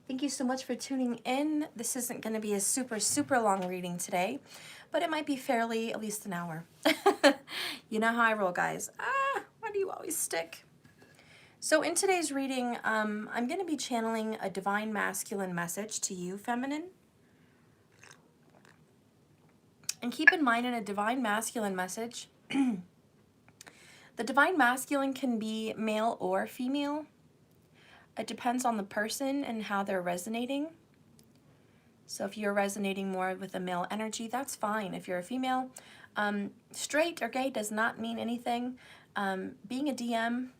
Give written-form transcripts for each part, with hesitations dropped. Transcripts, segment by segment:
Thank you so much for tuning in. This isn't going to be a super long reading today, but it might be fairly at least an hour. You know how I roll, guys. Why do you always stick? So in today's reading, I'm going to be channeling a divine masculine message to you, feminine. And keep in mind, in a divine masculine message, the divine masculine can be male or female. It depends on the person and how they're resonating. So if you're resonating more with a male energy, that's fine. If you're a female, straight or gay does not mean anything. Being a DM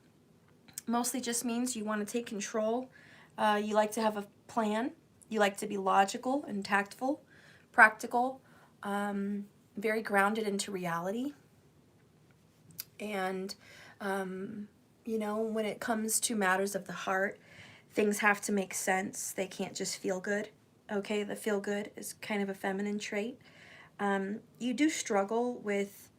mostly just means you want to take control. You like to have a plan. You like to be logical and tactful, practical, very grounded into reality. And, you know, when it comes to matters of the heart, things have to make sense. They can't just feel good. Okay, the feel good is kind of a feminine trait. You do struggle with,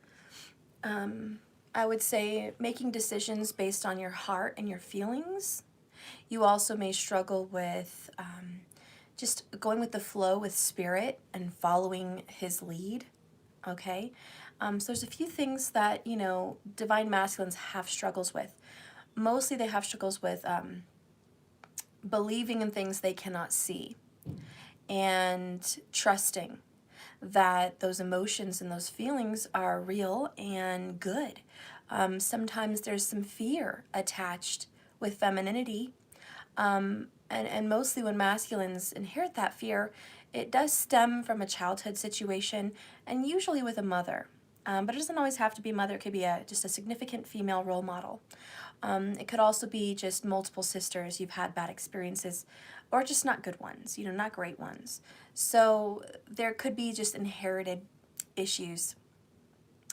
I would say, making decisions based on your heart and your feelings. You also may struggle with just going with the flow with spirit and following his lead. Okay, so there's a few things that, you know, divine masculines have struggles with. Mostly they have struggles with believing in things they cannot see and trusting that those emotions and those feelings are real and good. Sometimes there's some fear attached with femininity, and mostly when masculines inherit that fear, it does stem from a childhood situation, and usually with a mother. But it doesn't always have to be a mother. It could be just a significant female role model. It could also be just multiple sisters. You've had bad experiences, or just not good ones, you know, not great ones. So there could be just inherited issues.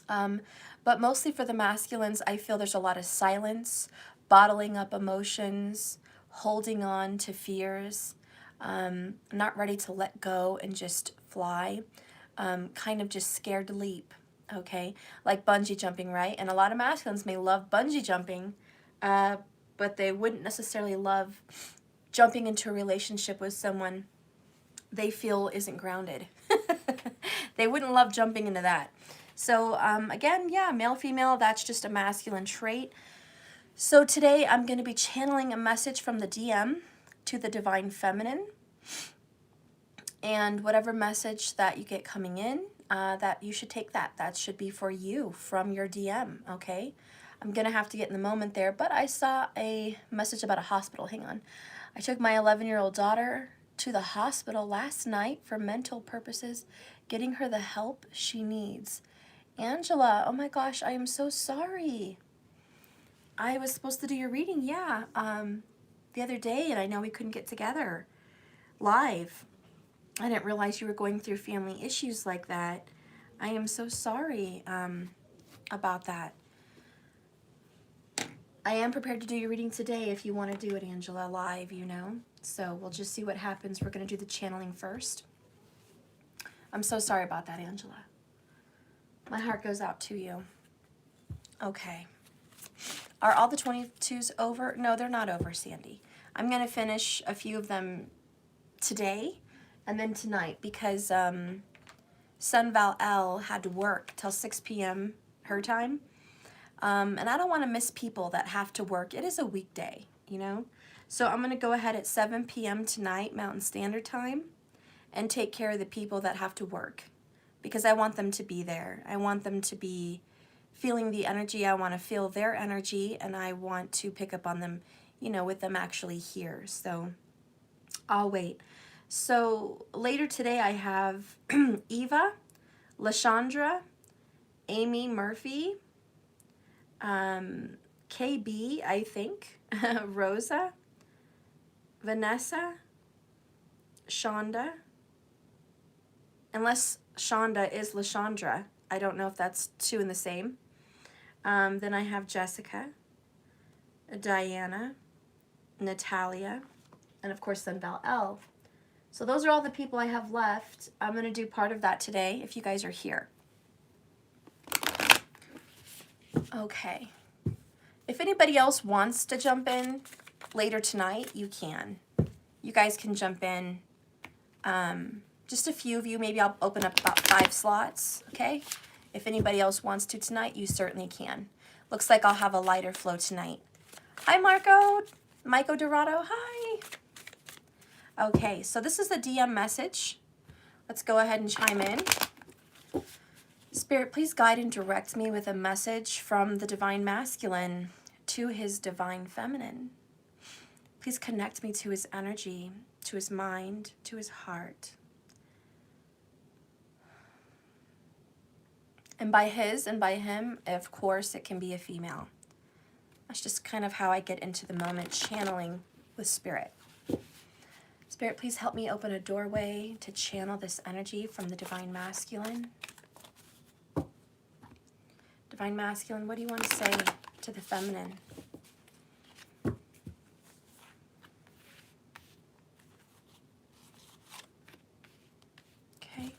But mostly for the masculines, I feel there's a lot of silence, bottling up emotions, holding on to fears, not ready to let go and just fly, kind of just scared to leap, okay? Like bungee jumping, right? And a lot of masculines may love bungee jumping, but they wouldn't necessarily love jumping into a relationship with someone they feel isn't grounded. They wouldn't love jumping into that. So again, yeah, male, female, that's just a masculine trait. So today I'm going to be channeling a message from the DM to the divine feminine. And whatever message that you get coming in, that you should take that. That should be for you from your DM, okay? I'm going to have to get in the moment there, but I saw a message about a hospital. Hang on. I took my 11-year-old daughter to the hospital last night for mental purposes, getting her the help she needs. Angela, oh my gosh, I am so sorry. I was supposed to do your reading, yeah, the other day, and I know we couldn't get together live. I didn't realize you were going through family issues like that. I am so sorry about that. I am prepared to do your reading today if you want to do it, Angela, live, you know. So we'll just see what happens. We're going to do the channeling first. I'm so sorry about that, Angela. My heart goes out to you. Okay. Are all the 22s over? No, they're not over, Sandy. I'm going to finish a few of them today and then tonight because Sun Val L had to work till 6 p.m. her time. And I don't want to miss people that have to work. It is a weekday, you know. So I'm going to go ahead at 7 p.m. tonight, Mountain Standard Time, and take care of the people that have to work because I want them to be there. I want them to be feeling the energy. I want to feel their energy, and I want to pick up on them, you know, with them actually here. So I'll wait. So later today I have Eva, LaShondra, Amy Murphy, KB, I think, Rosa, Vanessa, Shonda, unless Shonda is LaShondra. I don't know if that's two in the same. Then I have Jessica, Diana, Natalia, and of course then Val L. So those are all the people I have left. I'm going to do part of that today if you guys are here. Okay. If anybody else wants to jump in later tonight, you can. You guys can jump in. Just a few of you. Maybe I'll open up about 5 slots, okay? If anybody else wants to tonight, you certainly can. Looks like I'll have a lighter flow tonight. Hi, Marco Dorado, hi. Okay, so this is the DM message. Let's go ahead and chime in. Spirit, please guide and direct me with a message from the Divine Masculine to his Divine Feminine. Please connect me to his energy, to his mind, to his heart. And by his and by him, of course, it can be a female. That's just kind of how I get into the moment, channeling with Spirit. Spirit, please help me open a doorway to channel this energy from the Divine Masculine. Divine Masculine, what do you want to say to the Feminine? Okay.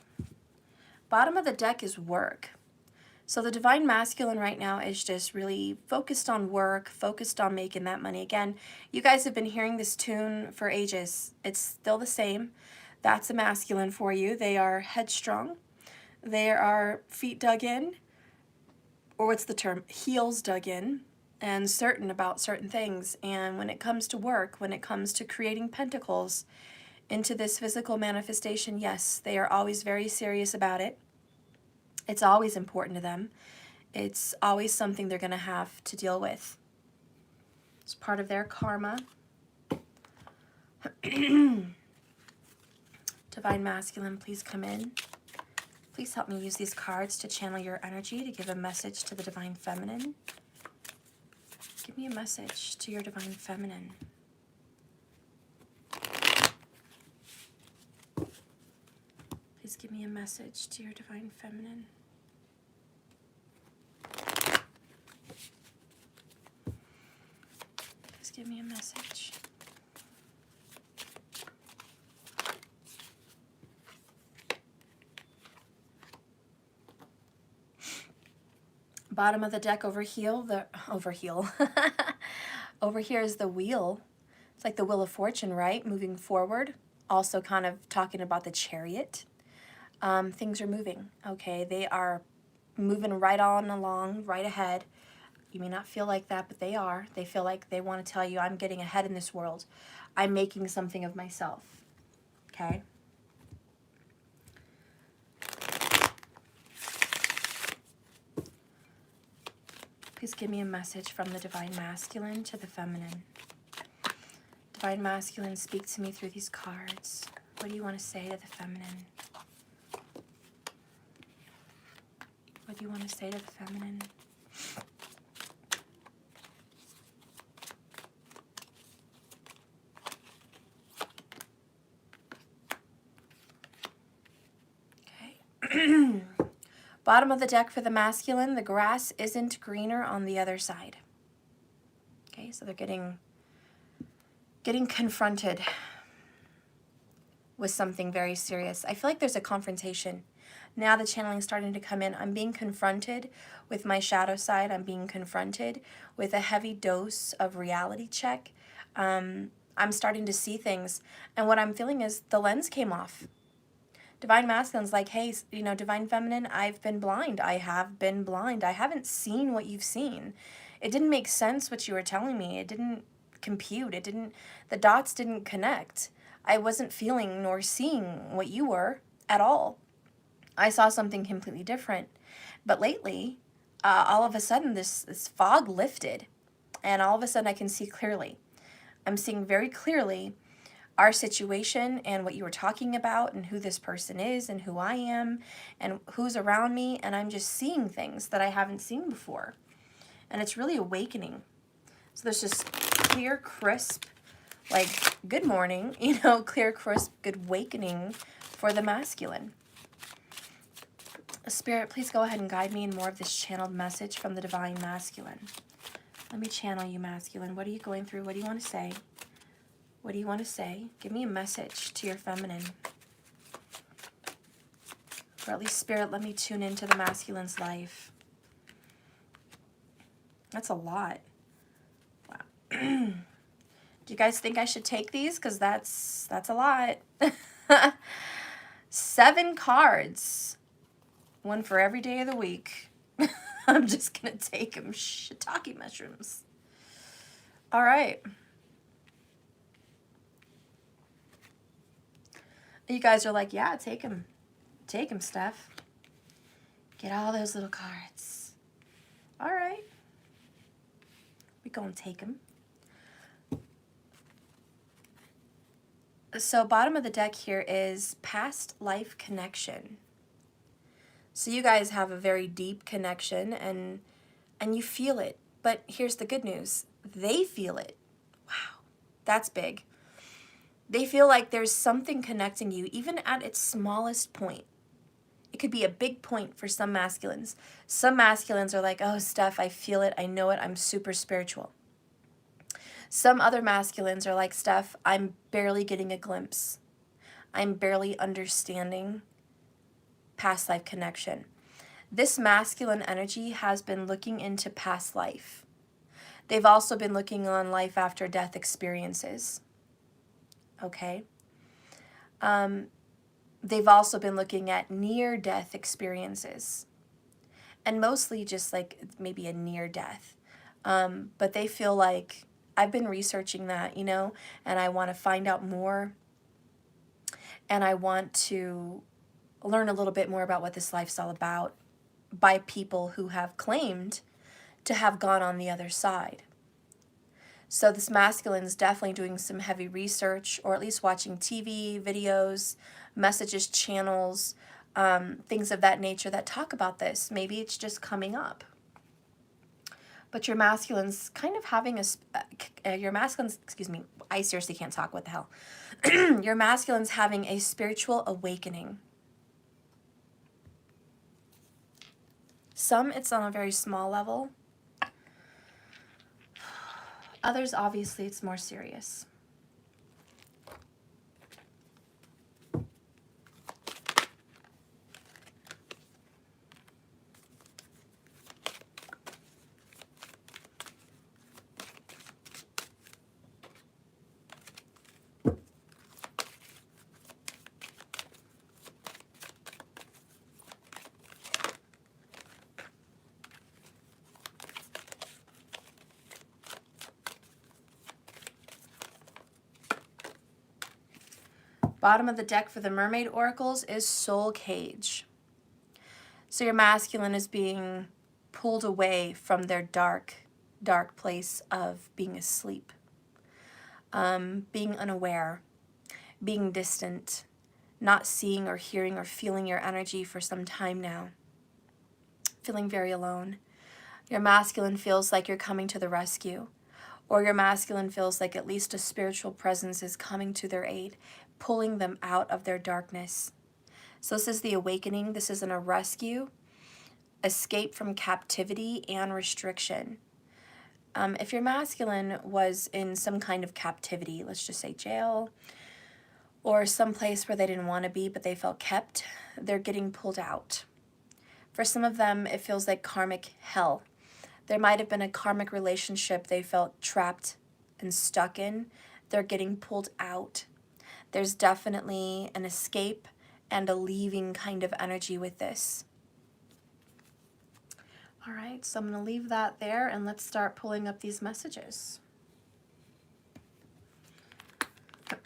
Bottom of the deck is work. So the Divine Masculine right now is just really focused on work, focused on making that money. Again, you guys have been hearing this tune for ages. It's still the same. That's a masculine for you. They are headstrong. They are feet dug in, or what's the term? Heels dug in, and certain about certain things. And when it comes to work, when it comes to creating pentacles into this physical manifestation, yes, they are always very serious about it. It's always important to them. It's always something they're going to have to deal with. It's part of their karma. Divine Masculine, please come in. Please help me use these cards to channel your energy, to give a message to the Divine Feminine. Give me a message to your Divine Feminine. Please give me a message to your Divine Feminine. Please give me a message. Bottom of the deck over here is the wheel. It's like the Wheel of Fortune, right? Moving forward. Also kind of talking about the Chariot. Things are moving, okay? They are moving right on along, right ahead. You may not feel like that, but they are. They feel like they want to tell you, I'm getting ahead in this world. I'm making something of myself, okay? Please give me a message from the Divine Masculine to the Feminine. Divine Masculine, speak to me through these cards. What do you want to say to the Feminine? What do you want to say to the Feminine? Okay. Bottom of the deck for the Masculine, the grass isn't greener on the other side. Okay, so they're getting confronted with something very serious. I feel like there's a confrontation. Now the channeling is starting to come in. I'm being confronted with my shadow side. I'm being confronted with a heavy dose of reality check. I'm starting to see things. And what I'm feeling is the lens came off. Divine Masculine's like, hey, you know, Divine Feminine, I've been blind. I have been blind. I haven't seen what you've seen. It didn't make sense what you were telling me. It didn't compute. The dots didn't connect. I wasn't feeling nor seeing what you were at all. I saw something completely different. But lately, all of a sudden, this fog lifted. And all of a sudden, I can see clearly. I'm seeing very clearly our situation and what you were talking about and who this person is and who I am and who's around me. And I'm just seeing things that I haven't seen before. And it's really awakening. So there's just clear, crisp, like, good morning, you know, clear, crisp, good awakening for the Masculine. Spirit, please go ahead and guide me in more of this channeled message from the Divine Masculine. Let me channel you, Masculine. What are you going through? What do you want to say? What do you want to say? Give me a message to your Feminine. Or at least, Spirit, let me tune into the Masculine's life. That's a lot. Wow. Do you guys think I should take these? Because that's a lot. 7 cards. One for every day of the week. I'm just going to take them. Shiitake mushrooms. All right. You guys are like, yeah, take them. Take them, Steph. Get all those little cards. All right. We're going to take them. So bottom of the deck here is past life connection. So you guys have a very deep connection and you feel it. But here's the good news. They feel it. Wow, that's big. They feel like there's something connecting you, even at its smallest point. It could be a big point for some masculines. Some masculines are like, oh, Steph, I feel it. I know it. I'm super spiritual. Some other masculines are like, Steph, I'm barely getting a glimpse. I'm barely understanding past life connection. This masculine energy has been looking into past life. They've also been looking on life after death experiences. Okay? They've also been looking at near-death experiences. And mostly just like maybe a near death. But they feel like, I've been researching that, you know, and I want to find out more. And I want to learn a little bit more about what this life's all about by people who have claimed to have gone on the other side. So this masculine's definitely doing some heavy research, or at least watching TV, videos, messages, channels, things of that nature that talk about this. Maybe it's just coming up. But your masculine's kind of having I seriously can't talk, what the hell. Your masculine's having a spiritual awakening. Some, it's on a very small level. Others, obviously, it's more serious. Bottom of the deck for the Mermaid Oracles is Soul Cage. So your masculine is being pulled away from their dark, dark place of being asleep, being unaware, being distant, not seeing or hearing or feeling your energy for some time now, feeling very alone. Your masculine feels like you're coming to the rescue, or your masculine feels like at least a spiritual presence is coming to their aid, pulling them out of their darkness. So this is the awakening. This isn't a rescue, escape from captivity and restriction. If your masculine was in some kind of captivity, let's just say jail, or some place where they didn't want to be but they felt kept, they're getting pulled out. For some of them, it feels like karmic hell. There might have been a karmic relationship they felt trapped and stuck in. They're getting pulled out. There's definitely an escape and a leaving kind of energy with this. All right, so I'm going to leave that there and let's start pulling up these messages.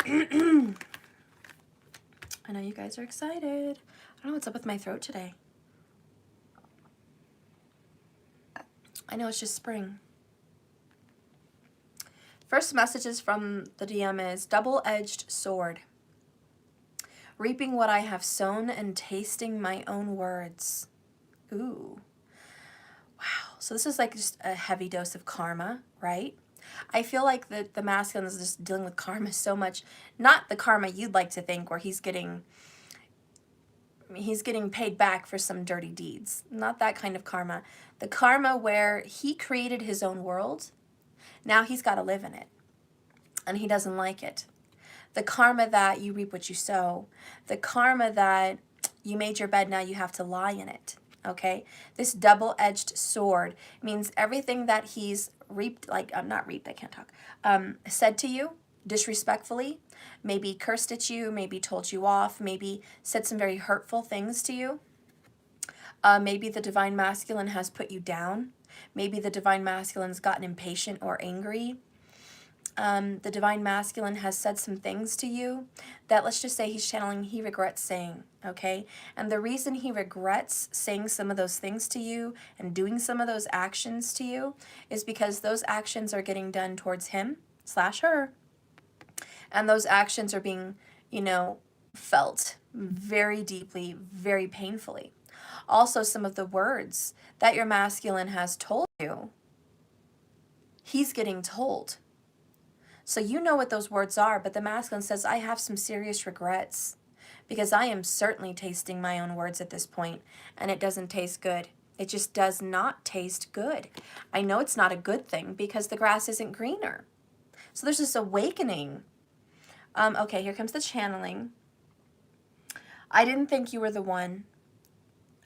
I know you guys are excited. I don't know what's up with my throat today. I know it's just spring. First messages from the DM is double-edged sword. Reaping what I have sown and tasting my own words. Ooh. Wow. So this is like just a heavy dose of karma, right? I feel like the masculine is just dealing with karma so much. Not the karma you'd like to think where he's getting paid back for some dirty deeds. Not that kind of karma. The karma where he created his own world. Now he's got to live in it. And he doesn't like it. The karma that you reap what you sow. The karma that you made your bed, now you have to lie in it. Okay? This double-edged sword means everything that he's reaped, like, not reaped, I can't talk, said to you disrespectfully, maybe cursed at you, maybe told you off, maybe said some very hurtful things to you. Maybe the Divine Masculine has put you down. Maybe the Divine Masculine's gotten impatient or angry. The Divine Masculine has said some things to you that, let's just say, he's channeling, he regrets saying, okay? And the reason he regrets saying some of those things to you and doing some of those actions to you is because those actions are getting done towards him / her. And those actions are being, you know, felt very deeply, very painfully. Also, some of the words that your masculine has told you, he's getting told. So you know what those words are, but the masculine says, I have some serious regrets because I am certainly tasting my own words at this point, and it doesn't taste good. It just does not taste good. I know it's not a good thing because the grass isn't greener. So there's this awakening. Okay, here comes the channeling. I didn't think you were the one.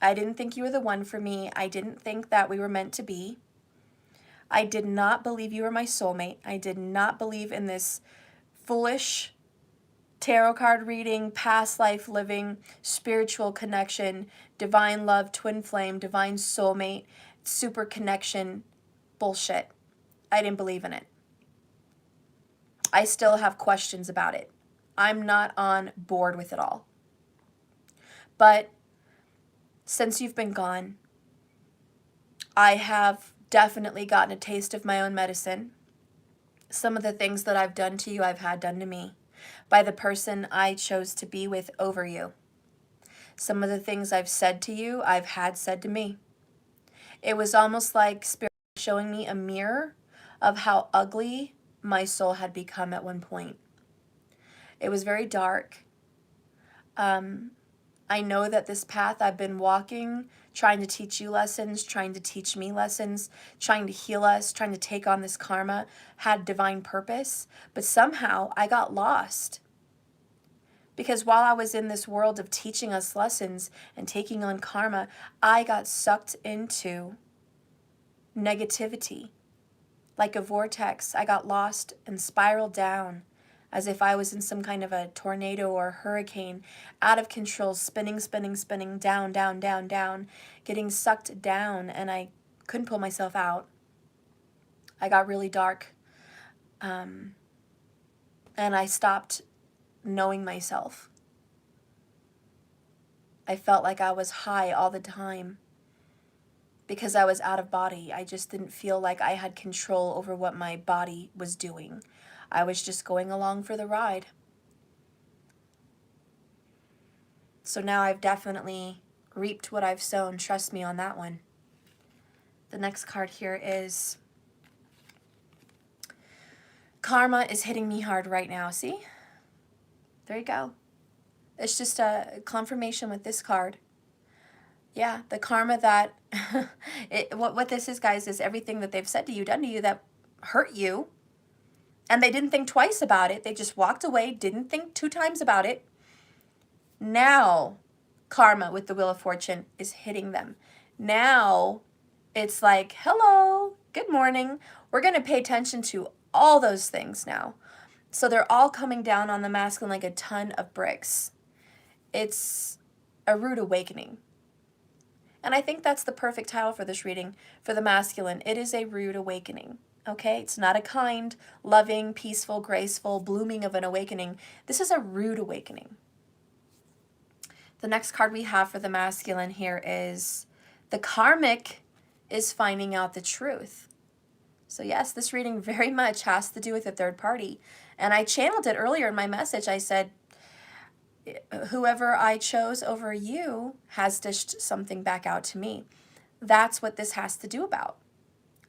I didn't think you were the one for me. I didn't think that we were meant to be. I did not believe you were my soulmate. I did not believe in this foolish tarot card reading, past life living, spiritual connection, divine love, twin flame, divine soulmate, super connection bullshit. I didn't believe in it. I still have questions about it. I'm not on board with it all. But since you've been gone, I have definitely gotten a taste of my own medicine. Some of the things that I've done to you, I've had done to me by the person I chose to be with over you. Some of the things I've said to you, I've had said to me. It was almost like Spirit showing me a mirror of how ugly my soul had become at one point. It was very dark. I know that this path I've been walking, trying to teach you lessons, trying to teach me lessons, trying to heal us, trying to take on this karma, had divine purpose. But somehow I got lost. Because while I was in this world of teaching us lessons and taking on karma, I got sucked into negativity. Like a vortex, I got lost and spiraled down as if I was in some kind of a tornado or a hurricane, out of control, spinning, down, down, down, down, getting sucked down, and I couldn't pull myself out. I got really dark, and I stopped knowing myself. I felt like I was high all the time because I was out of body. I just didn't feel like I had control over what my body was doing. I was just going along for the ride. So now I've definitely reaped what I've sown. Trust me on that one. The next card here is karma is hitting me hard right now. See? There you go. It's just a confirmation with this card. Yeah, the karma that, what this is, guys, is everything that they've said to you, done to you that hurt you. And they didn't think twice about it. They just walked away, didn't think 2 times about it. Now, karma with the Wheel of Fortune is hitting them. Now, it's like, hello, good morning. We're going to pay attention to all those things now. So they're all coming down on the masculine like a ton of bricks. It's a rude awakening. And I think that's the perfect title for this reading for the masculine. It is a rude awakening. Okay, it's not a kind, loving, peaceful, graceful, blooming of an awakening. This is a rude awakening. The next card we have for the masculine here is the Karmic is finding out the truth. So yes, this reading very much has to do with a third party. And I channeled it earlier in my message. I said, whoever I chose over you has dished something back out to me. That's what this has to do about.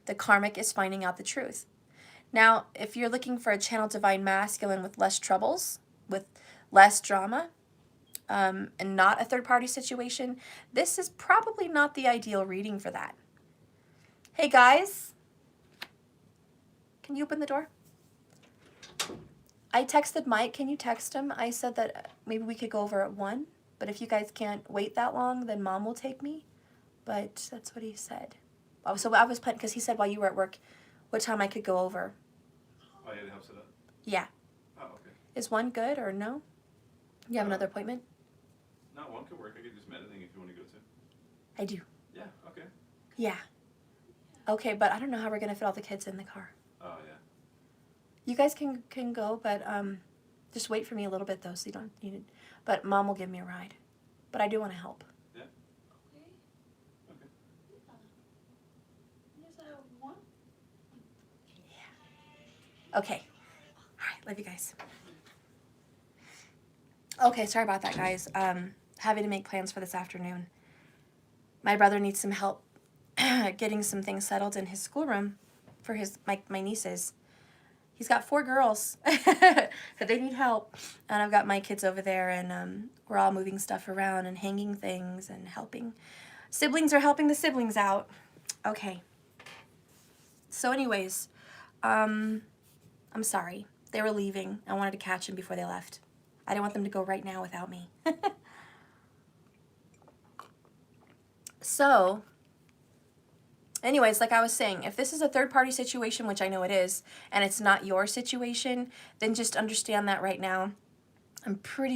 The Karmic is finding out the truth. Now, if you're looking for a channel divine masculine with less troubles, with less drama, and not a third-party situation, this is probably not the ideal reading for that. Hey, guys. Can you open the door? I texted Mike. Can you text him? I said that maybe we could go over at 1, but if you guys can't wait that long, then Mom will take me. but that's what he said. Oh, so I was planning, because he said while you were at work, what time I could go over. Oh, yeah, to help set up? Yeah. Oh, okay. Is 1 good or no? You have another appointment? No, 1 could work. I could do some editing if you want to go to. I do. Yeah, okay. Yeah. Okay, but I don't know how we're going to fit all the kids in the car. Oh, yeah. You guys can go, but just wait for me a little bit, though, so you don't need it. But Mom will give me a ride. But I do want to help. Yeah. Okay. Yes, I have 1. Yeah. Okay. All right, love you guys. Okay, sorry about that, guys. Having to make plans for this afternoon. My brother needs some help getting some things settled in his schoolroom for my nieces. He's got 4 girls that they need help, and I've got my kids over there, and we're all moving stuff around and hanging things and helping. Siblings are helping the siblings out. Okay. So anyways, I'm sorry. They were leaving. I wanted to catch them before they left. I didn't want them to go right now without me. So, anyways, like I was saying, if this is a third-party situation, which I know it is, and it's not your situation, then just understand that right now. I'm pretty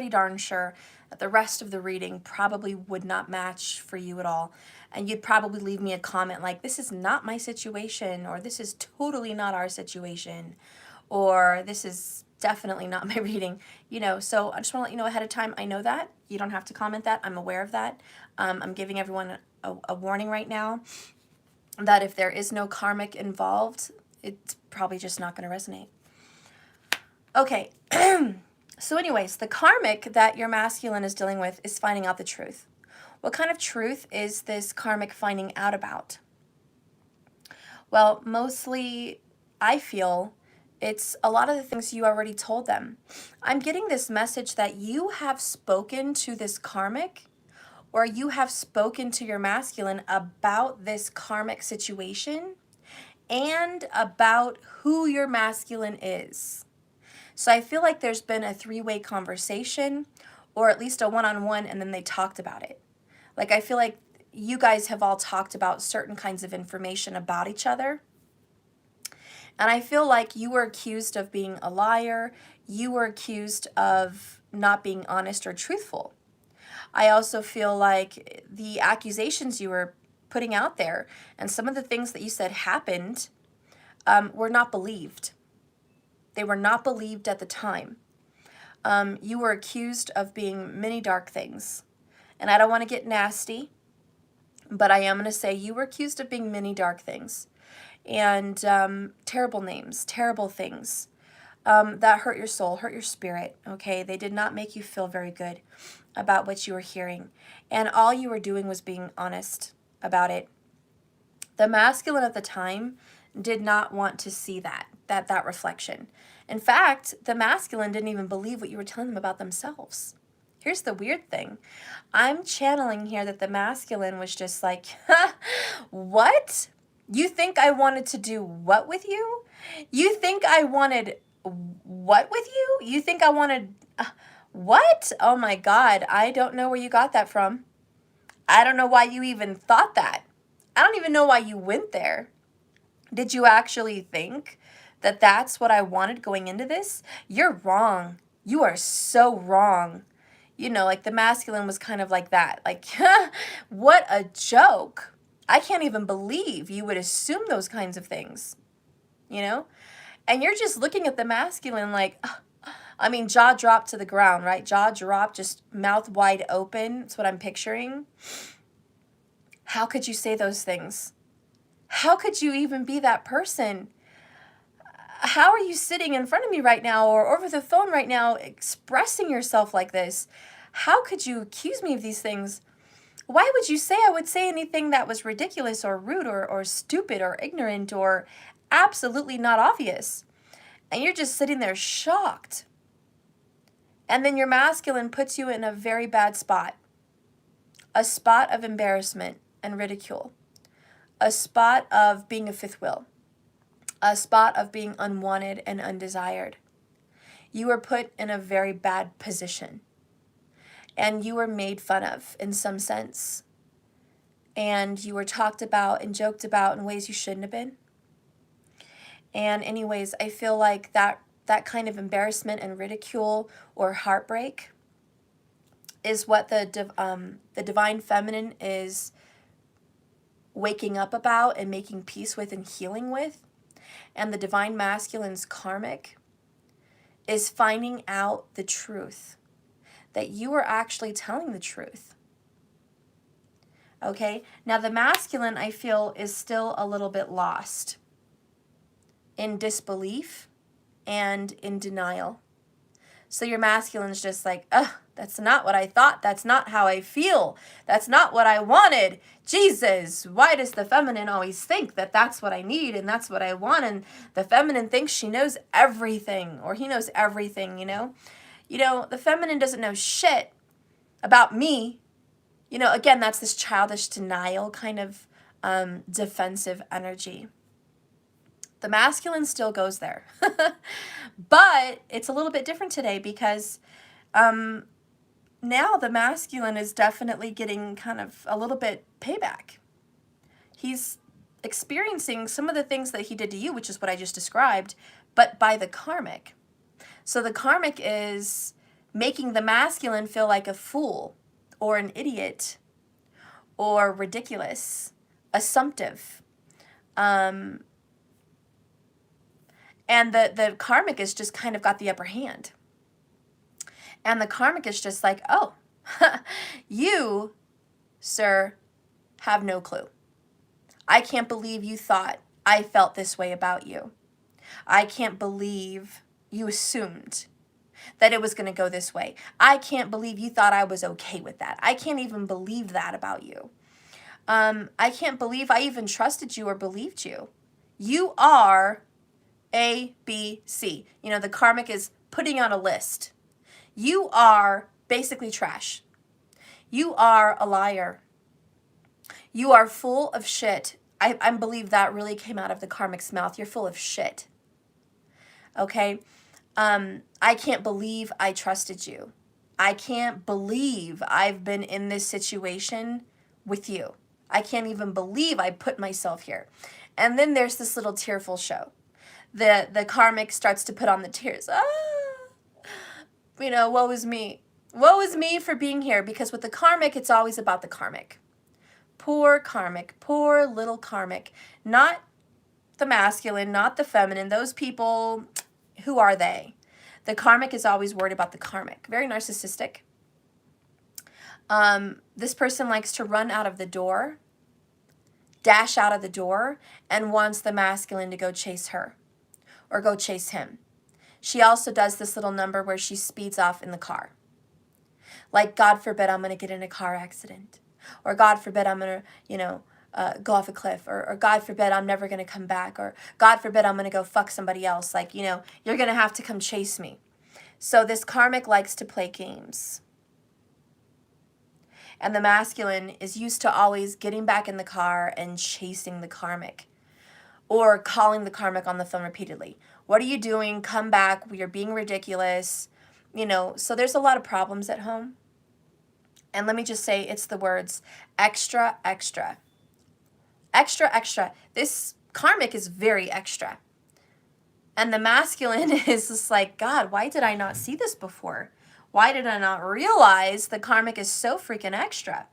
darn sure that the rest of the reading probably would not match for you at all. And you'd probably leave me a comment like, this is not my situation, or this is totally not our situation, or this is definitely not my reading, you know. So I just want to let you know ahead of time, I know that. You don't have to comment that. I'm aware of that. I'm giving everyone a warning right now that if there is no karmic involved, it's probably just not going to resonate. Okay, so anyways, the karmic that your masculine is dealing with is finding out the truth. What kind of truth is this karmic finding out about? Well, mostly I feel it's a lot of the things you already told them. I'm getting this message that you have spoken to this karmic, or you have spoken to your masculine about this karmic situation and about who your masculine is. So I feel like there's been a 3-way conversation, or at least a one-on-one, and then they talked about it. Like, I feel like you guys have all talked about certain kinds of information about each other. And I feel like you were accused of being a liar. You were accused of not being honest or truthful. I also feel like the accusations you were putting out there and some of the things that you said happened were not believed. They were not believed at the time. You were accused of being many dark things. And I don't want to get nasty, but I am going to say you were accused of being many dark things. And terrible names, terrible things that hurt your soul, hurt your spirit, okay? They did not make you feel very good about what you were hearing. And all you were doing was being honest about it. The masculine at the time did not want to see that reflection. In fact, the masculine didn't even believe what you were telling them about themselves. Here's the weird thing. I'm channeling here that the masculine was just like, what? You think I wanted to do what with you? You think I wanted what with you? You think I wanted what? Oh my God, I don't know where you got that from. I don't know why you even thought that. I don't even know why you went there. Did you actually think that that's what I wanted going into this? You're wrong. You are so wrong. You know, like the masculine was kind of like that. Like, what a joke. I can't even believe you would assume those kinds of things, you know? And you're just looking at the masculine like, I mean, jaw dropped to the ground, right? Jaw dropped, just mouth wide open. That's what I'm picturing. How could you say those things? How could you even be that person? How are you sitting in front of me right now or over the phone right now expressing yourself like this? How could you accuse me of these things? Why would you say I would say anything that was ridiculous or rude or stupid or ignorant or absolutely not obvious? And you're just sitting there shocked. And then your masculine puts you in a very bad spot. A spot of embarrassment and ridicule. A spot of being a fifth wheel. A spot of being unwanted and undesired. You were put in a very bad position. And you were made fun of in some sense. and you were talked about and joked about in ways you shouldn't have been. And anyways, I feel like that kind of embarrassment and ridicule or heartbreak is what the divine feminine is waking up about and making peace with and healing with. And the divine masculine's karmic is finding out the truth, that you are actually telling the truth. Okay? Now the masculine, I feel, is still a little bit lost in disbelief and in denial. So your masculine's just like, ugh, that's not what I thought. That's not how I feel. That's not what I wanted. Jesus, why does the feminine always think that that's what I need and that's what I want? And the feminine thinks she knows everything, or he knows everything, you know? You know, the feminine doesn't know shit about me. You know, again, that's this childish denial kind of defensive energy. The masculine still goes there. But it's a little bit different today because now the masculine is definitely getting kind of a little bit payback. He's experiencing some of the things that he did to you, which is what I just described, but by the karmic. So the karmic is making the masculine feel like a fool or an idiot or ridiculous, assumptive. And the karmic has just kind of got the upper hand. And the karmic is just like, oh, you, sir, have no clue. I can't believe you thought I felt this way about you. I can't believe you assumed that it was going to go this way. I can't believe you thought I was okay with that. I can't even believe that about you. I can't believe I even trusted you or believed you. You are A, B, C. You know, the karmic is putting on a list. You are basically trash. You are a liar. You are full of shit. I believe that really came out of the karmic's mouth. You're full of shit. Okay? I can't believe I trusted you. I can't believe I've been in this situation with you. I can't even believe I put myself here. And then there's this little tearful show. The karmic starts to put on the tears. You know, woe is me. Woe is me for being here, because with the karmic, it's always about the karmic. Poor karmic, poor little karmic. Not the masculine, not the feminine. Those people, who are they? The karmic is always worried about the karmic. Very narcissistic. This person likes to run out of the door, dash out of the door, and wants the masculine to go chase her or go chase him. She also does this little number where she speeds off in the car. Like, God forbid I'm going to get in a car accident. Or God forbid I'm going to, go off a cliff. Or God forbid I'm never going to come back. Or God forbid I'm going to go fuck somebody else. Like, you're going to have to come chase me. So this karmic likes to play games. And the masculine is used to always getting back in the car and chasing the karmic. Or calling the karmic on the phone repeatedly. What are you doing? Come back. You're being ridiculous. So there's a lot of problems at home. And let me just say, it's the words extra, extra. Extra, extra. This karmic is very extra. And the masculine is just like, God, why did I not see this before? Why did I not realize the karmic is so freaking extra?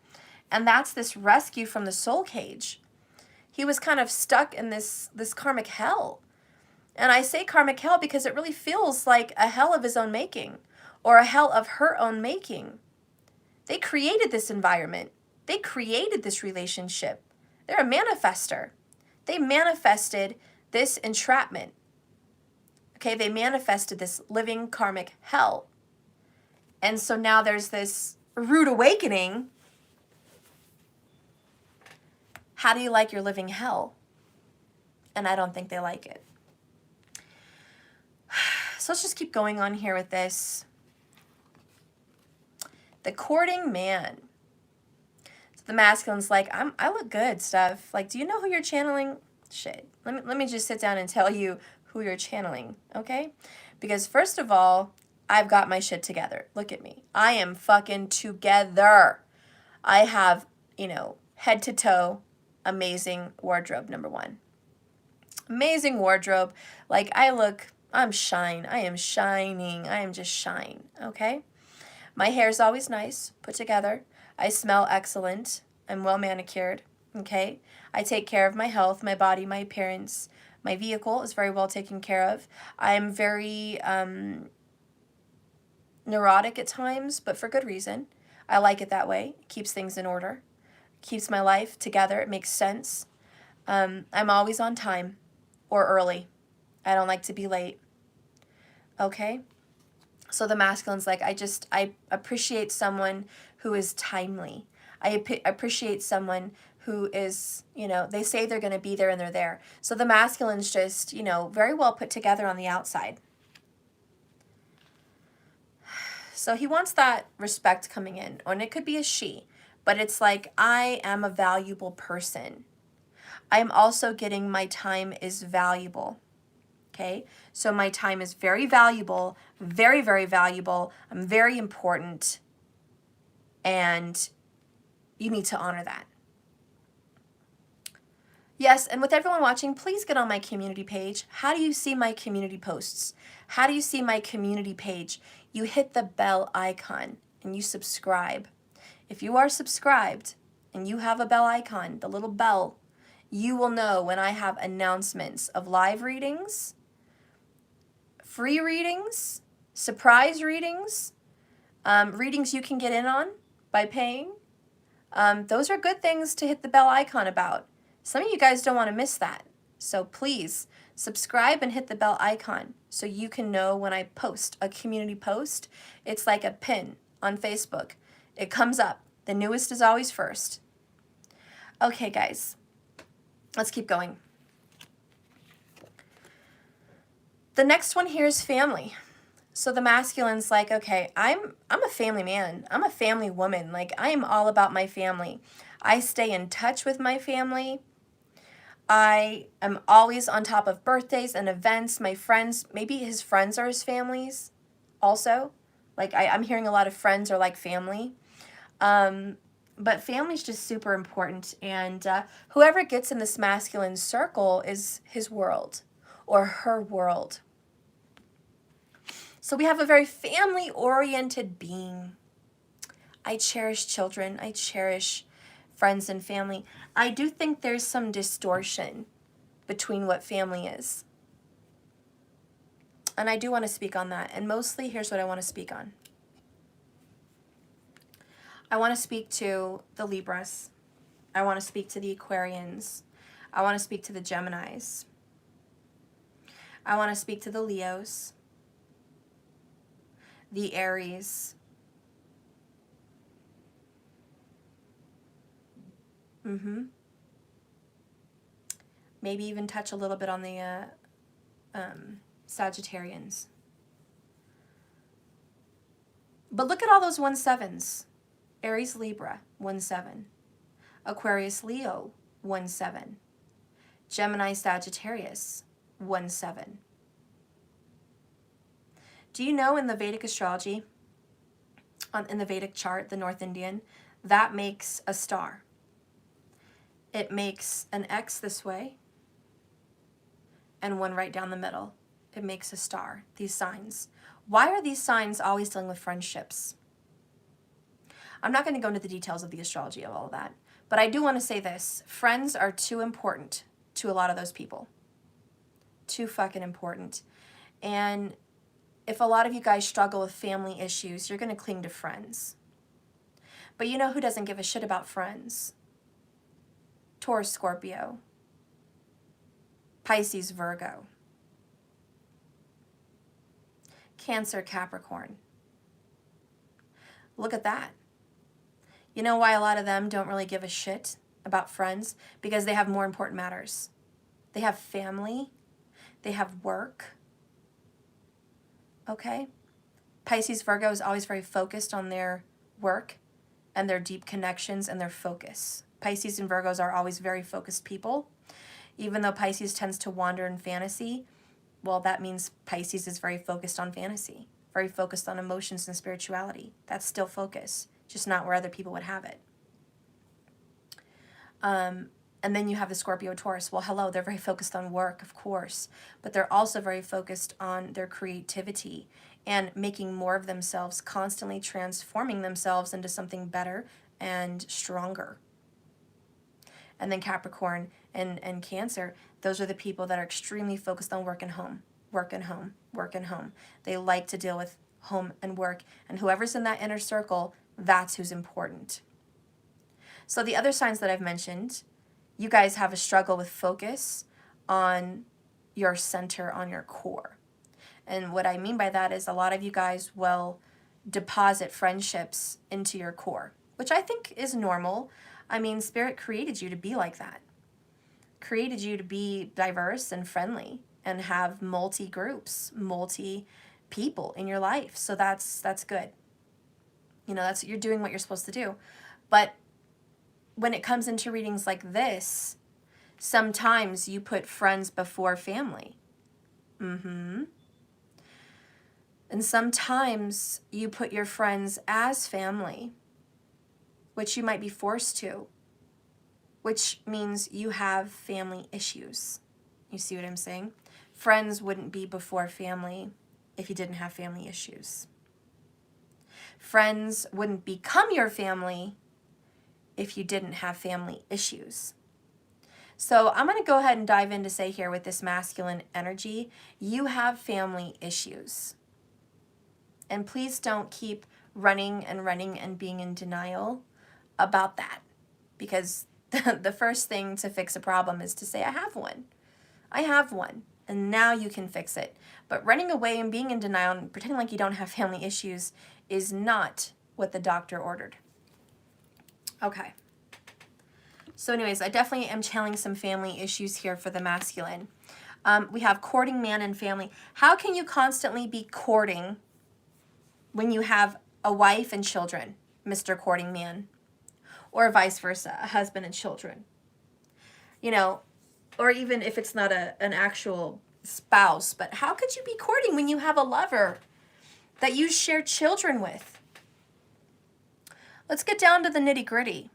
And that's this rescue from the soul cage. He was kind of stuck in this karmic hell. And I say karmic hell because it really feels like a hell of his own making, or a hell of her own making. They created this environment. They created this relationship. They're a manifester. They manifested this entrapment. Okay, they manifested this living karmic hell. And so now there's this rude awakening. How do you like your living hell? And I don't think they like it. So let's just keep going on here with this. The courting man. So the masculine's like, I look good, stuff. Like, do you know who you're channeling? Shit. Let me just sit down and tell you who you're channeling, okay? Because first of all, I've got my shit together. Look at me. I am fucking together. I have, head to toe, amazing wardrobe, number one. Amazing wardrobe. Like, I'm shine. I am shining. I am just shine, okay? My hair's always nice, put together. I smell excellent. I'm well manicured, okay? I take care of my health, my body, my appearance. My vehicle is very well taken care of. I'm very neurotic at times, but for good reason. I like it that way. It keeps things in order. Keeps my life together. It makes sense. I'm always on time or early. I don't like to be late. Okay? So the masculine's like, I appreciate someone who is timely. I appreciate someone who is, they say they're going to be there and they're there. So the masculine's just, very well put together on the outside. So he wants that respect coming in, and it could be a she, but it's like, I am a valuable person. I'm also getting my time is valuable. Okay, so my time is very valuable, very, very valuable. I'm very important, and you need to honor that. Yes, and with everyone watching, please get on my community page. How do you see my community posts? How do you see my community page? You hit the bell icon and you subscribe. If you are subscribed and you have a bell icon, the little bell, you will know when I have announcements of live readings, free readings, surprise readings, readings you can get in on by paying. Those are good things to hit the bell icon about. Some of you guys don't want to miss that. So please subscribe and hit the bell icon so you can know when I post a community post. It's like a pin on Facebook. It comes up. The newest is always first. Okay, guys, let's keep going. The next one here is family. So the masculine's like, okay, I'm a family man. I'm a family woman. Like, I am all about my family. I stay in touch with my family. I am always on top of birthdays and events. My friends, maybe his friends are his families also. Like, I'm hearing a lot of friends are like family. But family's just super important. And whoever gets in this masculine circle is his world or her world. So we have a very family-oriented being. I cherish children. I cherish friends and family. I do think there's some distortion between what family is. And I do want to speak on that. And mostly, here's what I want to speak on. I want to speak to the Libras. I want to speak to the Aquarians. I want to speak to the Geminis. I want to speak to the Leos. The Aries. Maybe even touch a little bit on the Sagittarians. But look at all those 1-7s. Aries, Libra, 1-7. Aquarius, Leo, 1-7. Gemini, Sagittarius, 1-7. Do you know in the Vedic astrology, in the Vedic chart, the North Indian, that makes a star. It makes an X this way and one right down the middle. It makes a star, these signs. Why are these signs always dealing with friendships? I'm not going to go into the details of the astrology of all of that, but I do want to say this. Friends are too important to a lot of those people. Too fucking important. And if a lot of you guys struggle with family issues, you're going to cling to friends. But you know who doesn't give a shit about friends? Taurus, Scorpio. Pisces, Virgo. Cancer, Capricorn. Look at that. You know why a lot of them don't really give a shit about friends? Because they have more important matters. They have family. They have work. Okay? Pisces, Virgo is always very focused on their work and their deep connections and their focus. Pisces and Virgos are always very focused people. Even though Pisces tends to wander in fantasy, well, that means Pisces is very focused on fantasy, very focused on emotions and spirituality. That's still focus, just not where other people would have it. And then you have the Scorpio Taurus. Well, hello, they're very focused on work, of course, but they're also very focused on their creativity and making more of themselves, constantly transforming themselves into something better and stronger. And then Capricorn and Cancer, those are the people that are extremely focused on work and home, work and home, work and home. They like to deal with home and work, and whoever's in that inner circle, that's who's important. So the other signs that I've mentioned, you guys have a struggle with focus on your center, on your core. And what I mean by that is a lot of you guys will deposit friendships into your core, which I think is normal. I mean, Spirit created you to be like that. Created you to be diverse and friendly and have multi-groups, multi-people in your life. So that's good. You know, you're doing what you're supposed to do. But when it comes into readings like this, sometimes you put friends before family. And sometimes you put your friends as family, which you might be forced to, which means you have family issues. You see what I'm saying? Friends wouldn't be before family if you didn't have family issues. Friends wouldn't become your family if you didn't have family issues. So I'm going to go ahead and dive in to say here with this masculine energy, you have family issues. And please don't keep running and being in denial about that. Because the first thing to fix a problem is to say, I have one. I have one. And now you can fix it. But running away and being in denial and pretending like you don't have family issues is not what the doctor ordered. Okay. So anyways, I definitely am channeling some family issues here for the masculine. We have courting man and family. How can you constantly be courting when you have a wife and children, Mr. Courting Man? Or vice versa, a husband and children. You know, or even if it's not an actual spouse, but how could you be courting when you have a lover that you share children with? Let's get down to the nitty-gritty.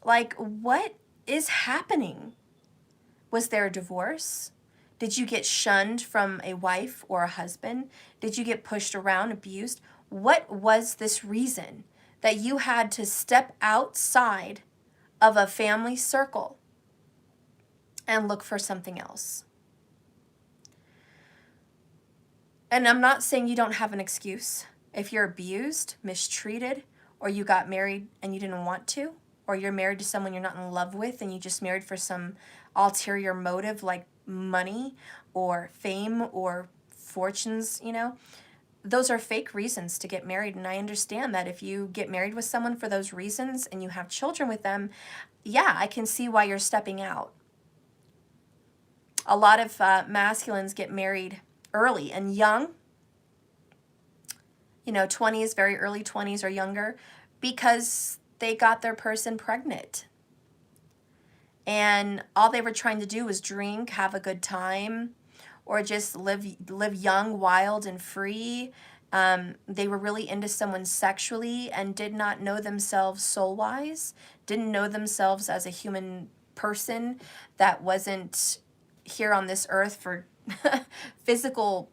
Like, what is happening? Was there a divorce? Did you get shunned from a wife or a husband? Did you get pushed around, abused? What was this reason that you had to step outside of a family circle and look for something else? And I'm not saying you don't have an excuse. If you're abused, mistreated, or you got married and you didn't want to, or you're married to someone you're not in love with and you just married for some ulterior motive like money or fame or fortunes, you know, those are fake reasons to get married. And I understand that if you get married with someone for those reasons and you have children with them, yeah, I can see why you're stepping out. A lot of masculines get married early and young, you know, 20s, very early 20s or younger, because they got their person pregnant. And all they were trying to do was drink, have a good time, or just live young, wild, and free. They were really into someone sexually and did not know themselves soul-wise, didn't know themselves as a human person that wasn't here on this earth for physical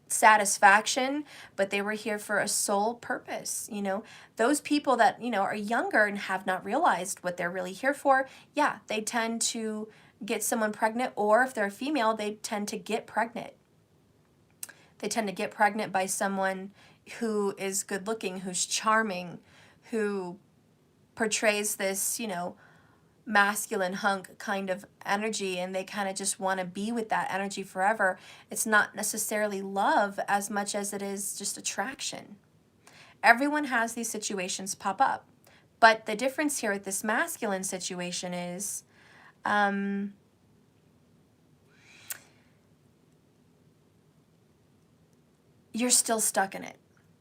satisfaction, but they were here for a soul purpose. You know, those people that, you know, are younger and have not realized what they're really here for, yeah, they tend to get someone pregnant, or if they're a female, they tend to get pregnant. They tend to get pregnant by someone who is good looking, who's charming, who portrays this, you know, masculine hunk kind of energy, and they kind of just want to be with that energy forever. It's not necessarily love as much as it is just attraction. Everyone has these situations pop up. But the difference here with this masculine situation is you're still stuck in it.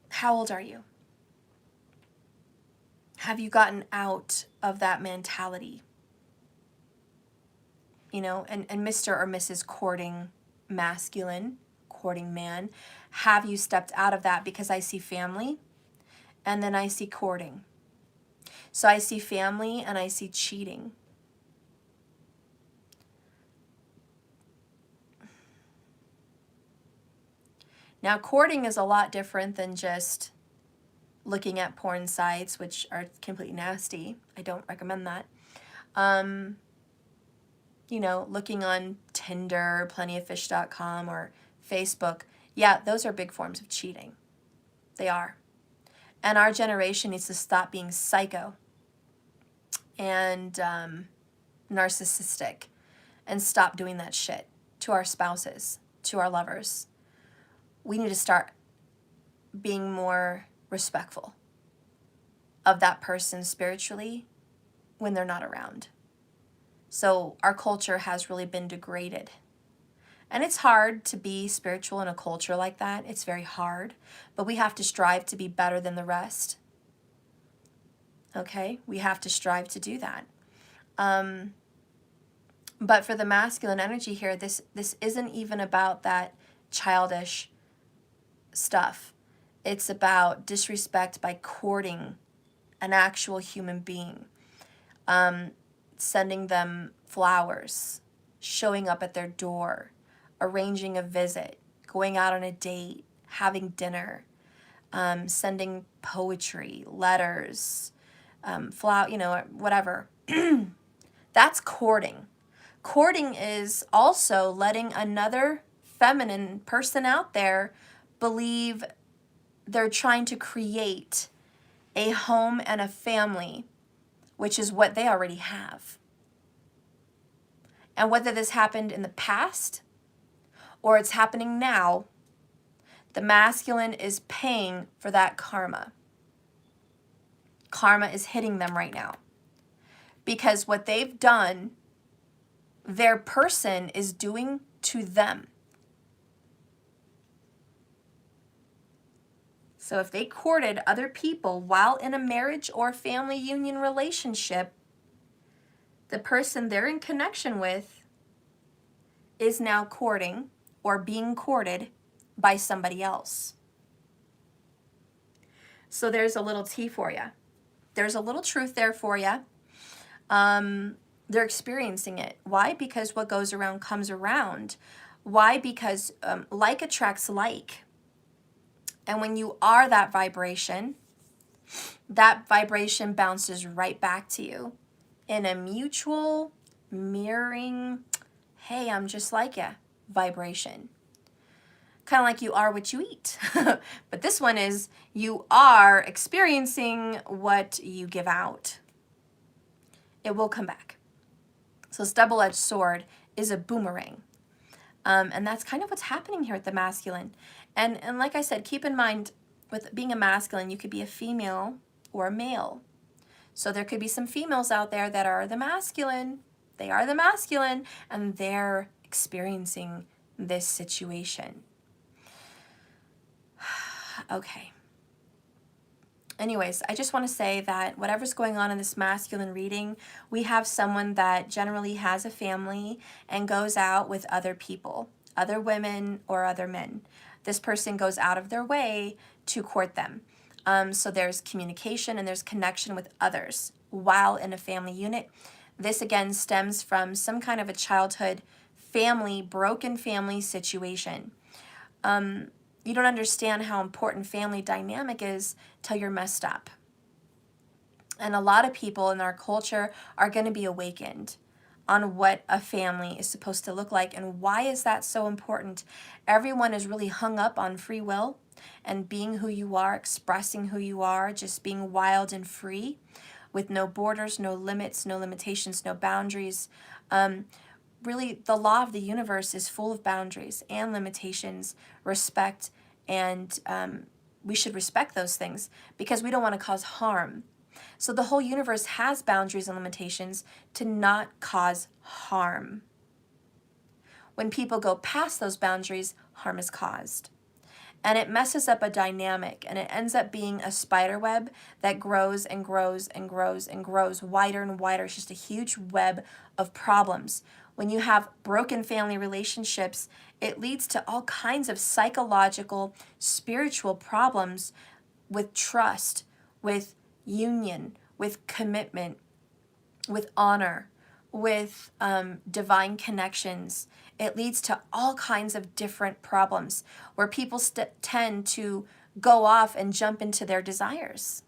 How old are you? Have you gotten out of that mentality? You know, and Mr. or Mrs. Courting masculine, courting man, have you stepped out of that? Because I see family and then I see courting. So I see family and I see cheating. Now, courting is a lot different than just looking at porn sites, which are completely nasty. I don't recommend that. You know, looking on Tinder, plentyoffish.com, or Facebook. Yeah, those are big forms of cheating. They are. And our generation needs to stop being psycho and narcissistic and stop doing that shit to our spouses, to our lovers. We need to start being more respectful of that person spiritually when they're not around. So our culture has really been degraded. And it's hard to be spiritual in a culture like that. It's very hard. But we have to strive to be better than the rest. Okay? We have to strive to do that. But for the masculine energy here, this isn't even about that childish stuff. It's about disrespect by courting an actual human being. Sending them flowers, showing up at their door, arranging a visit, going out on a date, having dinner, sending poetry, letters, whatever. That's courting. Courting is also letting another feminine person out there believe they're trying to create a home and a family, which is what they already have. And whether this happened in the past or it's happening now, the masculine is paying for that karma. Karma is hitting them right now. Because what they've done, their person is doing to them. So if they courted other people while in a marriage or family union relationship, the person they're in connection with is now courting or being courted by somebody else. So there's a little tea for you. There's a little truth there for you. They're experiencing it. Why? Because what goes around comes around. Why? Because like attracts like. And when you are that vibration bounces right back to you in a mutual, mirroring, hey, I'm just like ya vibration. Kind of like you are what you eat. But this one is you are experiencing what you give out. It will come back. So this double-edged sword is a boomerang. And that's kind of what's happening here at the masculine. And like I said, keep in mind, with being a masculine, you could be a female or a male. So there could be some females out there that are the masculine. They are the masculine, and they're experiencing this situation. Okay. Anyways, I just want to say that whatever's going on in this masculine reading, we have someone that generally has a family and goes out with other people, other women or other men. This person goes out of their way to court them. So there's communication and there's connection with others while in a family unit. This again stems from some kind of a childhood family, broken family situation. You don't understand how important family dynamic is till you're messed up. And a lot of people in our culture are going to be awakened on what a family is supposed to look like. And why is that so important? Everyone is really hung up on free will and being who you are, expressing who you are, just being wild and free with no borders, no limits, no limitations, no boundaries. Really, the law of the universe is full of boundaries and limitations, respect, and we should respect those things because we don't want to cause harm. So the whole universe has boundaries and limitations to not cause harm. When people go past those boundaries, harm is caused. And it messes up a dynamic, and it ends up being a spider web that grows and grows and grows and grows wider and wider. It's just a huge web of problems. When you have broken family relationships, it leads to all kinds of psychological, spiritual problems with trust, with union, with commitment, with honor, with divine connections. It leads to all kinds of different problems where people tend to go off and jump into their desires.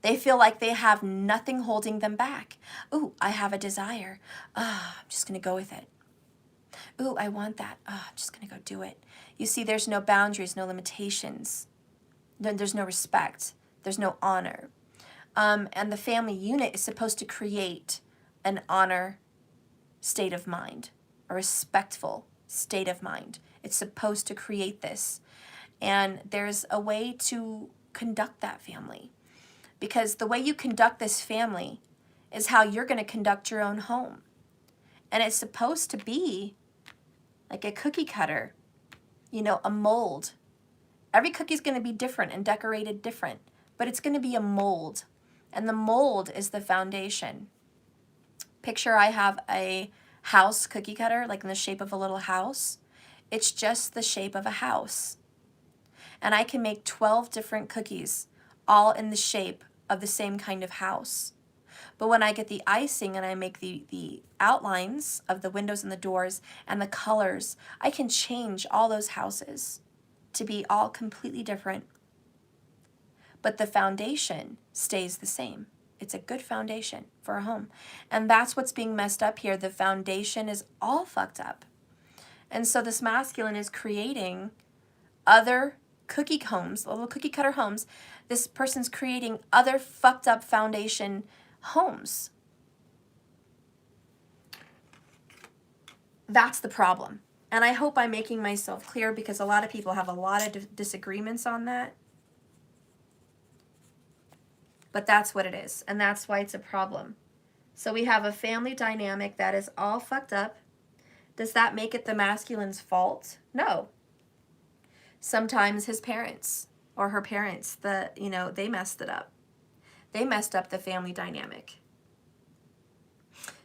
They feel like they have nothing holding them back. Ooh, I have a desire. I'm just going to go with it. Ooh, I want that. I'm just going to go do it. You see, there's no boundaries, no limitations. There's no respect. There's no honor. And the family unit is supposed to create an honor state of mind, a respectful state of mind. It's supposed to create this. And there's a way to conduct that family. Because the way you conduct this family is how you're going to conduct your own home. And it's supposed to be like a cookie cutter, you know, a mold. Every cookie's going to be different and decorated different, but it's going to be a mold. And the mold is the foundation. Picture I have a house cookie cutter, like in the shape of a little house. It's just the shape of a house. And I can make 12 different cookies, all in the shape of the same kind of house. But when I get the icing and I make the outlines of the windows and the doors and the colors, I can change all those houses to be all completely different. But the foundation stays the same. It's a good foundation for a home. And that's what's being messed up here. The foundation is all fucked up. And so this masculine is creating other cookie homes, little cookie cutter homes. This person's creating other fucked up foundation homes. That's the problem. And I hope I'm making myself clear, because a lot of people have a lot of disagreements on that. But that's what it is, and that's why it's a problem. So we have a family dynamic that is all fucked up. Does that make it the masculine's fault? No. Sometimes his parents or her parents, they messed it up. They messed up the family dynamic.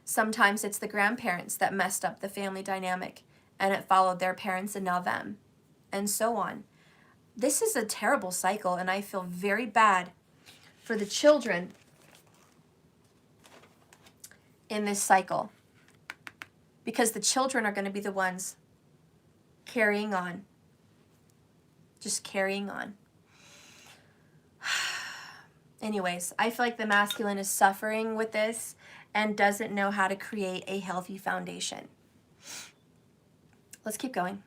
Sometimes it's the grandparents that messed up the family dynamic, and it followed their parents and now them, and so on. This is a terrible cycle, and I feel very bad for the children in this cycle, because the children are going to be the ones carrying on, just carrying on. Anyways, I feel like the masculine is suffering with this and doesn't know how to create a healthy foundation. Let's keep going.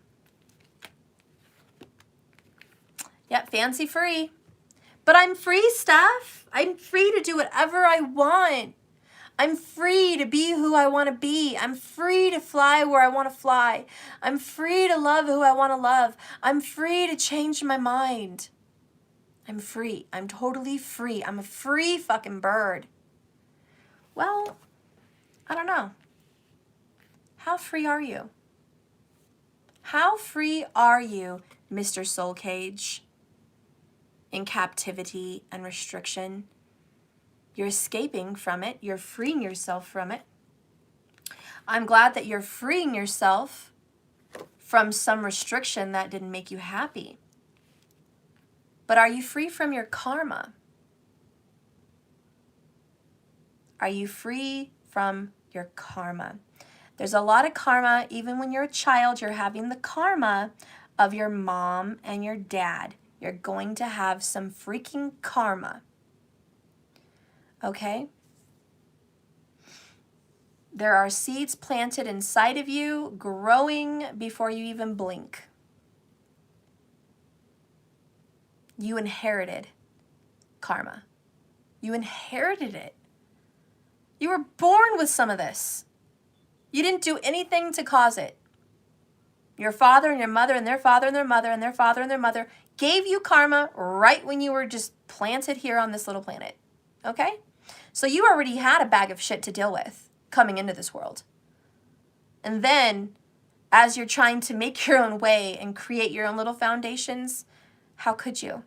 Yep, fancy free. But I'm free, Steph. I'm free to do whatever I want. I'm free to be who I want to be. I'm free to fly where I want to fly. I'm free to love who I want to love. I'm free to change my mind. I'm free. I'm totally free. I'm a free fucking bird. Well, I don't know. How free are you? How free are you, Mr. Soul Cage? In captivity and restriction. You're escaping from it. You're freeing yourself from it. I'm glad that you're freeing yourself from some restriction that didn't make you happy. But are you free from your karma? Are you free from your karma? There's a lot of karma. Even when you're a child, you're having the karma of your mom and your dad. You're going to have some freaking karma. Okay? There are seeds planted inside of you, growing before you even blink. You inherited karma. You inherited it. You were born with some of this. You didn't do anything to cause it. Your father and your mother and their father and their mother and their father and their mother gave you karma right when you were just planted here on this little planet. Okay? So you already had a bag of shit to deal with coming into this world. And then, as you're trying to make your own way and create your own little foundations, how could you?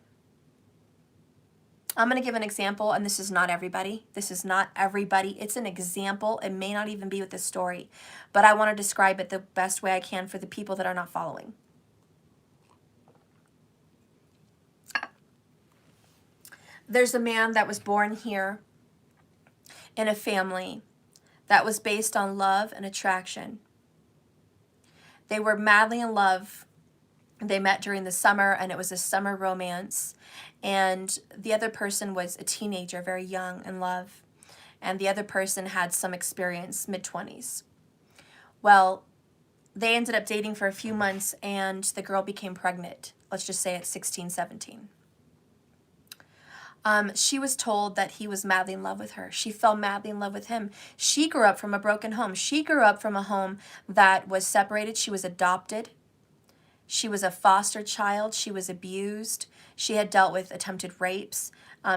I'm going to give an example, and this is not everybody. This is not everybody. It's an example. It may not even be with this story, but I want to describe it the best way I can for the people that are not following. There's a man that was born here in a family that was based on love and attraction. They were madly in love. They met during the summer, and it was a summer romance. And the other person was a teenager, very young in love. And the other person had some experience, mid-20s. Well, they ended up dating for a few months, and the girl became pregnant. Let's just say at 16, 17. She was told that he was madly in love with her. She fell madly in love with him. She grew up from a broken home. She grew up from a home that was separated. She was adopted. She was a foster child. She was abused. She had dealt with attempted rapes,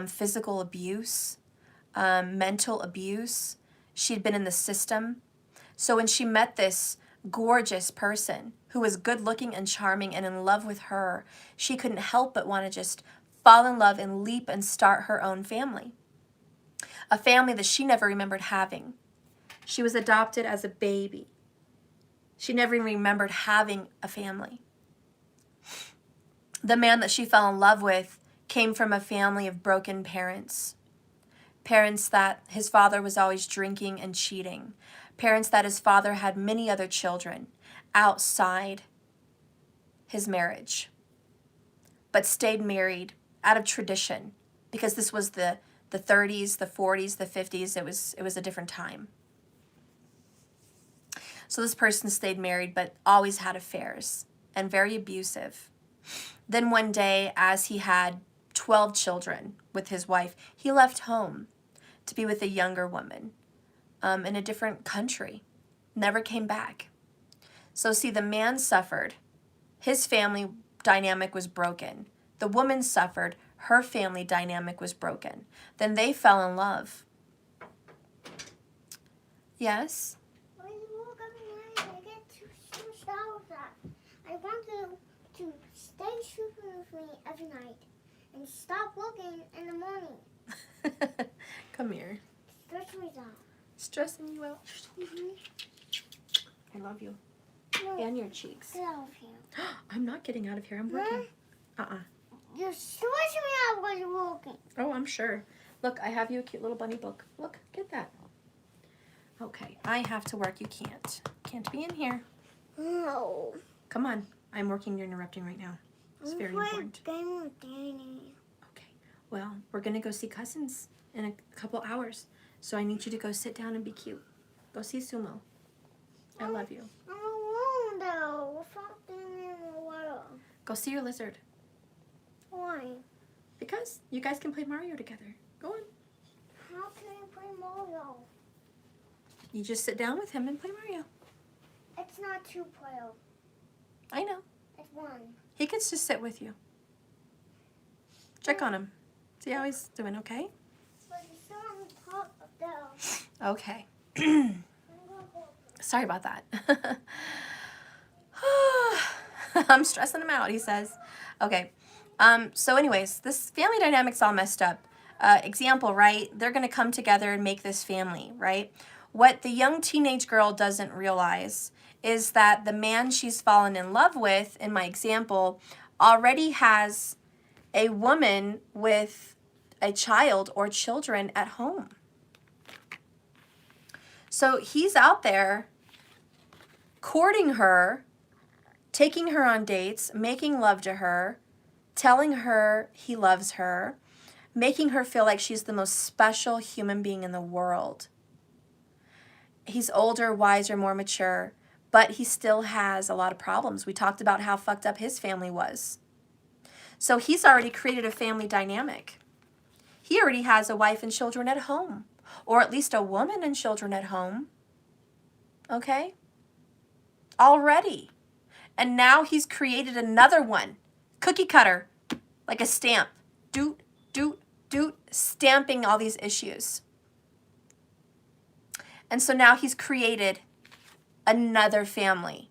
physical abuse, mental abuse. She'd been in the system. So when she met this gorgeous person who was good looking and charming and in love with her, she couldn't help but want to just fall in love and leap and start her own family. A family that she never remembered having. She was adopted as a baby. She never even remembered having a family. The man that she fell in love with came from a family of broken parents. Parents that his father was always drinking and cheating. Parents that his father had many other children outside his marriage, but stayed married out of tradition, because this was the 30s, the 40s, the 50s. It was a different time. So this person stayed married, but always had affairs and very abusive. Then one day, as he had 12 children with his wife, he left home to be with a younger woman in a different country. Never came back. So see, the man suffered. His family dynamic was broken. The woman suffered. Her family dynamic was broken. Then they fell in love. Yes? When you woke up at night, I get two showers up. I want you to stay sleeping with me every night and stop working in the morning. Come here. Stress me out. Stressing you out. Mm-hmm. I love you. No, And your cheeks. get out of here. I'm not getting out of here. I'm working. You're stressing me out while you're working. Oh, I'm sure. Look, I have you a cute little bunny book. Look, get that. Okay, I have to work. You can't. Can't be in here. No. Come on. I'm working. You're interrupting right now. It's very important. I'm playing with Danny. Okay. Well, we're going to go see cousins in a couple hours. So I need you to go sit down and be cute. Go see Sumo. I love you. I'm alone though. Without Danny in the world. Go see your lizard. Why? Because you guys can play Mario together. Go on. How can I play Mario? You just sit down with him and play Mario. It's not two player. I know. It's one. He gets to sit with you. Check on him. See how he's doing, okay? But he's still on the top of the... Okay. I'm gonna go. Sorry about that. I'm stressing him out, he says. Okay. So anyways, this family dynamic's all messed up. Example, right? They're going to come together and make this family, right? What the young teenage girl doesn't realize is that the man she's fallen in love with, in my example, already has a woman with a child or children at home. So he's out there courting her, taking her on dates, making love to her, telling her he loves her, making her feel like she's the most special human being in the world. He's older, wiser, more mature, but he still has a lot of problems. We talked about how fucked up his family was. So he's already created a family dynamic. He already has a wife and children at home, or at least a woman and children at home. Okay? Already. And now he's created another one. Cookie cutter. Like a stamp. Doot, doot, doot. Stamping all these issues. And so now he's created another family.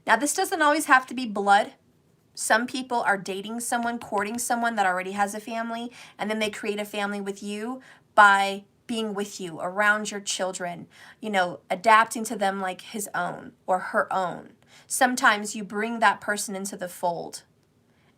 Now this doesn't always have to be blood. Some people are dating someone, courting someone that already has a family, and then they create a family with you by being with you, around your children, you know, adapting to them like his own or her own. Sometimes you bring that person into the fold,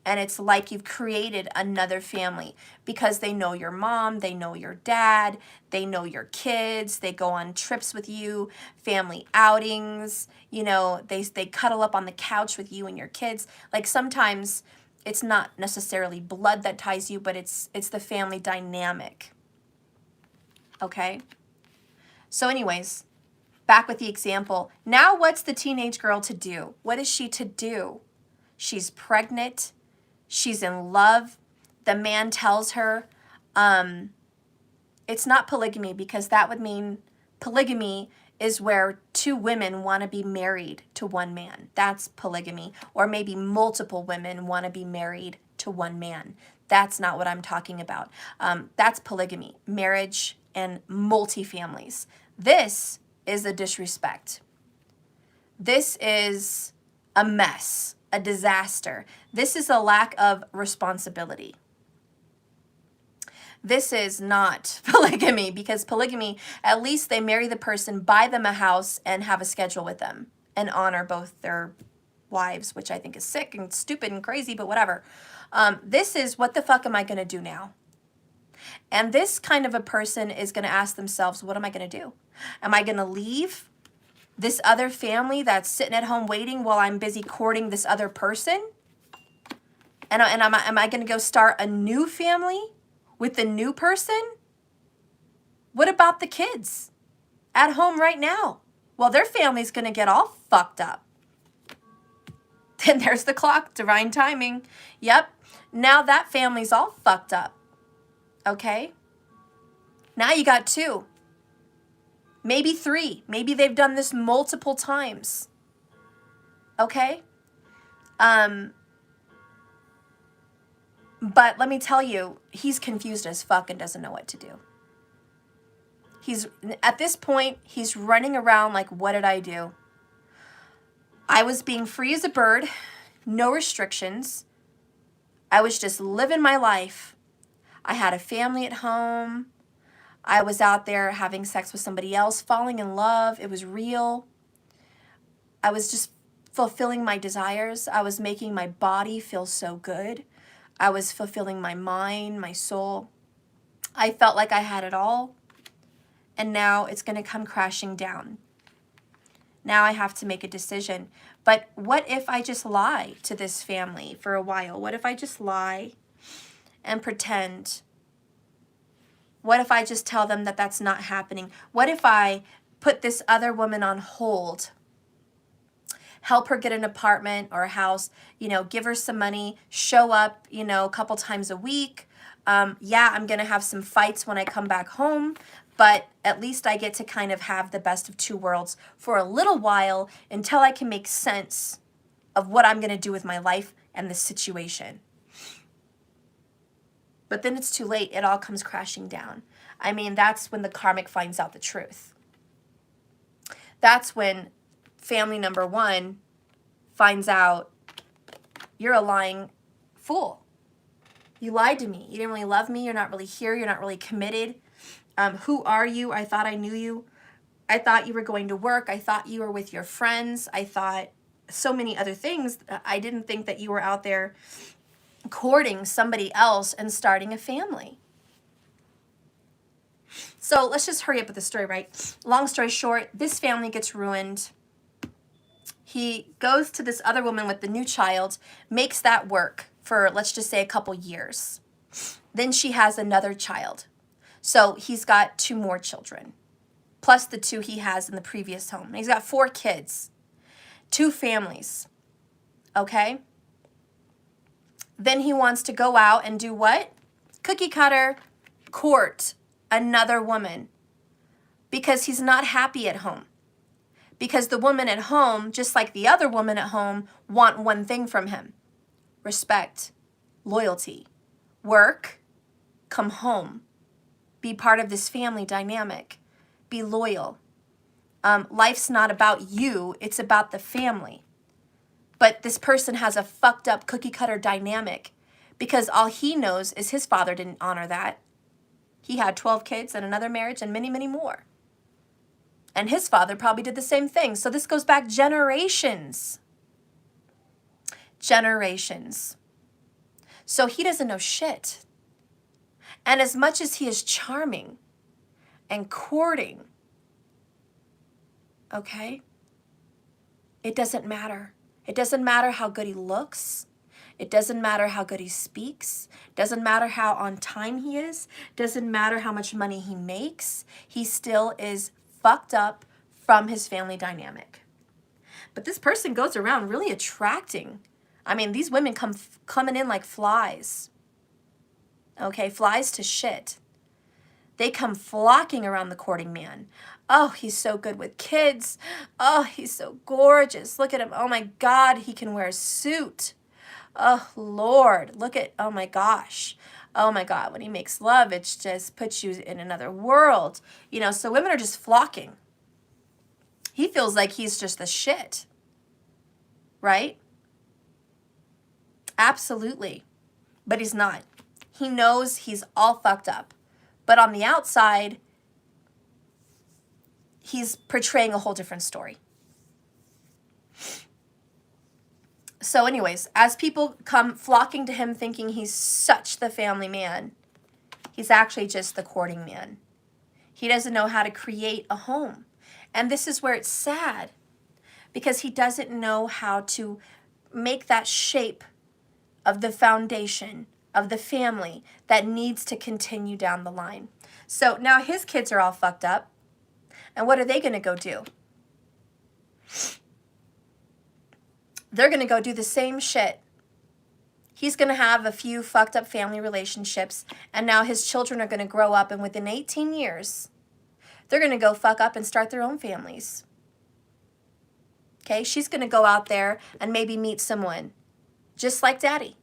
and it's like you've created another family because they know your mom, they know your dad, they know your kids, they go on trips with you, family outings, you know, they cuddle up on the couch with you and your kids. Like sometimes it's not necessarily blood that ties you, but it's the family dynamic. Okay? So anyways, back with the example. Now what's the teenage girl to do? What is she to do? She's pregnant. She's in love. The man tells her, it's not polygamy, because that would mean polygamy is where two women want to be married to one man. That's polygamy. Or maybe multiple women want to be married to one man. That's not what I'm talking about. That's polygamy, marriage and multi-families. This is a disrespect. This is a mess, a disaster. This is a lack of responsibility. This is not polygamy, because polygamy, at least they marry the person, buy them a house, and have a schedule with them and honor both their wives, which I think is sick and stupid and crazy, but whatever. This is, what the fuck am I going to do now? And this kind of a person is going to ask themselves, what am I going to do? Am I going to leave this other family that's sitting at home waiting while I'm busy courting this other person? And am I going to go start a new family with the new person? What about the kids at home right now? Well, their family's going to get all fucked up. Then there's the clock, divine timing. Yep. Now that family's all fucked up. Okay? Now you got two. Maybe three. Maybe they've done this multiple times. Okay? But let me tell you, he's confused as fuck and doesn't know what to do. At this point, he's running around like, what did I do? I was being free as a bird, no restrictions. I was just living my life. I had a family at home. I was out there having sex with somebody else, falling in love. It was real. I was just fulfilling my desires. I was making my body feel so good. I was fulfilling my mind, my soul. I felt like I had it all. And now it's going to come crashing down. Now I have to make a decision. But what if I just lie to this family for a while? What if I just lie and pretend? What if I just tell them that that's not happening? What if I put this other woman on hold? Help her get an apartment or a house, give her some money, show up, a couple times a week. Yeah, I'm going to have some fights when I come back home, but at least I get to kind of have the best of two worlds for a little while until I can make sense of what I'm going to do with my life and the situation. But then it's too late. It all comes crashing down. I mean, that's when the karmic finds out the truth. That's when family number one finds out you're a lying fool. You lied to me. You didn't really love me. You're not really here. You're not really committed. Who are you? I thought I knew you. I thought you were going to work. I thought you were with your friends. I thought so many other things. I didn't think that you were out there courting somebody else and starting a family. So let's just hurry up with the story, right? Long story short, this family gets ruined. He goes to this other woman with the new child, makes that work for, let's just say, a couple years. Then she has another child. So he's got two more children, plus the two he has in the previous home. He's got 4 kids, 2 families, okay? Then he wants to go out and do what? Cookie cutter, court another woman, because he's not happy at home. Because the woman at home, just like the other woman at home, want one thing from him: respect, loyalty, work, come home, be part of this family dynamic, be loyal. Life's not about you, it's about the family. But this person has a fucked up cookie cutter dynamic because all he knows is his father didn't honor that. He had 12 kids and another marriage and many, many more. And his father probably did the same thing. So this goes back generations. Generations. So he doesn't know shit. And as much as he is charming and courting, okay, it doesn't matter. It doesn't matter how good he looks. It doesn't matter how good he speaks. Doesn't matter how on time he is. Doesn't matter how much money he makes. He still is fucked up from his family dynamic. But this person goes around really attracting. I mean, these women coming in like flies. Okay, flies to shit. They come flocking around the courting man. Oh, he's so good with kids. Oh, he's so gorgeous. Look at him. Oh my God, he can wear a suit. Oh, Lord, look at, oh my gosh. Oh my God, when he makes love, it just puts you in another world. You know, so women are just flocking. He feels like he's just the shit, right? Absolutely. But he's not. He knows he's all fucked up. But on the outside, he's portraying a whole different story. So anyways, as people come flocking to him thinking he's such the family man, he's actually just the courting man. He doesn't know how to create a home. And this is where it's sad, because he doesn't know how to make that shape of the foundation of the family that needs to continue down the line. So now his kids are all fucked up. And what are they going to go do? They're going to go do the same shit. He's going to have a few fucked up family relationships, and now his children are going to grow up, and within 18 years, they're going to go fuck up and start their own families. Okay, she's going to go out there and maybe meet someone just like daddy.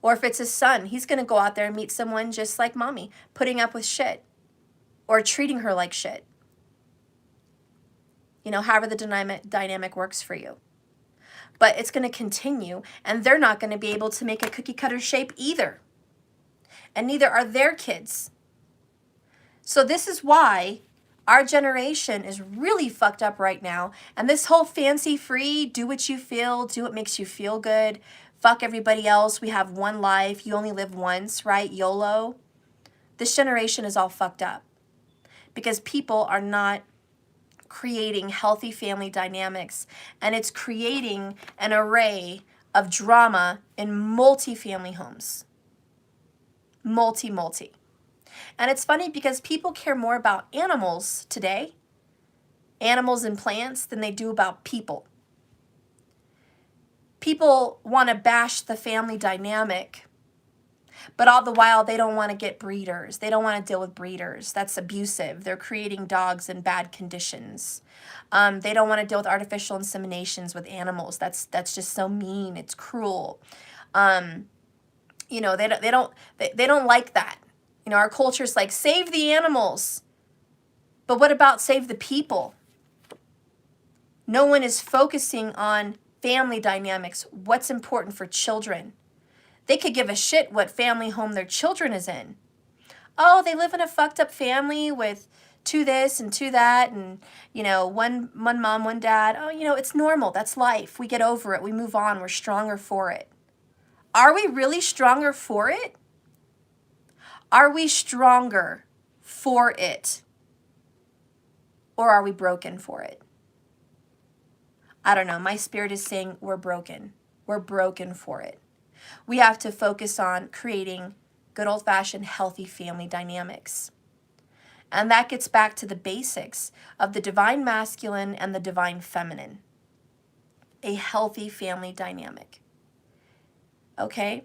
Or if it's his son, he's going to go out there and meet someone just like mommy, putting up with shit or treating her like shit. You know, however the dynamic works for you. But it's going to continue, and they're not going to be able to make a cookie cutter shape either. And neither are their kids. So this is why our generation is really fucked up right now. And this whole fancy free, do what you feel, do what makes you feel good, fuck everybody else, we have one life, you only live once, right? YOLO. This generation is all fucked up because people are not creating healthy family dynamics, and it's creating an array of drama in multi-family homes. Multi. And it's funny because people care more about animals today, animals and plants, than they do about people. People want to bash the family dynamic, but all the while they don't want to get breeders. They don't want to deal with breeders. That's abusive. They're creating dogs in bad conditions. They don't want to deal with artificial inseminations with animals. That's just so mean. It's cruel. You know, they don't like that. You know, our culture's like, save the animals. But what about save the people? No one is focusing on family dynamics, what's important for children. They could give a shit what family home their children is in. Oh, they live in a fucked up family with 2 this and 2 that, and, you know, one mom, 1 dad. Oh, you know, it's normal. That's life. We get over it. We move on. We're stronger for it. Are we really stronger for it? Are we stronger for it? Or are we broken for it? I don't know. My spirit is saying we're broken. We're broken for it. We have to focus on creating good old-fashioned healthy family dynamics. And that gets back to the basics of the divine masculine and the divine feminine. A healthy family dynamic. Okay?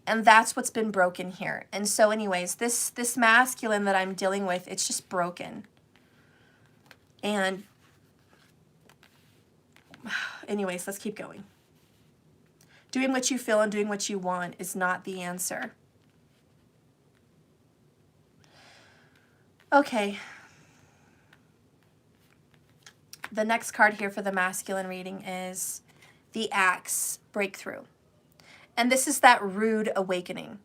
And that's what's been broken here. And so anyways, this masculine that I'm dealing with, it's just broken. And anyways, let's keep going. Doing what you feel and doing what you want is not the answer. Okay. The next card here for the masculine reading is the Axe Breakthrough. And this is that rude awakening.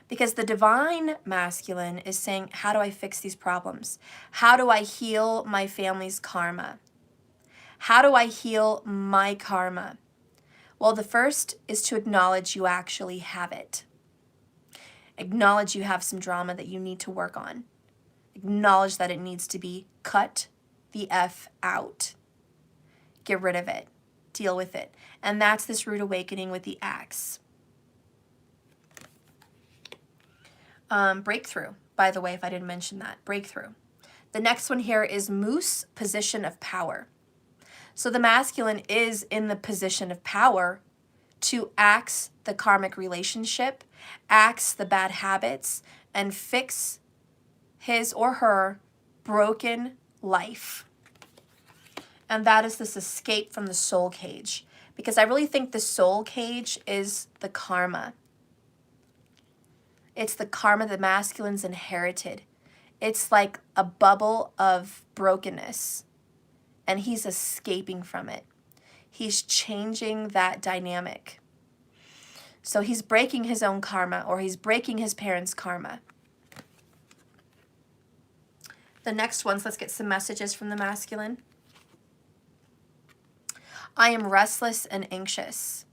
Because the divine masculine is saying, how do I fix these problems? How do I heal my family's karma? How do I heal my karma? Well, the first is to acknowledge you actually have it. Acknowledge you have some drama that you need to work on. Acknowledge that it needs to be cut the F out. Get rid of it. Deal with it. And that's this rude awakening with the axe. Breakthrough, by the way, if I didn't mention that. Breakthrough. The next one here is moose, position of power. So the masculine is in the position of power to axe the karmic relationship, axe the bad habits, and fix his or her broken life. And that is this escape from the soul cage. Because I really think the soul cage is the karma. It's the karma the masculine's inherited. It's like a bubble of brokenness. And he's escaping from it. He's changing that dynamic. So he's breaking his own karma, or he's breaking his parents' karma. The next ones, let's get some messages from the masculine. I am restless and anxious.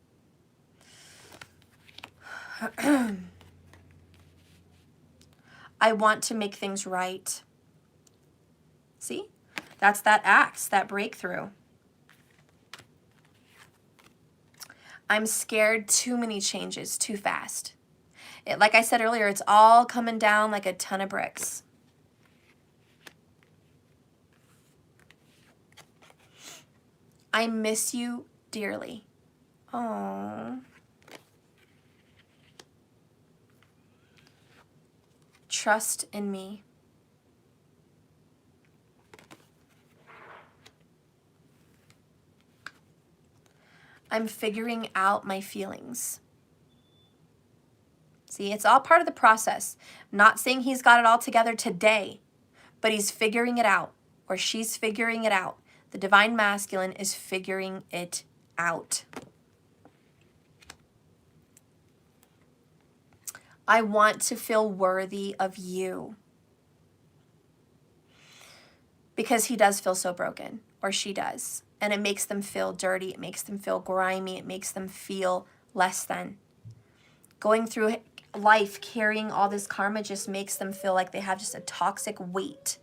I want to make things right. See? That's that axe, that breakthrough. I'm scared too many changes too fast. Like I said earlier, it's all coming down like a ton of bricks. I miss you dearly. Aww. Trust in me. I'm figuring out my feelings. See, it's all part of the process. I'm not saying he's got it all together today, but he's figuring it out, or she's figuring it out. The divine masculine is figuring it out. I want to feel worthy of you. Because he does feel so broken, or she does. And it makes them feel dirty. It makes them feel grimy. It makes them feel less than. Going through life carrying all this karma just makes them feel like they have just a toxic weight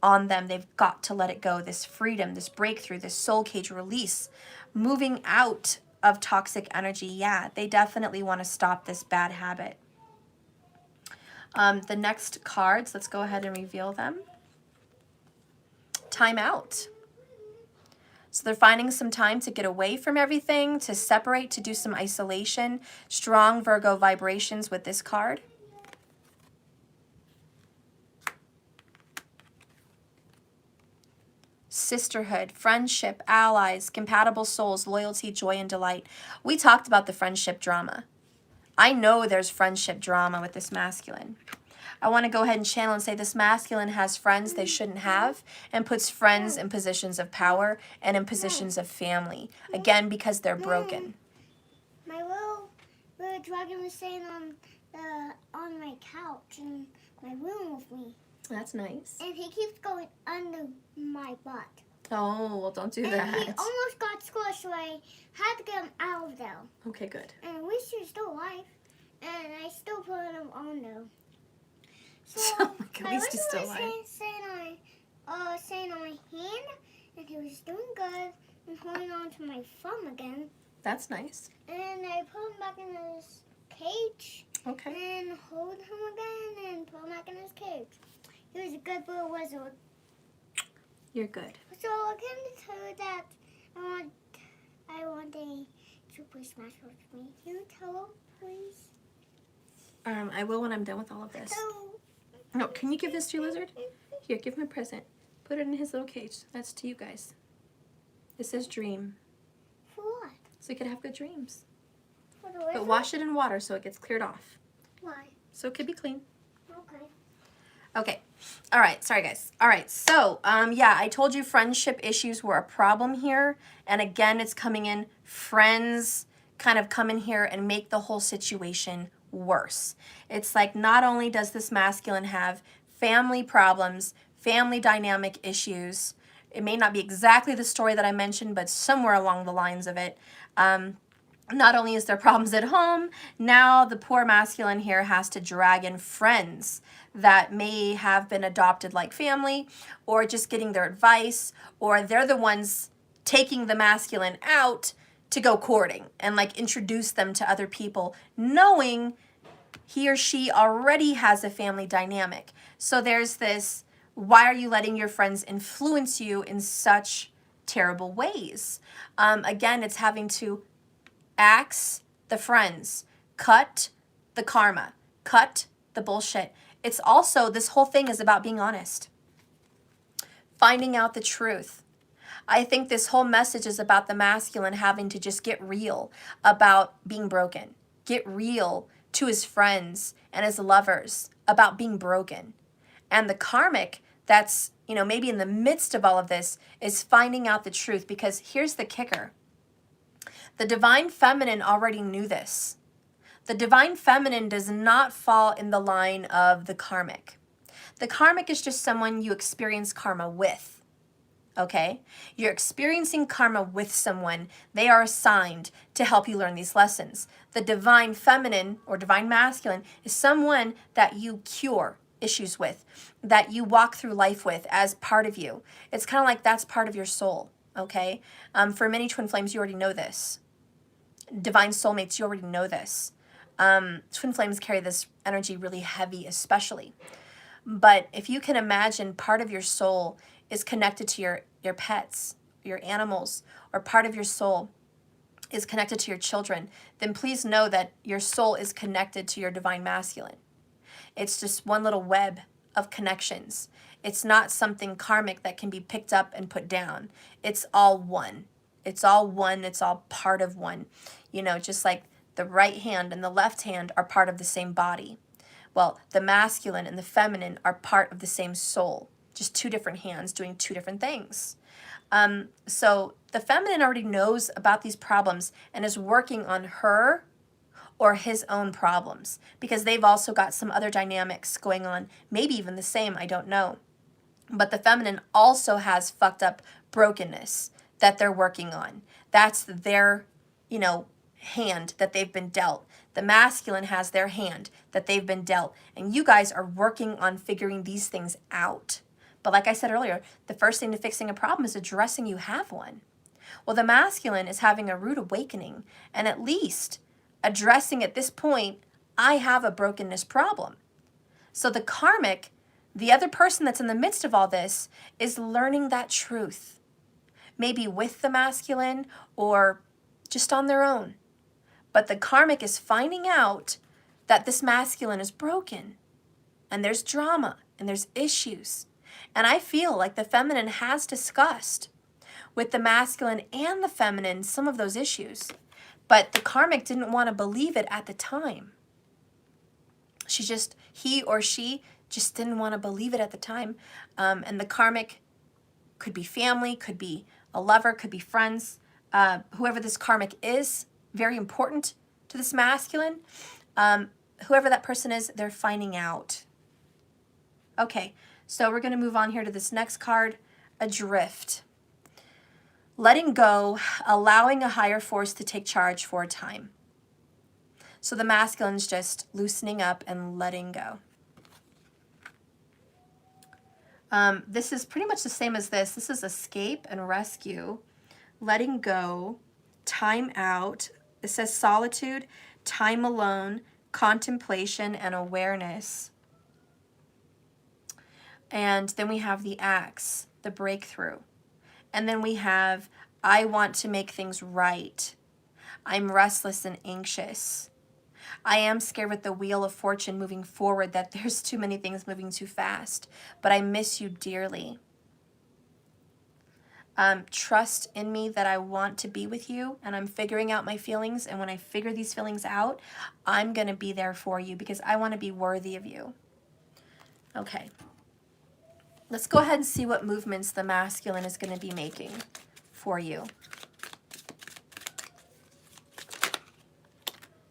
on them. They've got to let it go. This freedom, this breakthrough, this soul cage release, moving out of toxic energy. Yeah, they definitely want to stop this bad habit. The next cards, let's go ahead and reveal them. Time out. So they're finding some time to get away from everything, to separate, to do some isolation. Strong Virgo vibrations with this card. Sisterhood, friendship, allies, compatible souls, loyalty, joy, and delight. We talked about the friendship drama. I know there's friendship drama with this masculine. I want to go ahead and channel and say this masculine has friends they shouldn't have and puts friends in positions of power and in positions of family. Again, because they're broken. My little dragon was staying on my couch in my room with me. That's nice. And he keeps going under my butt. Oh, well, don't do and that. He almost got squished, so I had to get him out of there. Okay, good. And at least he's still alive. And I still put him on there. So at least he's still alive. Saying on my hand, and he was doing good and holding on to my thumb again. That's nice. And I put him back in his cage. Okay. And hold him again and put him back in his cage. He was a good little wizard. You're good. So I came to tell you that I want a Super Smash Bros. Me. Can you tell him, please? I will when I'm done with all of this. No, can you give this to your lizard? Here, give him a present. Put it in his little cage. That's to you guys. It says dream. For what? So you can have good dreams. For the wizard? But wash it in water so it gets cleared off. Why? So it could be clean. Okay. Okay. All right. Sorry, guys. All right. So, yeah, I told you friendship issues were a problem here. And again, it's coming in. Friends kind of come in here and make the whole situation worse. It's like not only does this masculine have family problems, family dynamic issues. It may not be exactly the story that I mentioned, but somewhere along the lines of it. Not only is there problems at home, now the poor masculine here has to drag in friends that may have been adopted like family, or just getting their advice, or they're the ones taking the masculine out to go courting and like introduce them to other people, knowing he or she already has a family dynamic. So there's this, why are you letting your friends influence you in such terrible ways? Again, it's having to axe the friends, cut the karma, cut the bullshit. It's also, this whole thing is about being honest, finding out the truth. I think this whole message is about the masculine having to just get real about being broken, get real to his friends and his lovers about being broken. And the karmic that's, you know, maybe in the midst of all of this is finding out the truth, because here's the kicker. The divine feminine already knew this. The divine feminine does not fall in the line of the karmic. The karmic is just someone you experience karma with. Okay? You're experiencing karma with someone. They are assigned to help you learn these lessons. The divine feminine or divine masculine is someone that you cure issues with, that you walk through life with as part of you. It's kind of like that's part of your soul. Okay? For many twin flames, you already know this. Divine soulmates, you already know this. Twin flames carry this energy really heavy, especially. But if you can imagine, part of your soul is connected to your pets, your animals, or part of your soul is connected to your children, then please know that your soul is connected to your divine masculine. It's just one little web of connections. It's not something karmic that can be picked up and put down. It's all one. It's all one. It's all part of one. You know, just like the right hand and the left hand are part of the same body. Well, the masculine and the feminine are part of the same soul. Just two different hands doing two different things. So the feminine already knows about these problems and is working on her or his own problems, because they've also got some other dynamics going on, maybe even the same, I don't know. But the feminine also has fucked up brokenness that they're working on. That's their, you know, hand that they've been dealt. The masculine has their hand that they've been dealt. And you guys are working on figuring these things out. But like I said earlier, the first thing to fixing a problem is addressing you have one. Well, the masculine is having a rude awakening and at least addressing at this point, I have a brokenness problem. So the karmic, the other person that's in the midst of all this, is learning that truth. Maybe with the masculine or just on their own. But the karmic is finding out that this masculine is broken. And there's drama and there's issues. And I feel like the feminine has discussed with the masculine and the feminine some of those issues. But the karmic didn't want to believe it at the time. He or she just didn't want to believe it at the time. And the karmic could be family, could be a lover, could be friends. Whoever this karmic is, very important to this masculine. Whoever that person is, they're finding out. Okay, so we're going to move on here to this next card, Adrift. Letting go, allowing a higher force to take charge for a time. So the masculine's just loosening up and letting go. This is pretty much the same as this. This is escape and rescue, letting go, time out. It says solitude, time alone, contemplation, and awareness. And then we have the axe, the breakthrough. And then we have, I want to make things right. I'm restless and anxious. I am scared with the wheel of fortune moving forward that there's too many things moving too fast, but I miss you dearly. Trust in me that I want to be with you, and I'm figuring out my feelings, and when I figure these feelings out, I'm going to be there for you because I want to be worthy of you. Okay. Let's go ahead and see what movements the masculine is going to be making for you.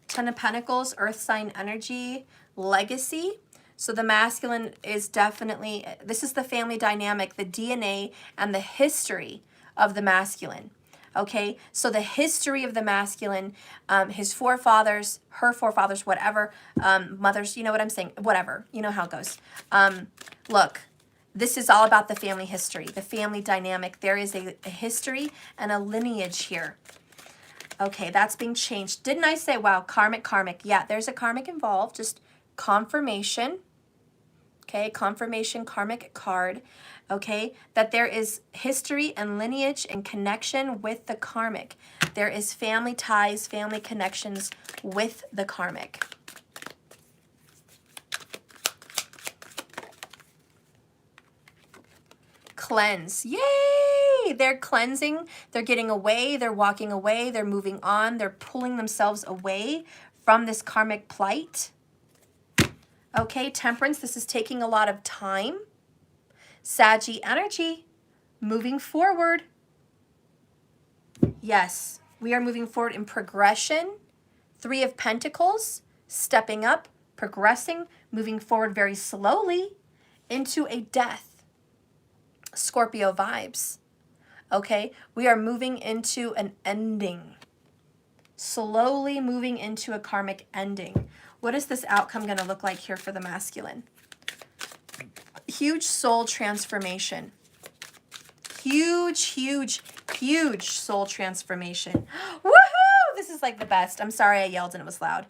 Ten of Pentacles, Earth sign energy, legacy. So the masculine is definitely, this is the family dynamic, the DNA and the history of the masculine. Okay, so the history of the masculine, his forefathers, her forefathers, whatever, mothers, you know what I'm saying, whatever, you know how it goes. Look, this is all about the family history, the family dynamic. There is a history and a lineage here. Okay, that's being changed. Didn't I say, wow, karmic, karmic? Yeah, there's a karmic involved, just confirmation. Okay, confirmation, karmic card. Okay, that there is history and lineage and connection with the karmic. There is family ties, family connections with the karmic. Cleanse. Yay! They're cleansing. They're getting away. They're walking away. They're moving on. They're pulling themselves away from this karmic plight. Okay, Temperance. This is taking a lot of time. Saggy energy. Moving forward. Yes, we are moving forward in progression. 3 of Pentacles. Stepping up. Progressing. Moving forward very slowly into a death. Scorpio vibes. Okay, we are moving into an ending. Slowly moving into a karmic ending. What is this outcome going to look like here for the masculine? Huge soul transformation. Huge, huge, huge soul transformation. Woohoo! This is like the best. I'm sorry I yelled and it was loud.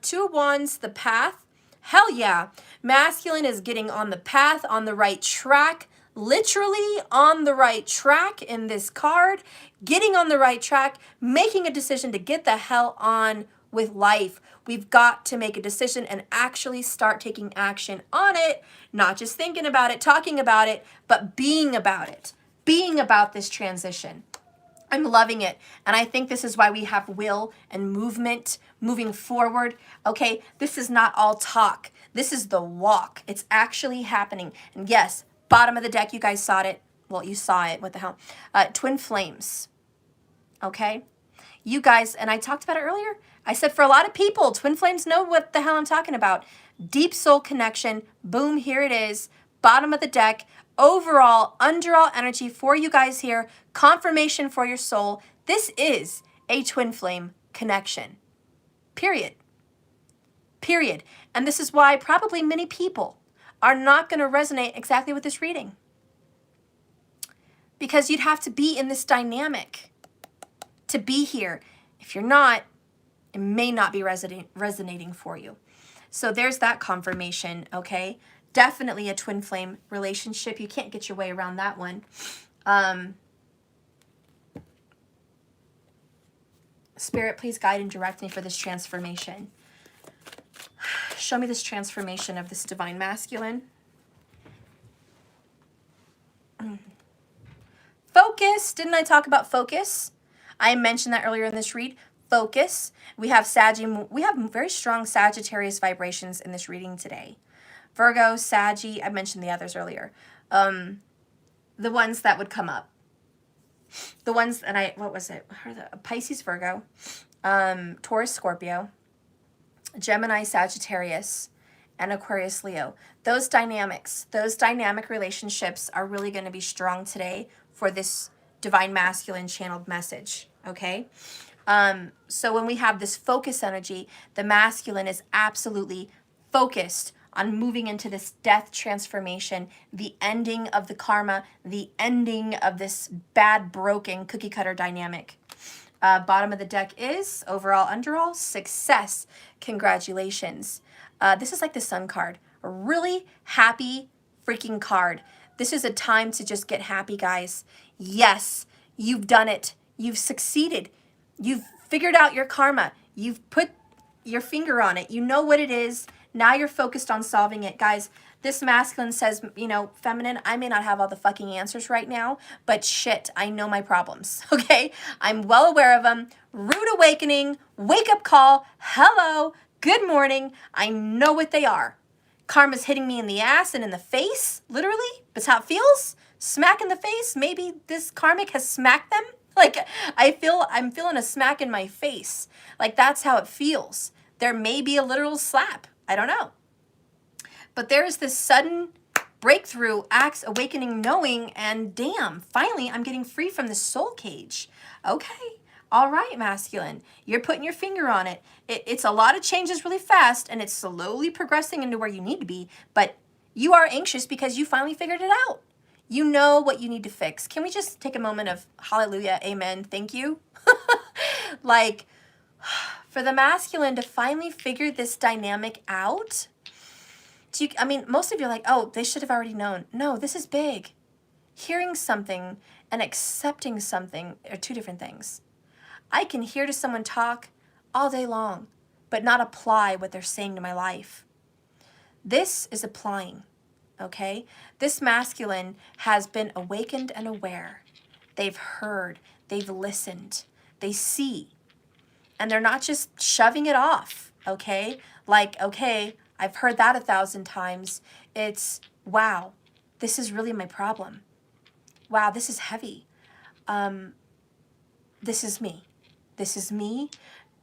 2 of Wands, the path. Hell yeah. Masculine is getting on the path, on the right track. Literally on the right track in this card, getting on the right track, making a decision to get the hell on with life. We've got to make a decision and actually start taking action on it, not just thinking about it, talking about it, but being about it, being about this transition. I'm loving it. And I think this is why we have will and movement moving forward. Okay, this is not all talk. This is the walk. It's actually happening. And yes, bottom of the deck, you guys saw it. Well, you saw it. What the hell? Twin flames. Okay? You guys, and I talked about it earlier. I said for a lot of people, twin flames know what the hell I'm talking about. Deep soul connection. Boom, here it is. Bottom of the deck. Overall, underall energy for you guys here. Confirmation for your soul. This is a twin flame connection. Period. Period. And this is why probably many people are not going to resonate exactly with this reading. Because you'd have to be in this dynamic to be here. If you're not, it may not be resonating for you. So there's that confirmation, okay? Definitely a twin flame relationship. You can't get your way around that one. Spirit, please guide and direct me for this transformation. Show me this transformation of this divine masculine. Focus. Didn't I talk about focus? I mentioned that earlier in this read. Focus. We have we have very strong Sagittarius vibrations in this reading today. Virgo, Saggy, I mentioned the others earlier. The ones that would come up. The ones that what was it? Pisces, Virgo, Taurus, Scorpio, Gemini, Sagittarius, and Aquarius, Leo. Those dynamics, those dynamic relationships are really going to be strong today for this divine masculine channeled message, okay? So when we have this focus energy, the masculine is absolutely focused on moving into this death transformation, the ending of the karma, the ending of this bad, broken cookie cutter dynamic. Bottom of the deck is overall, underall, success. Congratulations. This is like the Sun card. A really happy freaking card. This is a time to just get happy, guys. Yes, you've done it. You've succeeded. You've figured out your karma. You've put your finger on it. You know what it is. Now you're focused on solving it. Guys, this masculine says, you know, feminine, I may not have all the fucking answers right now, but shit, I know my problems, okay? I'm well aware of them. Rude awakening, wake-up call, hello, good morning. I know what they are. Karma's hitting me in the ass and in the face, literally. That's how it feels. Smack in the face. Maybe this karmic has smacked them. Like, I'm feeling a smack in my face. Like, that's how it feels. There may be a literal slap. I don't know. But there is this sudden breakthrough, acts, awakening, knowing, and damn, finally I'm getting free from this soul cage. Okay, all right, masculine, you're putting your finger on it. It's a lot of changes really fast, and it's slowly progressing into where you need to be, but you are anxious because you finally figured it out. You know what you need to fix. Can we just take a moment of hallelujah, amen, thank you? Like, for the masculine to finally figure this dynamic out, I mean, most of you are like, oh, they should have already known. No, this is big. Hearing something and accepting something are two different things. I can hear to someone talk all day long, but not apply what they're saying to my life. This is applying, okay? This masculine has been awakened and aware. They've heard, they've listened, they see, and they're not just shoving it off, okay? Like, okay, I've heard that 1,000 times. It's, wow, this is really my problem. Wow, this is heavy. This is me. This is me,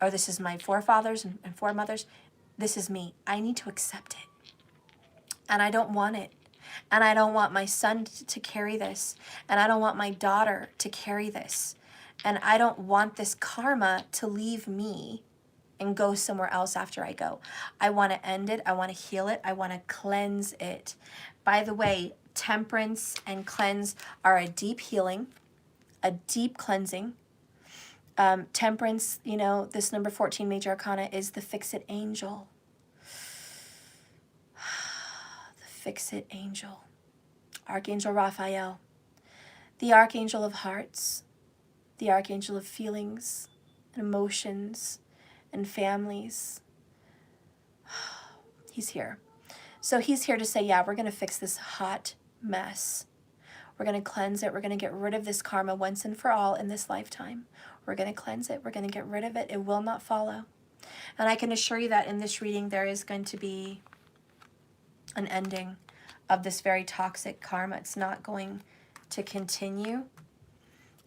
or this is my forefathers and foremothers. This is me. I need to accept it. And I don't want it. And I don't want my son to carry this. And I don't want my daughter to carry this. And I don't want this karma to leave me and go somewhere else after I go. I want to end it. I want to heal it. I want to cleanse it. By the way, temperance and cleanse are a deep healing, a deep cleansing. Temperance, you know, this number 14 major arcana is the fix-it angel. The fix-it angel. Archangel Raphael. The archangel of hearts. The archangel of feelings and emotions and families. He's here. So he's here to say, yeah, we're going to fix this hot mess. We're going to cleanse it. We're going to get rid of this karma once and for all in this lifetime. We're going to cleanse it. We're going to get rid of it. It will not follow. And I can assure you that in this reading, there is going to be an ending of this very toxic karma. It's not going to continue.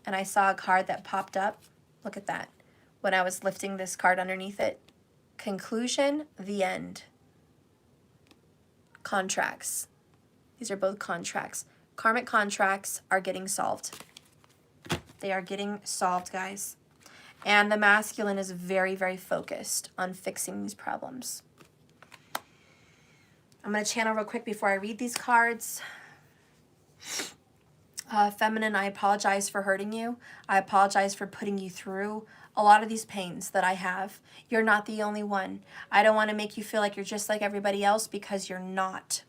And I saw a card that popped up. Look at that. When I was lifting this card underneath it. Conclusion, the end. Contracts. These are both contracts. Karmic contracts are getting solved. They are getting solved, guys. And the masculine is very, very focused on fixing these problems. I'm going to channel real quick before I read these cards. Feminine, I apologize for hurting you. I apologize for putting you through a lot of these pains that I have. You're not the only one. I don't want to make you feel like you're just like everybody else, because you're not.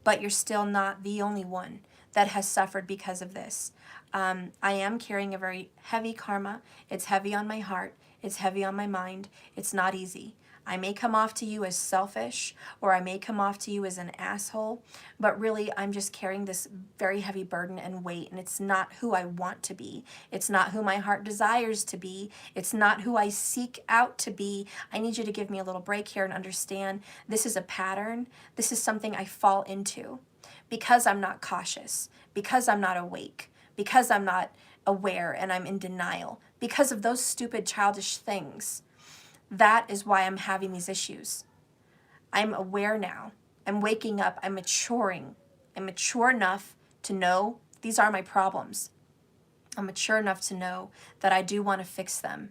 But you're still not the only one that has suffered because of this. I am carrying a very heavy karma. It's heavy on my heart. It's heavy on my mind. It's not easy. I may come off to you as selfish, or I may come off to you as an asshole, but really I'm just carrying this very heavy burden and weight, and it's not who I want to be. It's not who my heart desires to be. It's not who I seek out to be. I need you to give me a little break here and understand this is a pattern. This is something I fall into because I'm not cautious, because I'm not awake, because I'm not aware and I'm in denial, because of those stupid childish things. That is why I'm having these issues. I'm aware now. I'm waking up. I'm maturing. I'm mature enough to know these are my problems. I'm mature enough to know that I do want to fix them.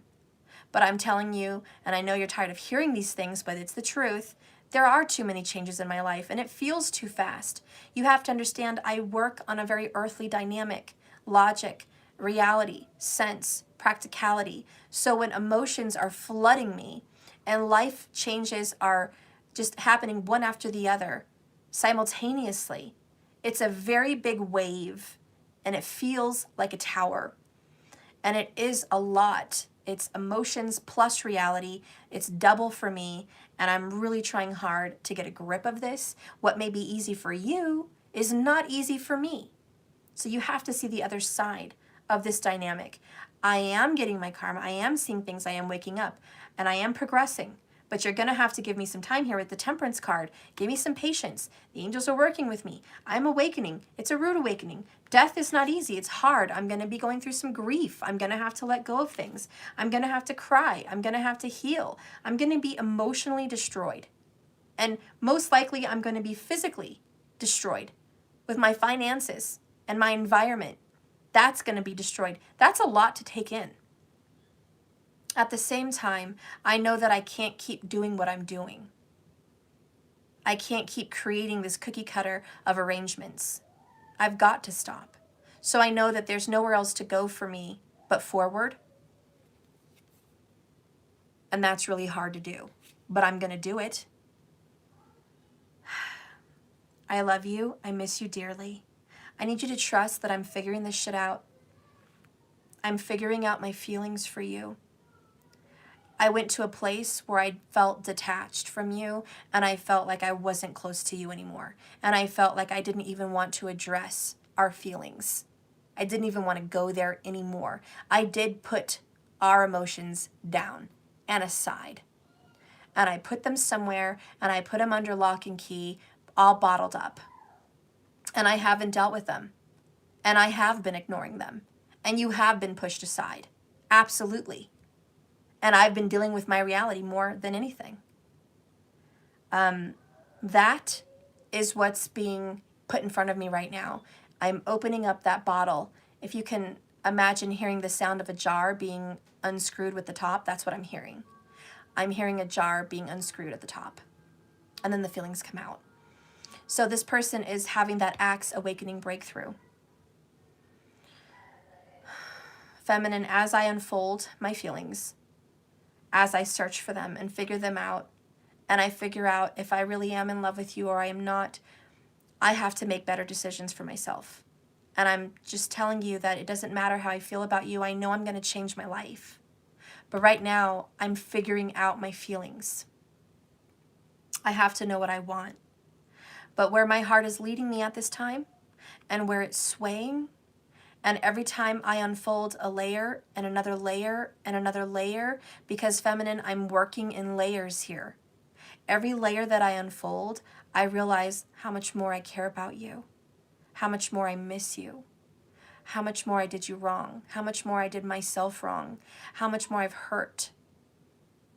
But I'm telling you, and I know you're tired of hearing these things, but it's the truth, there are too many changes in my life, and it feels too fast. You have to understand I work on a very earthly dynamic, logic, reality, sense, practicality. So when emotions are flooding me and life changes are just happening one after the other simultaneously, it's a very big wave and it feels like a tower. And it is a lot. It's emotions plus reality. It's double for me, and I'm really trying hard to get a grip of this. What may be easy for you is not easy for me. So you have to see the other side of this dynamic. I am getting my karma. I am seeing things. I am waking up, and I am progressing. But you're going to have to give me some time here with the Temperance card. Give me some patience. The angels are working with me. I'm awakening. It's a rude awakening. Death is not easy. It's hard. I'm going to be going through some grief. I'm going to have to let go of things. I'm going to have to cry. I'm going to have to heal. I'm going to be emotionally destroyed. And most likely, I'm going to be physically destroyed. With my finances and my environment, that's going to be destroyed. That's a lot to take in. At the same time, I know that I can't keep doing what I'm doing. I can't keep creating this cookie cutter of arrangements. I've got to stop. So I know that there's nowhere else to go for me but forward. And that's really hard to do. But I'm going to do it. I love you. I miss you dearly. I need you to trust that I'm figuring this shit out. I'm figuring out my feelings for you. I went to a place where I felt detached from you, and I felt like I wasn't close to you anymore. And I felt like I didn't even want to address our feelings. I didn't even want to go there anymore. I did put our emotions down and aside. And I put them somewhere, and I put them under lock and key, all bottled up. And I haven't dealt with them. And I have been ignoring them. And you have been pushed aside. Absolutely. And I've been dealing with my reality more than anything. That is what's being put in front of me right now. I'm opening up that bottle. If you can imagine hearing the sound of a jar being unscrewed with the top, that's what I'm hearing. I'm hearing a jar being unscrewed at the top. And then the feelings come out. So this person is having that Axe awakening breakthrough. Feminine, as I unfold my feelings, as I search for them and figure them out, and I figure out if I really am in love with you or I am not, I have to make better decisions for myself. And I'm just telling you that it doesn't matter how I feel about you. I know I'm going to change my life. But right now, I'm figuring out my feelings. I have to know what I want. But where my heart is leading me at this time, and where it's swaying, and every time I unfold a layer and another layer and another layer, because feminine, I'm working in layers here. Every layer that I unfold, I realize how much more I care about you, how much more I miss you, how much more I did you wrong, how much more I did myself wrong, how much more I've hurt,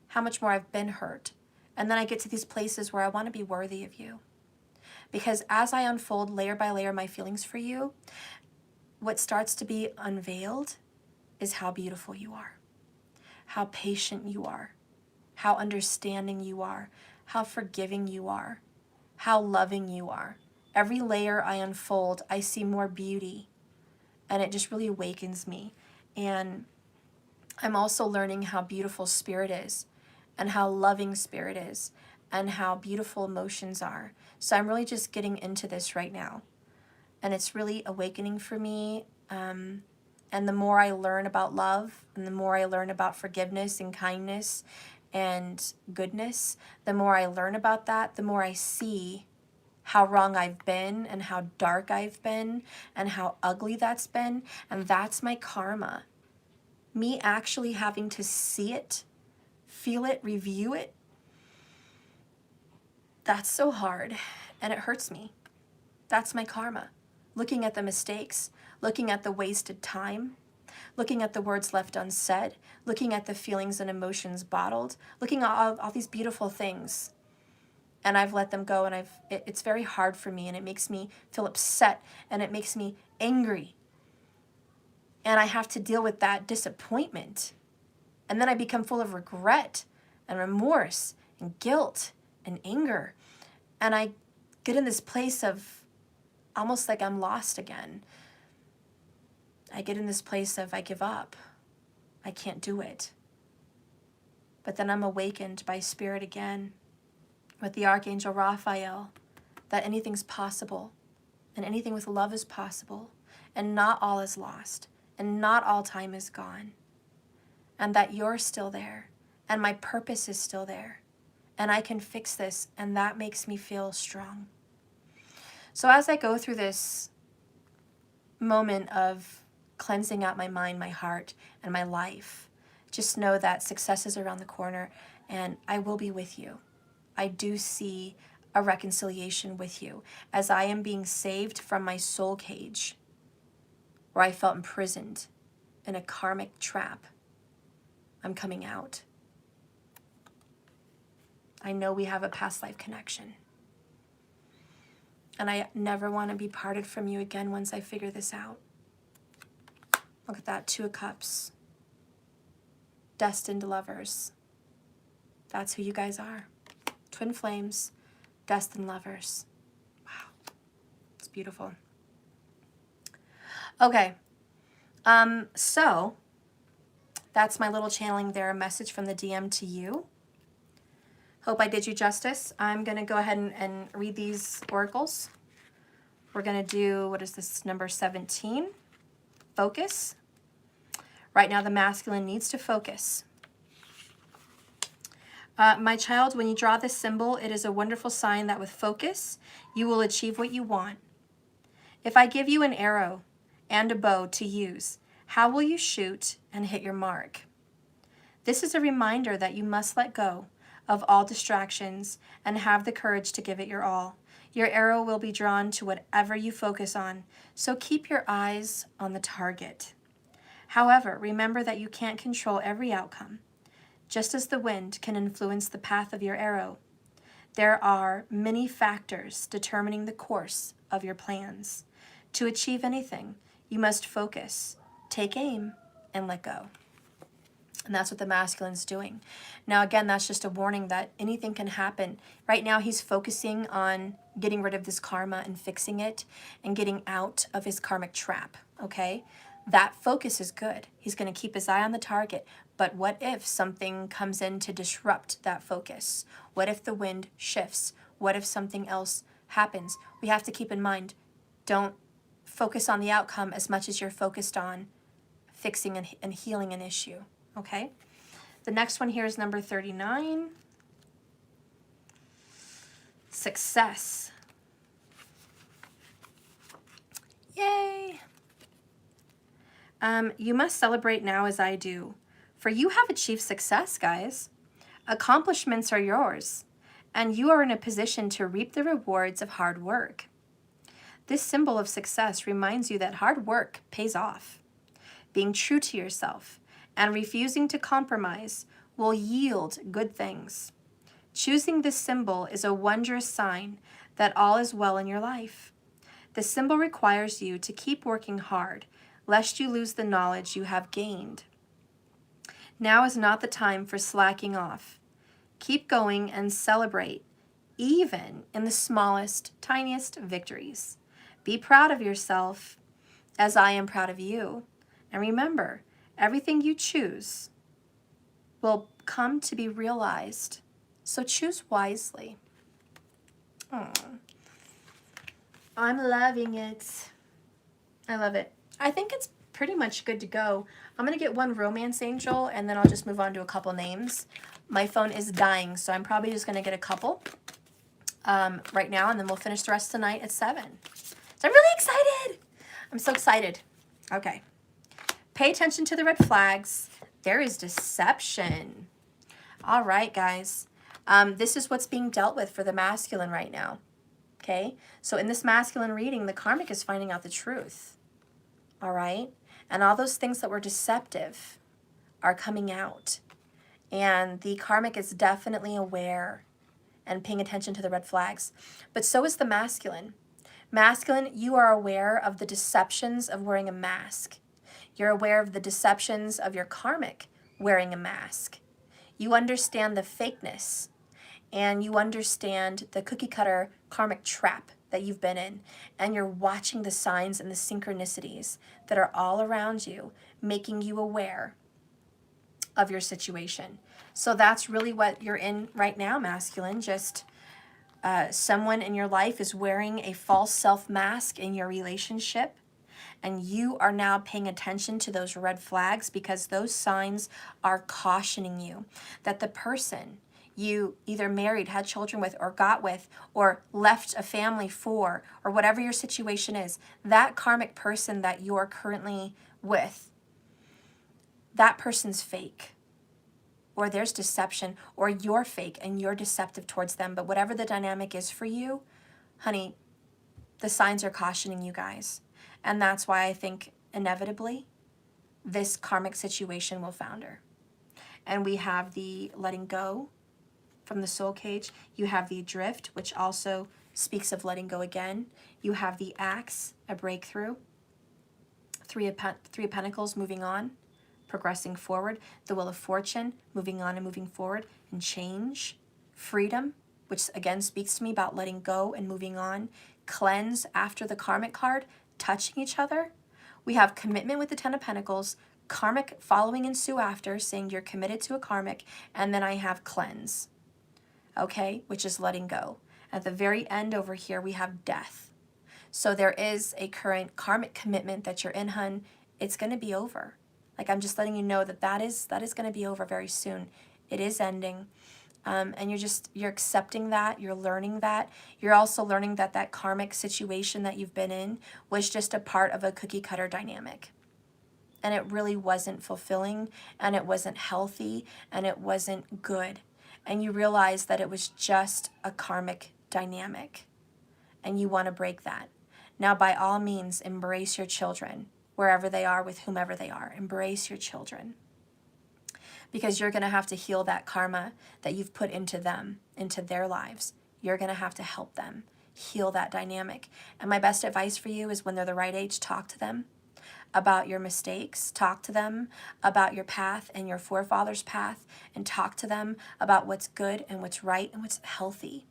how much more I've been hurt. And then I get to these places where I want to be worthy of you. Because as I unfold layer by layer my feelings for you, what starts to be unveiled is how beautiful you are, how patient you are, how understanding you are, how forgiving you are, how loving you are. Every layer I unfold, I see more beauty, and it just really awakens me. And I'm also learning how beautiful spirit is, and how loving spirit is, and how beautiful emotions are. So I'm really just getting into this right now. And it's really awakening for me. And the more I learn about love, and the more I learn about forgiveness and kindness and goodness, the more I learn about that, the more I see how wrong I've been and how dark I've been and how ugly that's been. And that's my karma. Me actually having to see it, feel it, review it, that's so hard, and it hurts me. That's my karma. Looking at the mistakes, looking at the wasted time, looking at the words left unsaid, looking at the feelings and emotions bottled, looking at all these beautiful things. And I've let them go, and it's very hard for me, and it makes me feel upset, and it makes me angry. And I have to deal with that disappointment. And then I become full of regret and remorse and guilt and anger. And I get in this place of almost like I'm lost again. I get in this place of I give up. I can't do it. But then I'm awakened by spirit again with the Archangel Raphael that anything's possible, and anything with love is possible, and not all is lost, and not all time is gone, and that you're still there, and my purpose is still there, and I can fix this, and that makes me feel strong. So as I go through this moment of cleansing out my mind, my heart, and my life, just know that success is around the corner, and I will be with you. I do see a reconciliation with you as I am being saved from my soul cage where I felt imprisoned in a karmic trap. I'm coming out. I know we have a past life connection. And I never want to be parted from you again once I figure this out. Look at that, 2 of Cups. Destined lovers. That's who you guys are. Twin flames, destined lovers. Wow, it's beautiful. Okay, so that's my little channeling there, a message from the DM to you. Hope I did you justice. I'm going to go ahead and read these oracles. We're going to do, what is this, number 17, focus. Right now the masculine needs to focus. My child, when you draw this symbol, it is a wonderful sign that with focus, you will achieve what you want. If I give you an arrow and a bow to use, how will you shoot and hit your mark? This is a reminder that you must let go of all distractions and have the courage to give it your all. Your arrow will be drawn to whatever you focus on, so keep your eyes on the target. However, remember that you can't control every outcome. Just as the wind can influence the path of your arrow, there are many factors determining the course of your plans. To achieve anything, you must focus, take aim, and let go. And that's what the masculine's doing. Now, again, that's just a warning that anything can happen. Right now, he's focusing on getting rid of this karma and fixing it and getting out of his karmic trap, okay? That focus is good. He's going to keep his eye on the target. But what if something comes in to disrupt that focus? What if the wind shifts? What if something else happens? We have to keep in mind, don't focus on the outcome as much as you're focused on fixing and healing an issue, okay? The next one here is number 39. Success. Yay! You must celebrate now as I do, for you have achieved success, guys. Accomplishments are yours, and you are in a position to reap the rewards of hard work. This symbol of success reminds you that hard work pays off. Being true to yourself and refusing to compromise will yield good things. Choosing this symbol is a wondrous sign that all is well in your life. The symbol requires you to keep working hard, lest you lose the knowledge you have gained. Now is not the time for slacking off. Keep going and celebrate, even in the smallest, tiniest victories. Be proud of yourself, as I am proud of you. And remember, everything you choose will come to be realized. So choose wisely. Aww. I'm loving it. I love it. I think it's pretty much good to go. I'm going to get one romance angel, and then I'll just move on to a couple names. My phone is dying, so I'm probably just going to get a couple right now, and then we'll finish the rest tonight at 7. So I'm really excited. I'm so excited. Okay. Pay attention to the red flags. There is deception. All right, guys. This is what's being dealt with for the masculine right now. Okay? So in this masculine reading, the karmic is finding out the truth. All right? And all those things that were deceptive are coming out. And the karmic is definitely aware and paying attention to the red flags. But so is the masculine. Masculine, you are aware of the deceptions of wearing a mask. You're aware of the deceptions of your karmic wearing a mask. You understand the fakeness, and you understand the cookie cutter karmic trap that you've been in, and you're watching the signs and the synchronicities that are all around you, making you aware of your situation. So that's really what you're in right now, masculine. Just someone in your life is wearing a false self mask in your relationship, and you are now paying attention to those red flags because those signs are cautioning you that the person you either married, had children with, or got with, or left a family for, or whatever your situation is, that karmic person that you're currently with, that person's fake. Or there's deception, or you're fake and you're deceptive towards them. But whatever the dynamic is for you, honey, the signs are cautioning you guys. And that's why I think inevitably this karmic situation will founder. And we have the letting go from the soul cage. You have the drift, which also speaks of letting go again. You have the Axe, a breakthrough. Three of Pentacles, moving on, progressing forward. The Wheel of Fortune, moving on and moving forward, and change. Freedom, which again speaks to me about letting go and moving on. Cleanse after the Karmic card, touching each other. We have commitment with the Ten of Pentacles, Karmic following in Sue after, saying you're committed to a Karmic, and then I have cleanse, okay, which is letting go. At the very end over here, we have death. So there is a current Karmic commitment that you're in, hun. It's going to be over. Like, I'm just letting you know that that is going to be over very soon. It is ending. And you're accepting that, you're learning that. You're also learning that that Karmic situation that you've been in was just a part of a cookie cutter dynamic. And it really wasn't fulfilling, and it wasn't healthy, and it wasn't good. And you realize that it was just a Karmic dynamic, and you want to break that. Now, by all means, embrace your children, wherever they are, with whomever they are. Embrace your children. Because you're going to have to heal that karma that you've put into them, into their lives. You're going to have to help them heal that dynamic. And my best advice for you is, when they're the right age, talk to them about your mistakes. Talk to them about your path and your forefathers' path, and talk to them about what's good and what's right and what's healthy.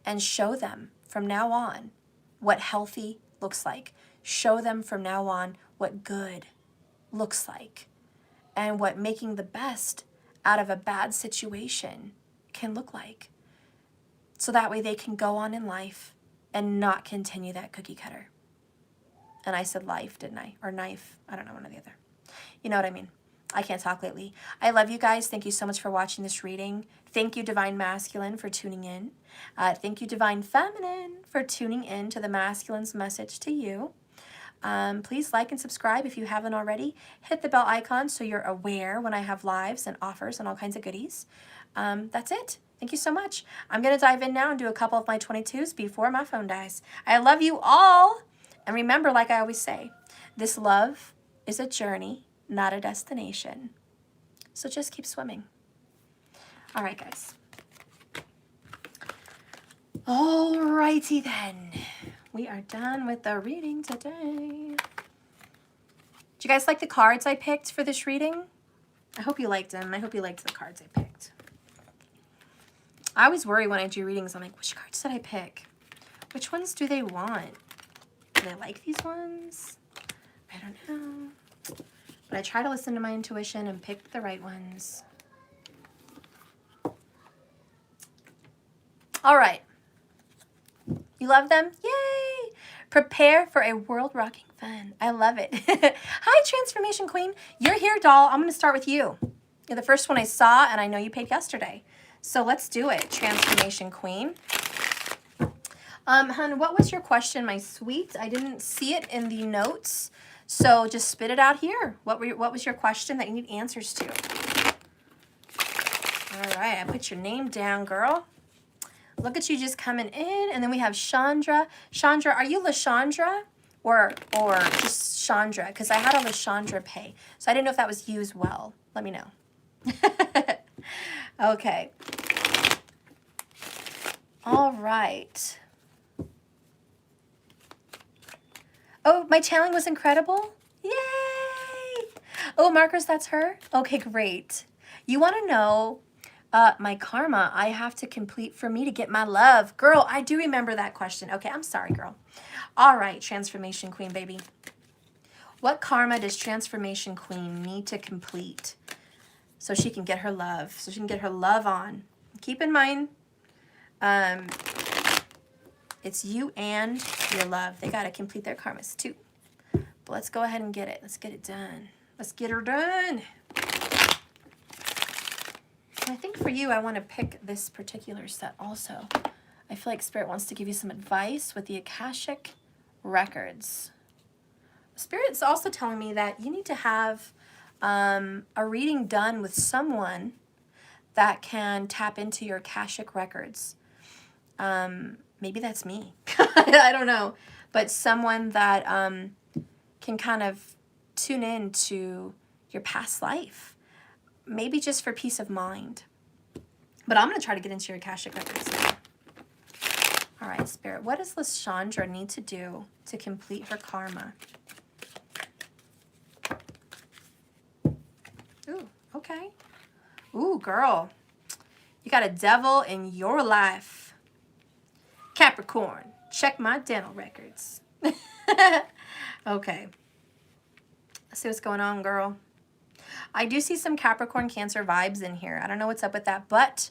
And show them from now on what healthy looks like. Show them from now on what good looks like, and what making the best out of a bad situation can look like. So that way they can go on in life and not continue that cookie cutter. And I said life, didn't I? Or knife. I don't know, one or the other. You know what I mean. I can't talk lately. I love you guys. Thank you so much for watching this reading. Thank you, Divine Masculine, for tuning in. Thank you, Divine Feminine, for tuning in to the Masculine's message to you. Please like and subscribe if you haven't already. Hit the bell icon so you're aware when I have lives and offers and all kinds of goodies. That's it. Thank you so much. I'm going to dive in now and do a couple of my 22s before my phone dies. I love you all. And remember, like I always say, this love is a journey, not a destination. So just keep swimming. All right, guys. All righty then. We are done with the reading today. Did you guys like the cards I picked for this reading? I hope you liked them. I hope you liked the cards I picked. I always worry when I do readings. I'm like, which cards did I pick? Which ones do they want? Do they like these ones? I don't know. But I try to listen to my intuition and pick the right ones. All right. You love them? Yay! Prepare for a world-rocking fun. I love it. Hi, Transformation Queen. You're here, doll. I'm going to start with you. You're the first one I saw, and I know you paid yesterday. So let's do it, Transformation Queen. Hun, what was your question, my sweet? I didn't see it in the notes, so just spit it out here. What was your question that you need answers to? All right, I put your name down, girl. Look at you just coming in, and then we have Chandra. Chandra, are you LaChandra or just Chandra? Because I had a LaChandra pay, so I didn't know if that was you as well. Let me know. Okay. All right. Oh, my channeling was incredible. Yay! Oh, Marcus, that's her? Okay, great. You want to know my karma I have to complete for me to get my love. Girl, I do remember that question. Okay, I'm sorry, girl. All right, Transformation Queen, baby. What karma does Transformation Queen need to complete so she can get her love, so she can get her love on? Keep in mind, it's you and your love. They got to complete their karmas too. But let's go ahead and get it. Let's get it done. Let's get her done. I think for you, I want to pick this particular set also. I feel like Spirit wants to give you some advice with the Akashic Records. Spirit's also telling me that you need to have a reading done with someone that can tap into your Akashic Records. Maybe that's me. I don't know. But someone that can kind of tune in to your past life. Maybe just for peace of mind. But I'm going to try to get into your Akashic Records now. All right, Spirit, what does Lashandra need to do to complete her karma? Ooh, okay. Ooh, girl. You got a devil in your life. Capricorn, check my dental records. Okay. Let's see what's going on, girl. I do see some Capricorn Cancer vibes in here. I don't know what's up with that, but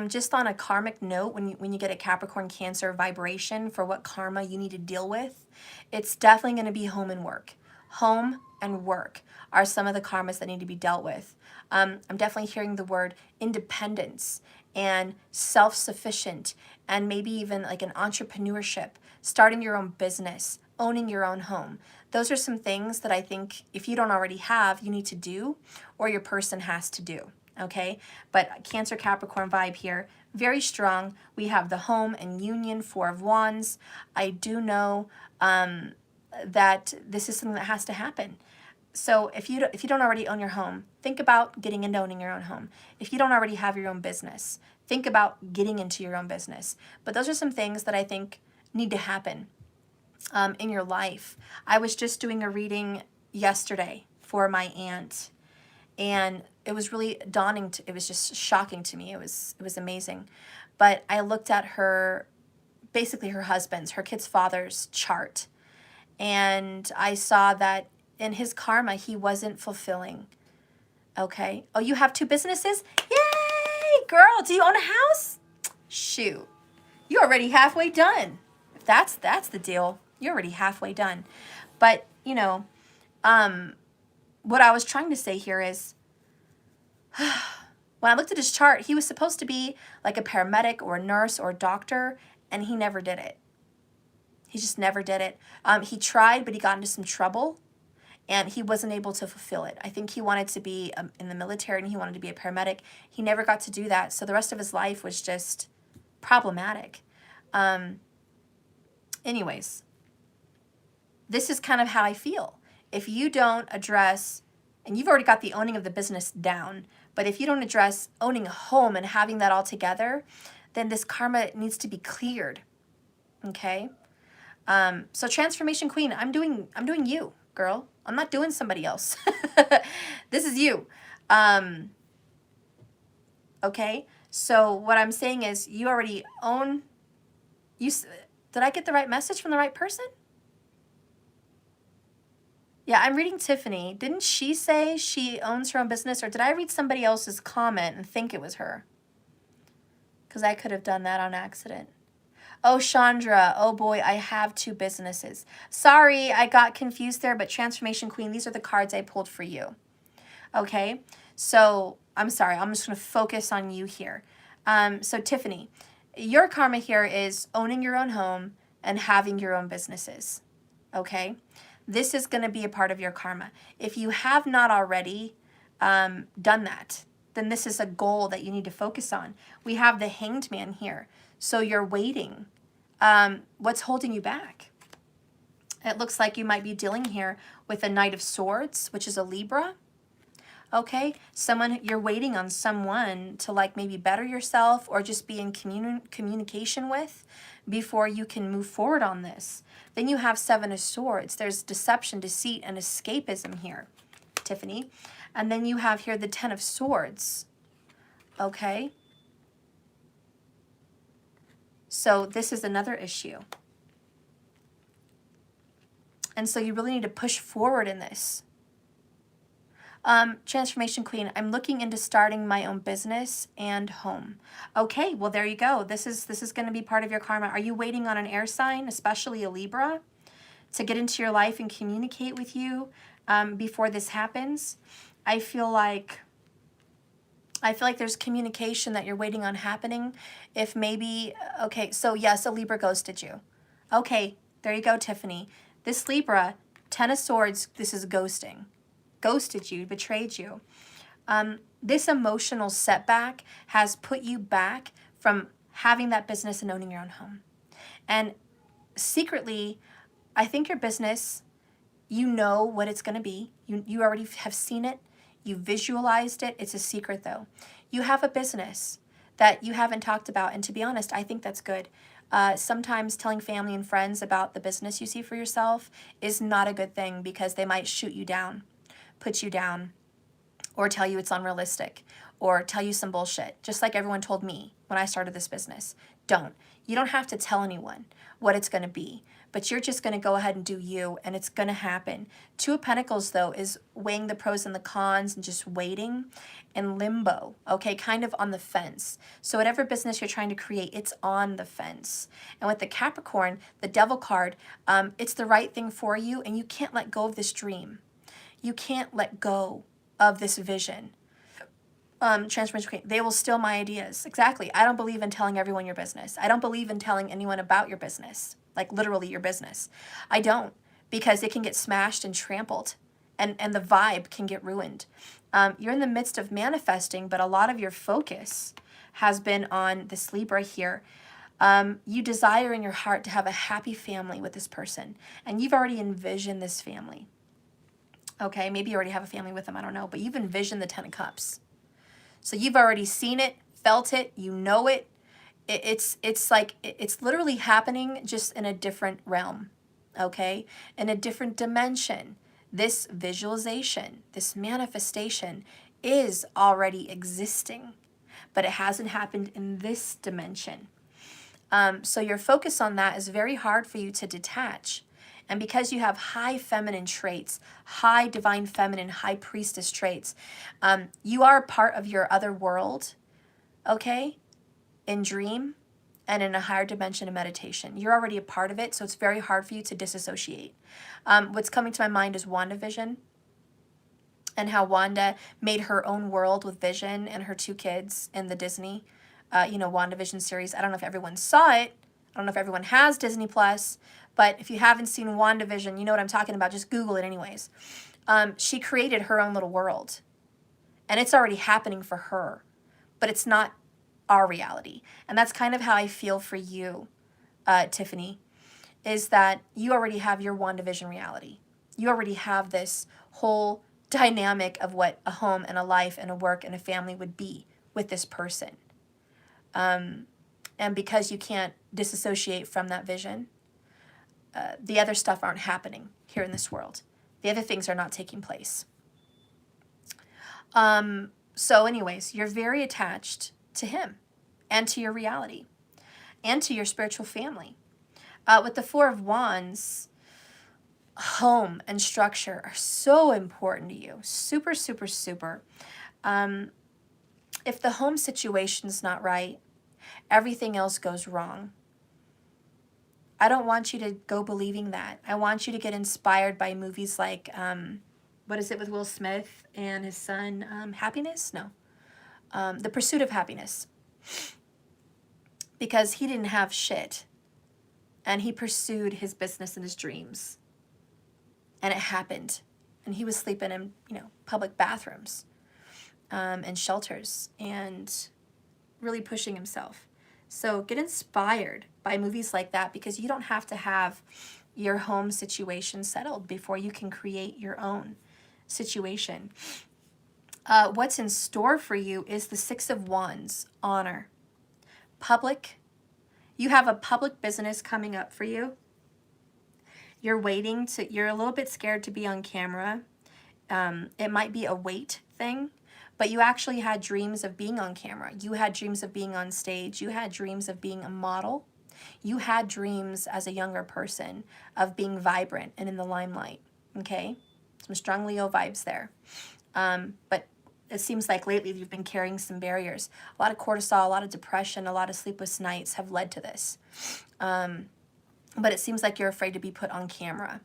just on a karmic note, when you get a Capricorn Cancer vibration for what karma you need to deal with, it's definitely going to be home and work. Home and work are some of the karmas that need to be dealt with. I'm definitely hearing the word independence and self-sufficient, and maybe even like an entrepreneurship, starting your own business, owning your own home. Those are some things that I think if you don't already have, you need to do, or your person has to do. Okay, but Cancer Capricorn vibe here, very strong. We have the home and union, 4 of Wands. I do know that this is something that has to happen. So if you don't already own your home, think about getting into owning your own home. If you don't already have your own business, think about getting into your own business. But those are some things that I think need to happen in your life. I was just doing a reading yesterday for my aunt, and it was really daunting. It was just shocking to me. It was amazing. But I looked at her, basically her husband's, her kid's father's chart, and I saw that in his karma, he wasn't fulfilling. Okay. Oh, you have 2 businesses? Yay! Girl, do you own a house? Shoot. You're already halfway done. If that's the deal, you're already halfway done. But, you know, what I was trying to say here is, when I looked at his chart, he was supposed to be like a paramedic or a nurse or a doctor, and he never did it. He just never did it. He tried, but he got into some trouble, and he wasn't able to fulfill it. I think he wanted to be in the military, and he wanted to be a paramedic. He never got to do that, so the rest of his life was just problematic. Anyways, this is kind of how I feel. If you don't address, and you've already got the owning of the business down, but if you don't address owning a home and having that all together, then this karma needs to be cleared. Okay? So Transformation Queen, I'm doing you, girl. I'm not doing somebody else. This is you. Okay? So what I'm saying is you already own, did I get the right message from the right person? Yeah, I'm reading Tiffany. Didn't she say she owns her own business, or did I read somebody else's comment and think it was her? Because I could have done that on accident. Oh, Chandra. Oh, boy, I have 2 businesses. Sorry, I got confused there, but Transformation Queen, these are the cards I pulled for you. Okay? So, I'm sorry. I'm just going to focus on you here. So, Tiffany, your karma here is owning your own home and having your own businesses. Okay? This is going to be a part of your karma. If you have not already done that, then this is a goal that you need to focus on. We have the Hanged Man here. So you're waiting. What's holding you back? It looks like you might be dealing here with a Knight of Swords, which is a Libra. Okay, you're waiting on someone to like maybe better yourself or just be in communication with before you can move forward on this. Then you have 7 of Swords. There's deception, deceit, and escapism here, Tiffany. And then you have here the 10 of Swords. Okay. So this is another issue. And so you really need to push forward in this. Transformation Queen, I'm looking into starting my own business and home. Okay, well, there you go. This is going to be part of your karma. Are you waiting on an air sign, especially a Libra, to get into your life and communicate with you before this happens? I feel like there's communication that you're waiting on happening. If maybe, okay, so yes, a Libra ghosted you. Okay, there you go, Tiffany. This Libra, 10 of Swords, this is ghosting. Ghosted you, betrayed you. This emotional setback has put you back from having that business and owning your own home. And secretly, I think your business, you know what it's going to be. You already have seen it. You visualized it. It's a secret, though. You have a business that you haven't talked about, and to be honest, I think that's good. Sometimes telling family and friends about the business you see for yourself is not a good thing because they might shoot you down, put you down, or tell you it's unrealistic, or tell you some bullshit, just like everyone told me when I started this business. Don't. You don't have to tell anyone what it's going to be, but you're just going to go ahead and do you, and it's going to happen. Two of Pentacles, though, is weighing the pros and the cons and just waiting in limbo, okay, kind of on the fence. So whatever business you're trying to create, it's on the fence. And with the Capricorn, the Devil card, it's the right thing for you, and you can't let go of this dream. You can't let go of this vision. Transformation Queen, they will steal my ideas. Exactly. I don't believe in telling everyone your business. I don't believe in telling anyone about your business, like literally your business. I don't, because it can get smashed and trampled, and the vibe can get ruined. You're in the midst of manifesting, but a lot of your focus has been on this Libra here. You desire in your heart to have a happy family with this person, and you've already envisioned this family. Okay, maybe you already have a family with them, I don't know, but you've envisioned the 10 of Cups. So you've already seen it, felt it, you know it. It's like, it's literally happening just in a different realm, okay? In a different dimension. This visualization, this manifestation is already existing, but it hasn't happened in this dimension. So your focus on that is very hard for you to detach. And because you have high feminine traits, high divine feminine, high priestess traits, you are part of your other world, okay, in dream and in a higher dimension of meditation. You're already a part of it, so it's very hard for you to disassociate. What's coming to my mind is WandaVision, and how Wanda made her own world with Vision and her 2 kids in the Disney, WandaVision series. I don't know if everyone saw it. I don't know if everyone has Disney Plus. But if you haven't seen WandaVision, you know what I'm talking about. Just Google it anyways. She created her own little world. And it's already happening for her. But it's not our reality. And that's kind of how I feel for you, Tiffany, is that you already have your WandaVision reality. You already have this whole dynamic of what a home and a life and a work and a family would be with this person. And because you can't disassociate from that vision, the other stuff aren't happening here in this world. The other things are not taking place. So anyways, you're very attached to him and to your reality and to your spiritual family. With the 4 of Wands, home and structure are so important to you. Super, super, super. If the home situation's not right, everything else goes wrong. I don't want you to go believing that. I want you to get inspired by movies like, what is it with Will Smith and his son? Happiness? No. The Pursuit of Happiness. Because he didn't have shit. And he pursued his business and his dreams. And it happened. And he was sleeping in, public bathrooms and shelters and really pushing himself. So get inspired by movies like that, because you don't have to have your home situation settled before you can create your own situation. What's in store for you is the 6 of Wands, honor. Public. You have a public business coming up for you. You're you're a little bit scared to be on camera. It might be a weight thing. But you actually had dreams of being on camera. You had dreams of being on stage. You had dreams of being a model. You had dreams as a younger person of being vibrant and in the limelight, okay? Some strong Leo vibes there. But it seems like lately you've been carrying some barriers. A lot of cortisol, a lot of depression, a lot of sleepless nights have led to this. But it seems like you're afraid to be put on camera,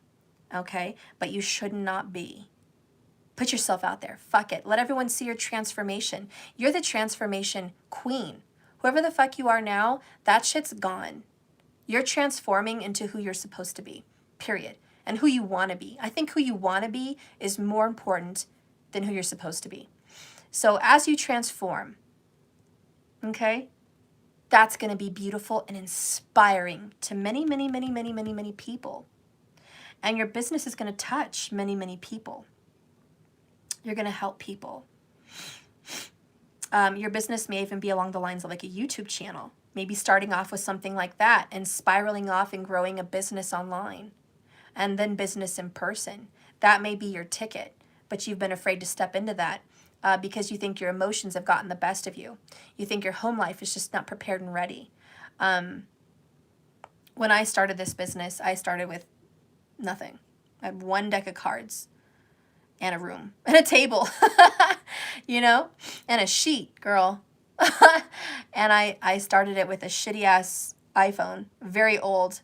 okay? But you should not be. Put yourself out there. Fuck it. Let everyone see your transformation. You're the transformation queen. Whoever the fuck you are now, that shit's gone. You're transforming into who you're supposed to be, period. And who you want to be. I think who you want to be is more important than who you're supposed to be. So as you transform, okay, that's going to be beautiful and inspiring to many, many, many, many, many, many people. And your business is going to touch many, many people. You're going to help people. Your business may even be along the lines of like a YouTube channel, Maybe starting off with something like that and spiraling off and growing a business online and then business in person. That may be your ticket, but you've been afraid to step into that because you think your emotions have gotten the best of you. You think your home life is just not prepared and ready. When I started this business, I started with nothing. I had one deck of cards and a room and a table, you know, and a sheet, girl. And I started it with a shitty ass iPhone, very old.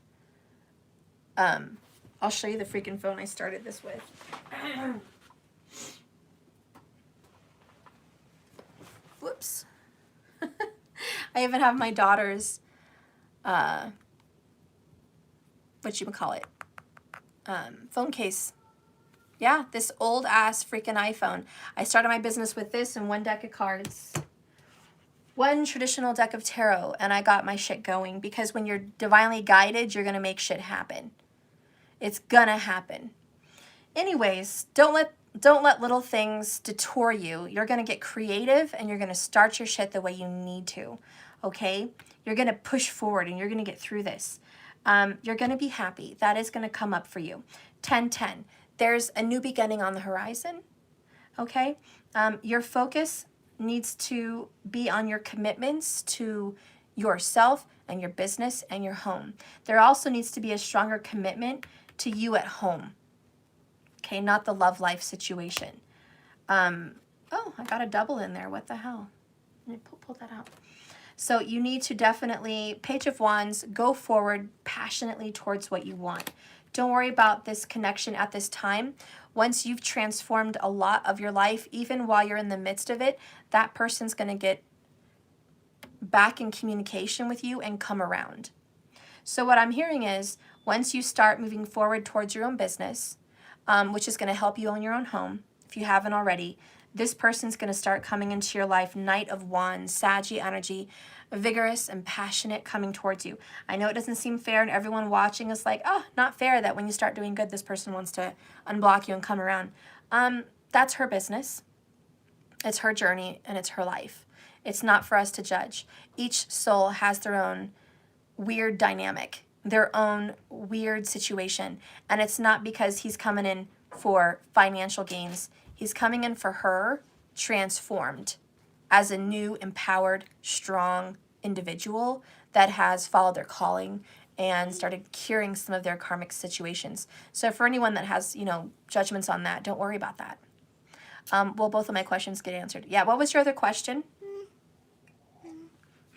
I'll show you the freaking phone I started this with. Whoops. I even have my daughter's, phone case. Yeah, this old ass freaking iPhone. I started my business with this and one deck of cards, one traditional deck of tarot, and I got my shit going, because when you're divinely guided, you're gonna make shit happen. It's gonna happen. Anyways, don't let little things detour you. You're gonna get creative and you're gonna start your shit the way you need to, okay? You're gonna push forward and you're gonna get through this. You're gonna be happy. That is gonna come up for you. 10-10. There's a new beginning on the horizon, okay? Your focus needs to be on your commitments to yourself and your business and your home. There also needs to be a stronger commitment to you at home, okay? Not the love life situation. Oh, I got a double in there. What the hell? Let me pull that out. So you need to definitely, Page of Wands, go forward passionately towards what you want. Don't worry about this connection at this time. Once you've transformed a lot of your life, even while you're in the midst of it, that person's going to get back in communication with you and come around. So what I'm hearing is, once you start moving forward towards your own business, which is going to help you own your own home, if you haven't already, this person's going to start coming into your life, Knight of Wands, Saggy energy, vigorous and passionate, coming towards you. I know it doesn't seem fair, and everyone watching is like, oh, not fair that when you start doing good, this person wants to unblock you and come around. That's her business. It's her journey and it's her life. It's not for us to judge. Each soul has their own weird dynamic, their own weird situation. And it's not because he's coming in for financial gains. He's coming in for her transformed as a new, empowered, strong individual that has followed their calling and started curing some of their karmic situations. So for anyone that has, judgments on that, don't worry about that. Well, both of my questions get answered. Yeah, what was your other question?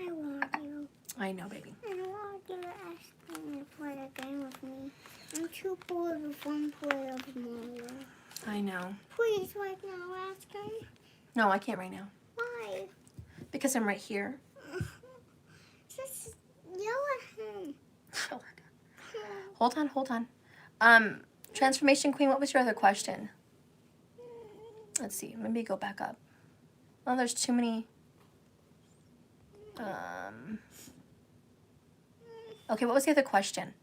I want you. I know, baby. I want you to ask me to play a game with me. I'm too bored with one play of Mario. I know. Please, right now, ask him. No, I can't right now. Why? Because I'm right here. Just yell at him. Hold on. Transformation Queen, what was your other question? Let's see. Maybe go back up. Oh, there's too many. Okay, what was the other question?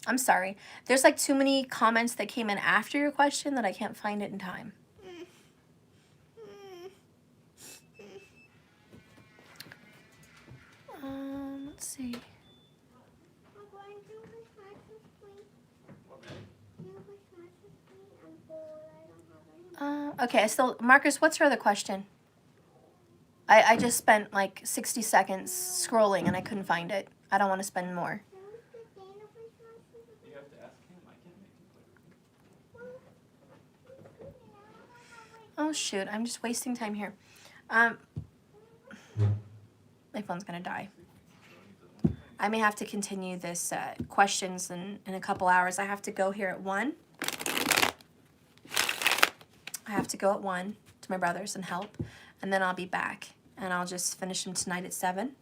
I'm sorry. There's like too many comments that came in after your question that I can't find it in time. Let's see. Okay, so Marcus, what's your other question? I just spent like 60 seconds scrolling and I couldn't find it. I don't want to spend more. You have to ask him. I can't make him play. Oh shoot, I'm just wasting time here. My phone's gonna die. I may have to continue this questions in a couple hours. I have to go here at 1. I have to go at 1 to my brother's and help, and then I'll be back, and I'll just finish them tonight at 7.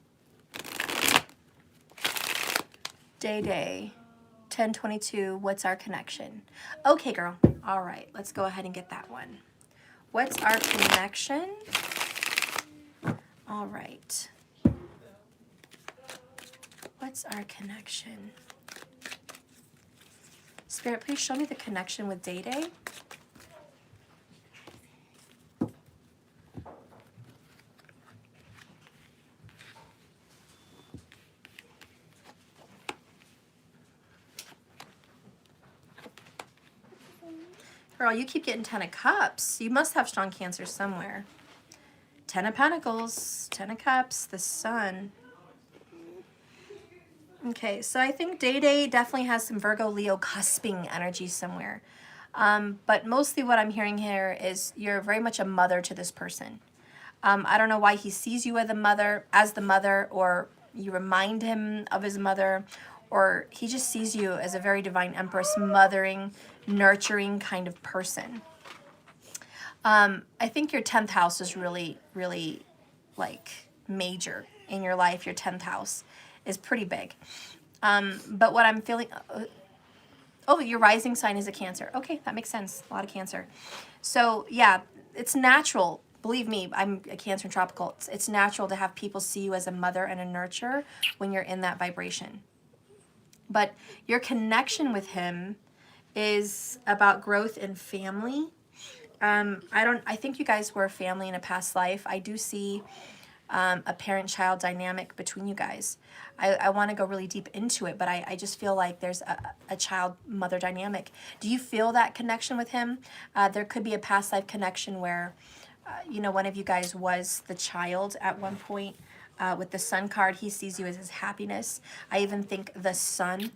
Day, 10:22, what's our connection? Okay, girl. All right, let's go ahead and get that one. What's our connection? All right. What's our connection? Spirit, please show me the connection with Day. Girl, you keep getting 10 of Cups. You must have strong Cancer somewhere. 10 of Pentacles, 10 of Cups, the Sun. Okay, so I think Day definitely has some Virgo, Leo cusping energy somewhere. But mostly what I'm hearing here is you're very much a mother to this person. I don't know why he sees you as the mother, or you remind him of his mother, or he just sees you as a very divine empress, mothering, nurturing kind of person. I think your 10th house is really, really like major in your life. Your 10th house is pretty big. But what I'm feeling, oh, your rising sign is a Cancer. Okay, that makes sense. A lot of Cancer. So yeah, it's natural. Believe me, I'm a Cancer and tropical. It's natural to have people see you as a mother and a nurturer when you're in that vibration. But your connection with him is about growth in family. I think you guys were a family in a past life. I do see a parent-child dynamic between you guys. I want to go really deep into it, but I just feel like there's a child-mother dynamic. Do you feel that connection with him? There could be a past life connection where, one of you guys was the child at one point. With the Sun card, he sees you as his happiness. I even think the Sun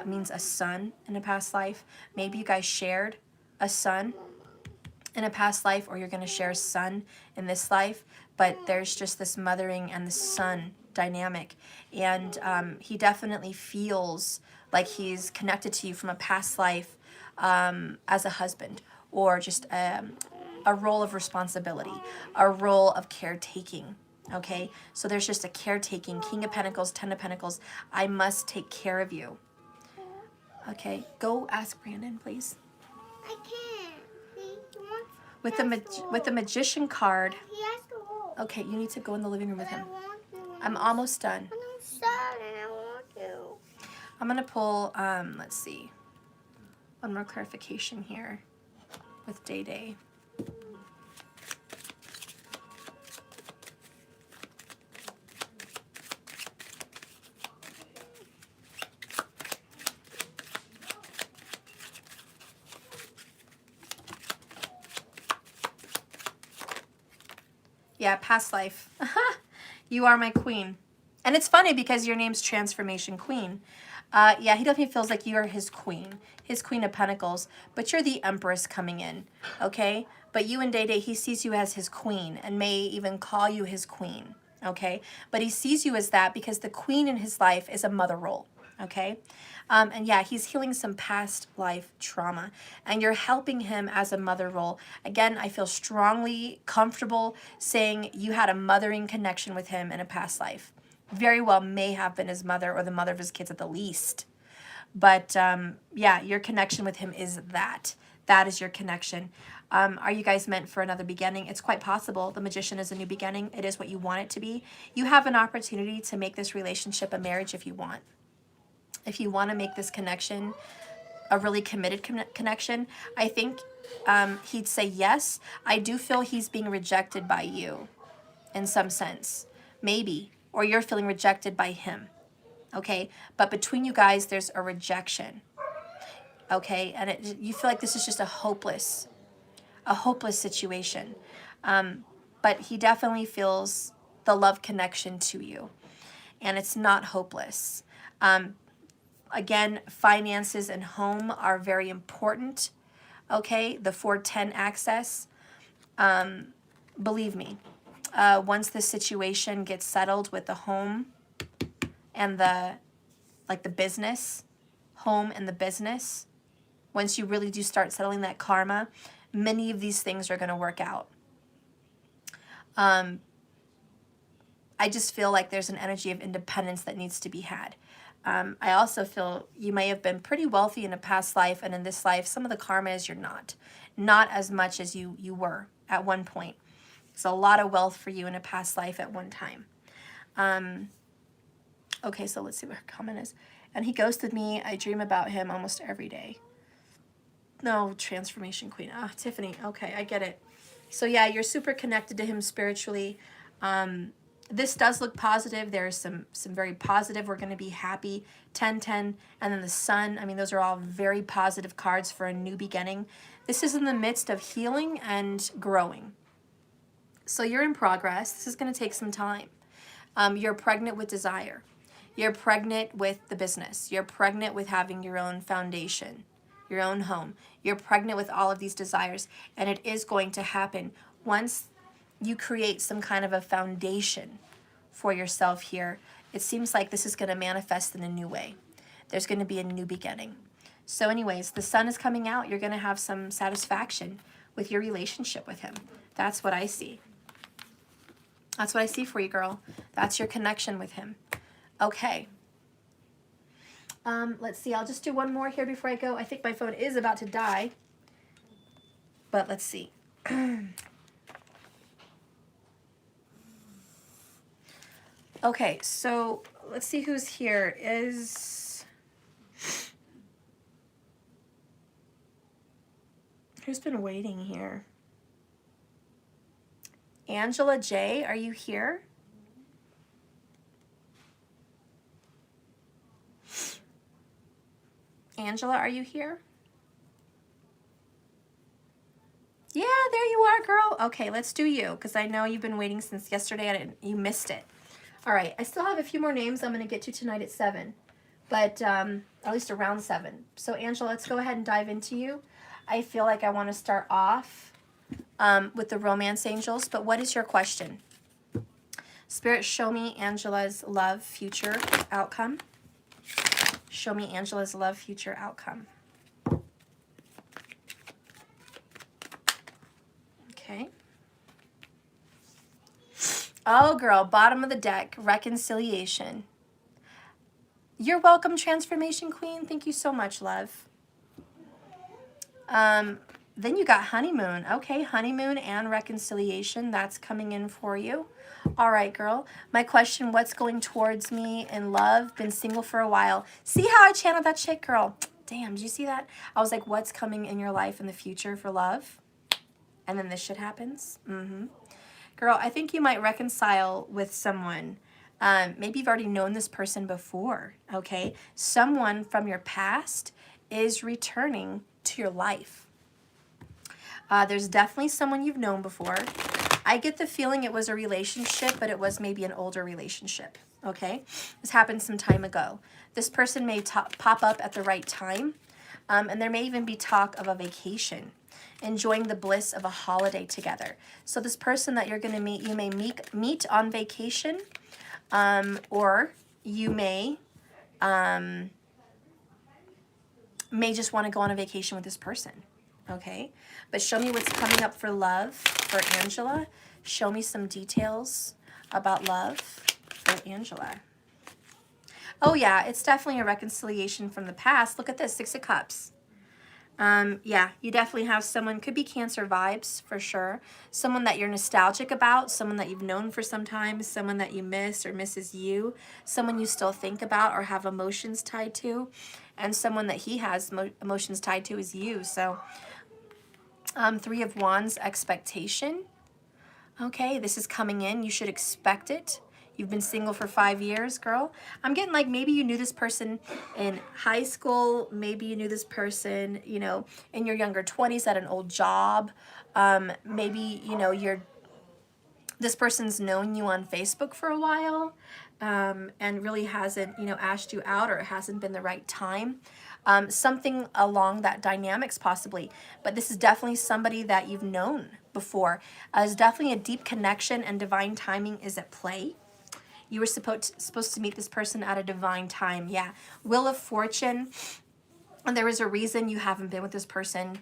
means a son in a past life. Maybe you guys shared a son in a past life, or you're going to share a son in this life, but there's just this mothering and the son dynamic, and he definitely feels like he's connected to you from a past life as a husband, or just a role of responsibility, a role of caretaking. Okay, so there's just a caretaking. King of Pentacles, 10 of Pentacles. I must take care of you. Okay, go ask Brandon, please. I can't. With the Magician card. He has to hold. Okay, you need to go in the living room with I him. want to. I'm almost done. I'm sad and I want to. I'm gonna pull. Let's see. One more clarification here with Day. Yeah, past life. You are my queen. And it's funny because your name's Transformation Queen. Yeah, he definitely feels like you're his queen of Pentacles, but you're the Empress coming in, okay? But you and Day, he sees you as his queen and may even call you his queen, okay? But he sees you as that because the queen in his life is a mother role, okay? And yeah, he's healing some past life trauma, and you're helping him as a mother role. Again, I feel strongly comfortable saying you had a mothering connection with him in a past life. Very well may have been his mother or the mother of his kids at the least. But yeah, your connection with him is that. That is your connection. Are you guys meant for another beginning? It's quite possible. The Magician is a new beginning. It is what you want it to be. You have an opportunity to make this relationship a marriage if you want. If you want to make this connection a really committed connection, I think he'd say yes. I do feel he's being rejected by you in some sense, maybe, or you're feeling rejected by him, okay? But between you guys, there's a rejection, okay? And you feel like this is just a hopeless situation. But he definitely feels the love connection to you, and it's not hopeless. Again, finances and home are very important, okay? The 410 access, believe me, once the situation gets settled with the home and the business, home and the business, once you really do start settling that karma, many of these things are going to work out. I just feel like there's an energy of independence that needs to be had. I also feel you may have been pretty wealthy in a past life, and in this life, some of the karma is you're not. Not as much as you were at one point. It's a lot of wealth for you in a past life at one time. Okay, so let's see what her comment is. And he ghosted me. I dream about him almost every day. No, Transformation Queen. Ah, Tiffany. Okay, I get it. So yeah, you're super connected to him spiritually. This does look positive. There's some very positive. We're going to be happy. 10, 10, and then the Sun. I mean, those are all very positive cards for a new beginning. This is in the midst of healing and growing. So you're in progress. This is going to take some time. You're pregnant with desire. You're pregnant with the business. You're pregnant with having your own foundation, your own home. You're pregnant with all of these desires, and it is going to happen once you create some kind of a foundation for yourself here. It seems like this is going to manifest in a new way. There's going to be a new beginning. So anyways, the sun is coming out. You're going to have some satisfaction with your relationship with him. That's what I see. That's what I see for you, girl. That's your connection with him. Okay. Let's see. I'll just do one more here before I go. I think my phone is about to die. But let's see. Okay, so let's see who's here. Who's been waiting here? Angela J, are you here? Angela, are you here? Yeah, there you are, girl. Okay, let's do you, because I know you've been waiting since yesterday and you missed it. All right, I still have a few more names I'm going to get to tonight at 7, but at least around 7. So, Angela, let's go ahead and dive into you. I feel like I want to start off with the romance angels, but what is your question? Spirit, show me Angela's love future outcome. Show me Angela's love future outcome. Okay. Oh, girl, bottom of the deck, reconciliation. You're welcome, Transformation Queen. Thank you so much, love. Then you got honeymoon. Okay, honeymoon and reconciliation. That's coming in for you. All right, girl. My question, what's going towards me in love? Been single for a while. See how I channeled that chick, girl? Damn, did you see that? I was like, what's coming in your life in the future for love? And then this shit happens. Girl, I think you might reconcile with someone. Maybe you've already known this person before, okay? Someone from your past is returning to your life. There's definitely someone you've known before. I get the feeling it was a relationship, but it was maybe an older relationship, okay? This happened some time ago. This person may pop up at the right time, and there may even be talk of a vacation, enjoying the bliss of a holiday together. So this person that you're going to meet, you may meet on vacation, or you may just want to go on a vacation with this person, okay? But show me what's coming up for love for Angela. Show me some details about love for Angela. Oh, yeah, it's definitely a reconciliation from the past. Look at this, 6 of Cups. Yeah, you definitely have someone, could be Cancer vibes for sure. Someone that you're nostalgic about, someone that you've known for some time, someone that you miss or misses you, someone you still think about or have emotions tied to, and someone that he has emotions tied to is you. So, 3 of Wands, expectation. Okay, this is coming in. You should expect it. You've been single for 5 years, girl. I'm getting like maybe you knew this person in high school. Maybe you knew this person, you know, in your younger 20s at an old job. Maybe, you know, this person's known you on Facebook for a while and really hasn't, you know, asked you out, or it hasn't been the right time. Something along that dynamics possibly. But this is definitely somebody that you've known before. There's definitely a deep connection, and divine timing is at play. You were supposed to meet this person at a divine time. Yeah. Wheel of Fortune. And there is a reason you haven't been with this person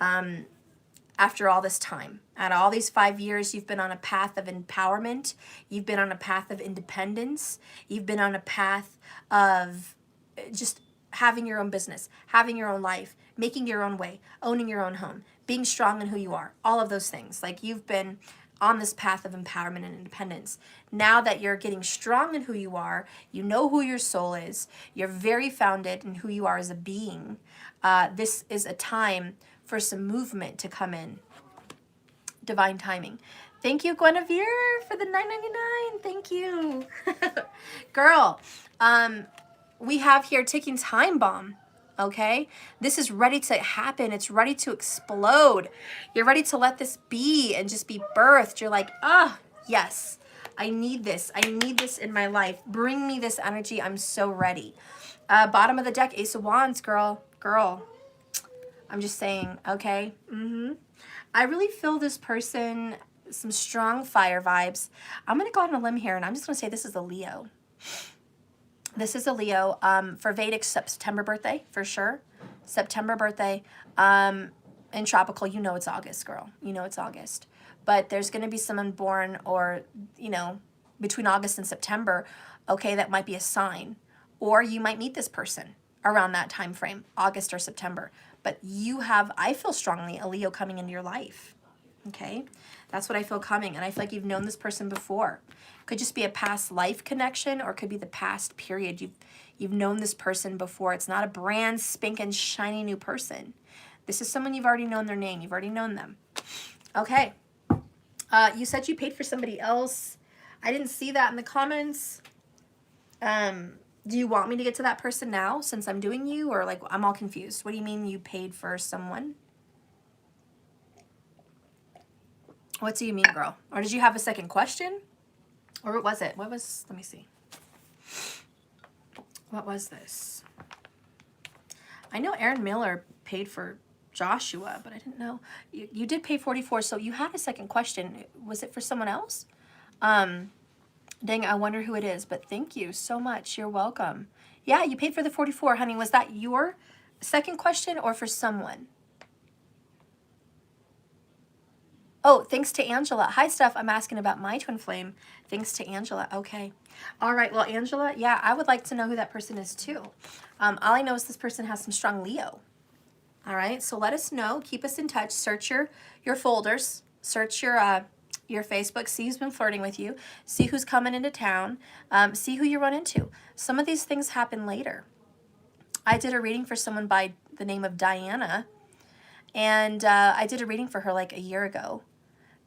after all this time. At all these 5 years, you've been on a path of empowerment. You've been on a path of independence. You've been on a path of just having your own business, having your own life, making your own way, owning your own home, being strong in who you are. All of those things. Like, you've been on this path of empowerment and independence. Now that you're getting strong in who you are, you know who your soul is, you're very founded in who you are as a being, this is a time for some movement to come in. Divine timing. Thank you, Guinevere, for the $9.99. Thank you. Girl, we have here ticking time bomb. okay? This is ready to happen. It's ready to explode. You're ready to let this be and just be birthed. You're like, ah, yes, I need this. I need this in my life. Bring me this energy. I'm so ready. Bottom of the deck, Ace of Wands, girl. Girl. I'm just saying, okay? I really feel this person, some strong fire vibes. I'm going to go out on a limb here, and I'm just going to say this is a Leo. This is a Leo. For Vedic, September birthday, for sure. September birthday. In tropical, you know it's August, girl. You know it's August. But there's going to be someone born or, you know, between August and September, okay, that might be a sign. Or you might meet this person around that time frame, August or September. But you have, I feel strongly, a Leo coming into your life. Okay? That's what I feel coming. And I feel like you've known this person before. Could just be a past life connection, or it could be the past period. You've known this person before. It's not a brand spanking shiny new person. This is someone you've already known their name. You've already known them. Okay. You said you paid for somebody else. I didn't see that in the comments. Do you want me to get to that person now since I'm doing you? Or like, I'm all confused. What do you mean you paid for someone? What do you mean, girl? Or did you have a second question? Or what was it? What was, let me see. What was this? I know Aaron Miller paid for Joshua, but I didn't know. You did pay 44, so you had a second question. Was it for someone else? Dang, I wonder who it is, but thank you so much. You're welcome. Yeah, you paid for the 44, honey. Was that your second question or for someone? Oh, thanks to Angela. Hi, Steph. I'm asking about my twin flame. Thanks to Angela. Okay. All right. Well, Angela, yeah, I would like to know who that person is too. All I know is this person has some strong Leo. All right. So let us know. Keep us in touch. Search your folders. Search your Facebook. See who's been flirting with you. See who's coming into town. See who you run into. Some of these things happen later. I did a reading for someone by the name of Diana. And I did a reading for her like a year ago.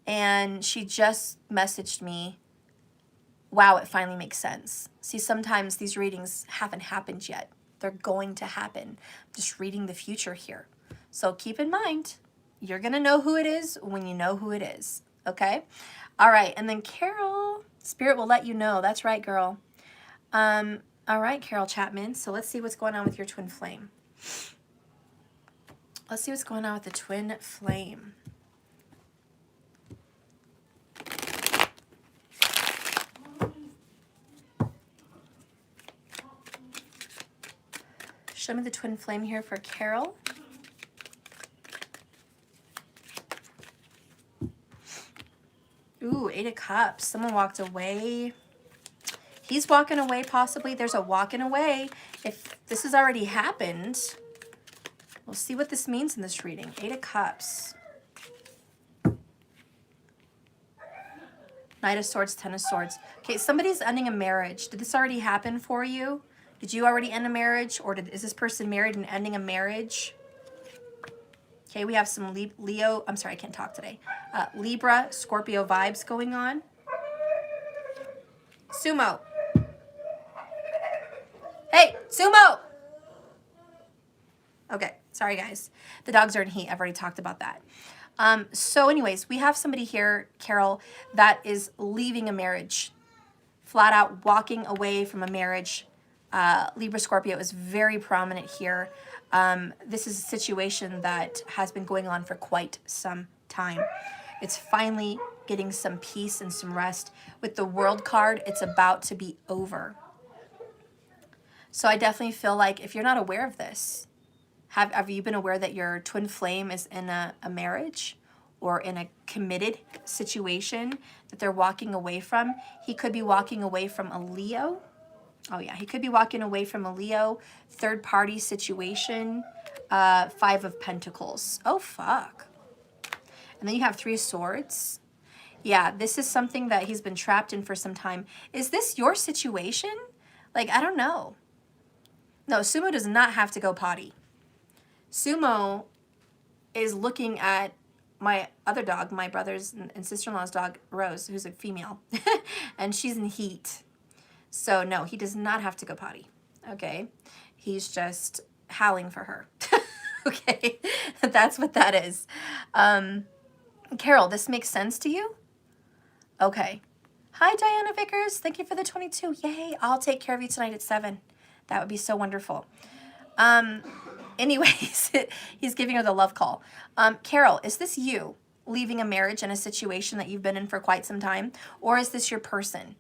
And she just messaged me, wow, it finally makes sense. See, sometimes these readings haven't happened yet. They're going to happen. I'm just reading the future here. So keep in mind, you're going to know who it is when you know who it is. Okay? All right. And then Carol, Spirit will let you know. That's right, girl. All right, Carol Chapman. So let's see what's going on with your twin flame. Let's see what's going on with the twin flame. Show me the twin flame here for Carol. Ooh, 8 of Cups. Someone walked away. He's walking away possibly. There's a walking away. If this has already happened, we'll see what this means in this reading. 8 of Cups. Knight of Swords, 10 of Swords. Okay, somebody's ending a marriage. Did this already happen for you? Did you already end a marriage? Or is this person married and ending a marriage? Okay, we have some Leo. I'm sorry, I can't talk today. Libra, Scorpio vibes going on. Sumo. Hey, Sumo! Okay, sorry guys. The dogs are in heat. I've already talked about that. So anyways, we have somebody here, Carol, that is leaving a marriage. Flat out walking away from a marriage. Libra Scorpio is very prominent here. This is a situation that has been going on for quite some time. It's finally getting some peace and some rest. With the World card, it's about to be over. So I definitely feel like if you're not aware of this, have you been aware that your twin flame is in a marriage or in a committed situation that they're walking away from? He could be walking away from a Leo. Oh yeah, he could be walking away from a Leo, third party situation, 5 of Pentacles. Oh, fuck. And then you have 3 of Swords. Yeah, this is something that he's been trapped in for some time. Is this your situation? Like, I don't know. No, Sumo does not have to go potty. Sumo is looking at my other dog, my brother's and sister-in-law's dog, Rose, who's a female. And she's in heat. So no, he does not have to go potty, okay? He's just howling for her. Okay, that's what that is. Carol, this makes sense to you? Okay. Hi, Diana Vickers. Thank you for the 22. Yay, I'll take care of you tonight at 7. That would be so wonderful. Anyways, he's giving her the love call. Carol, is this you leaving a marriage and a situation that you've been in for quite some time? Or is this your person?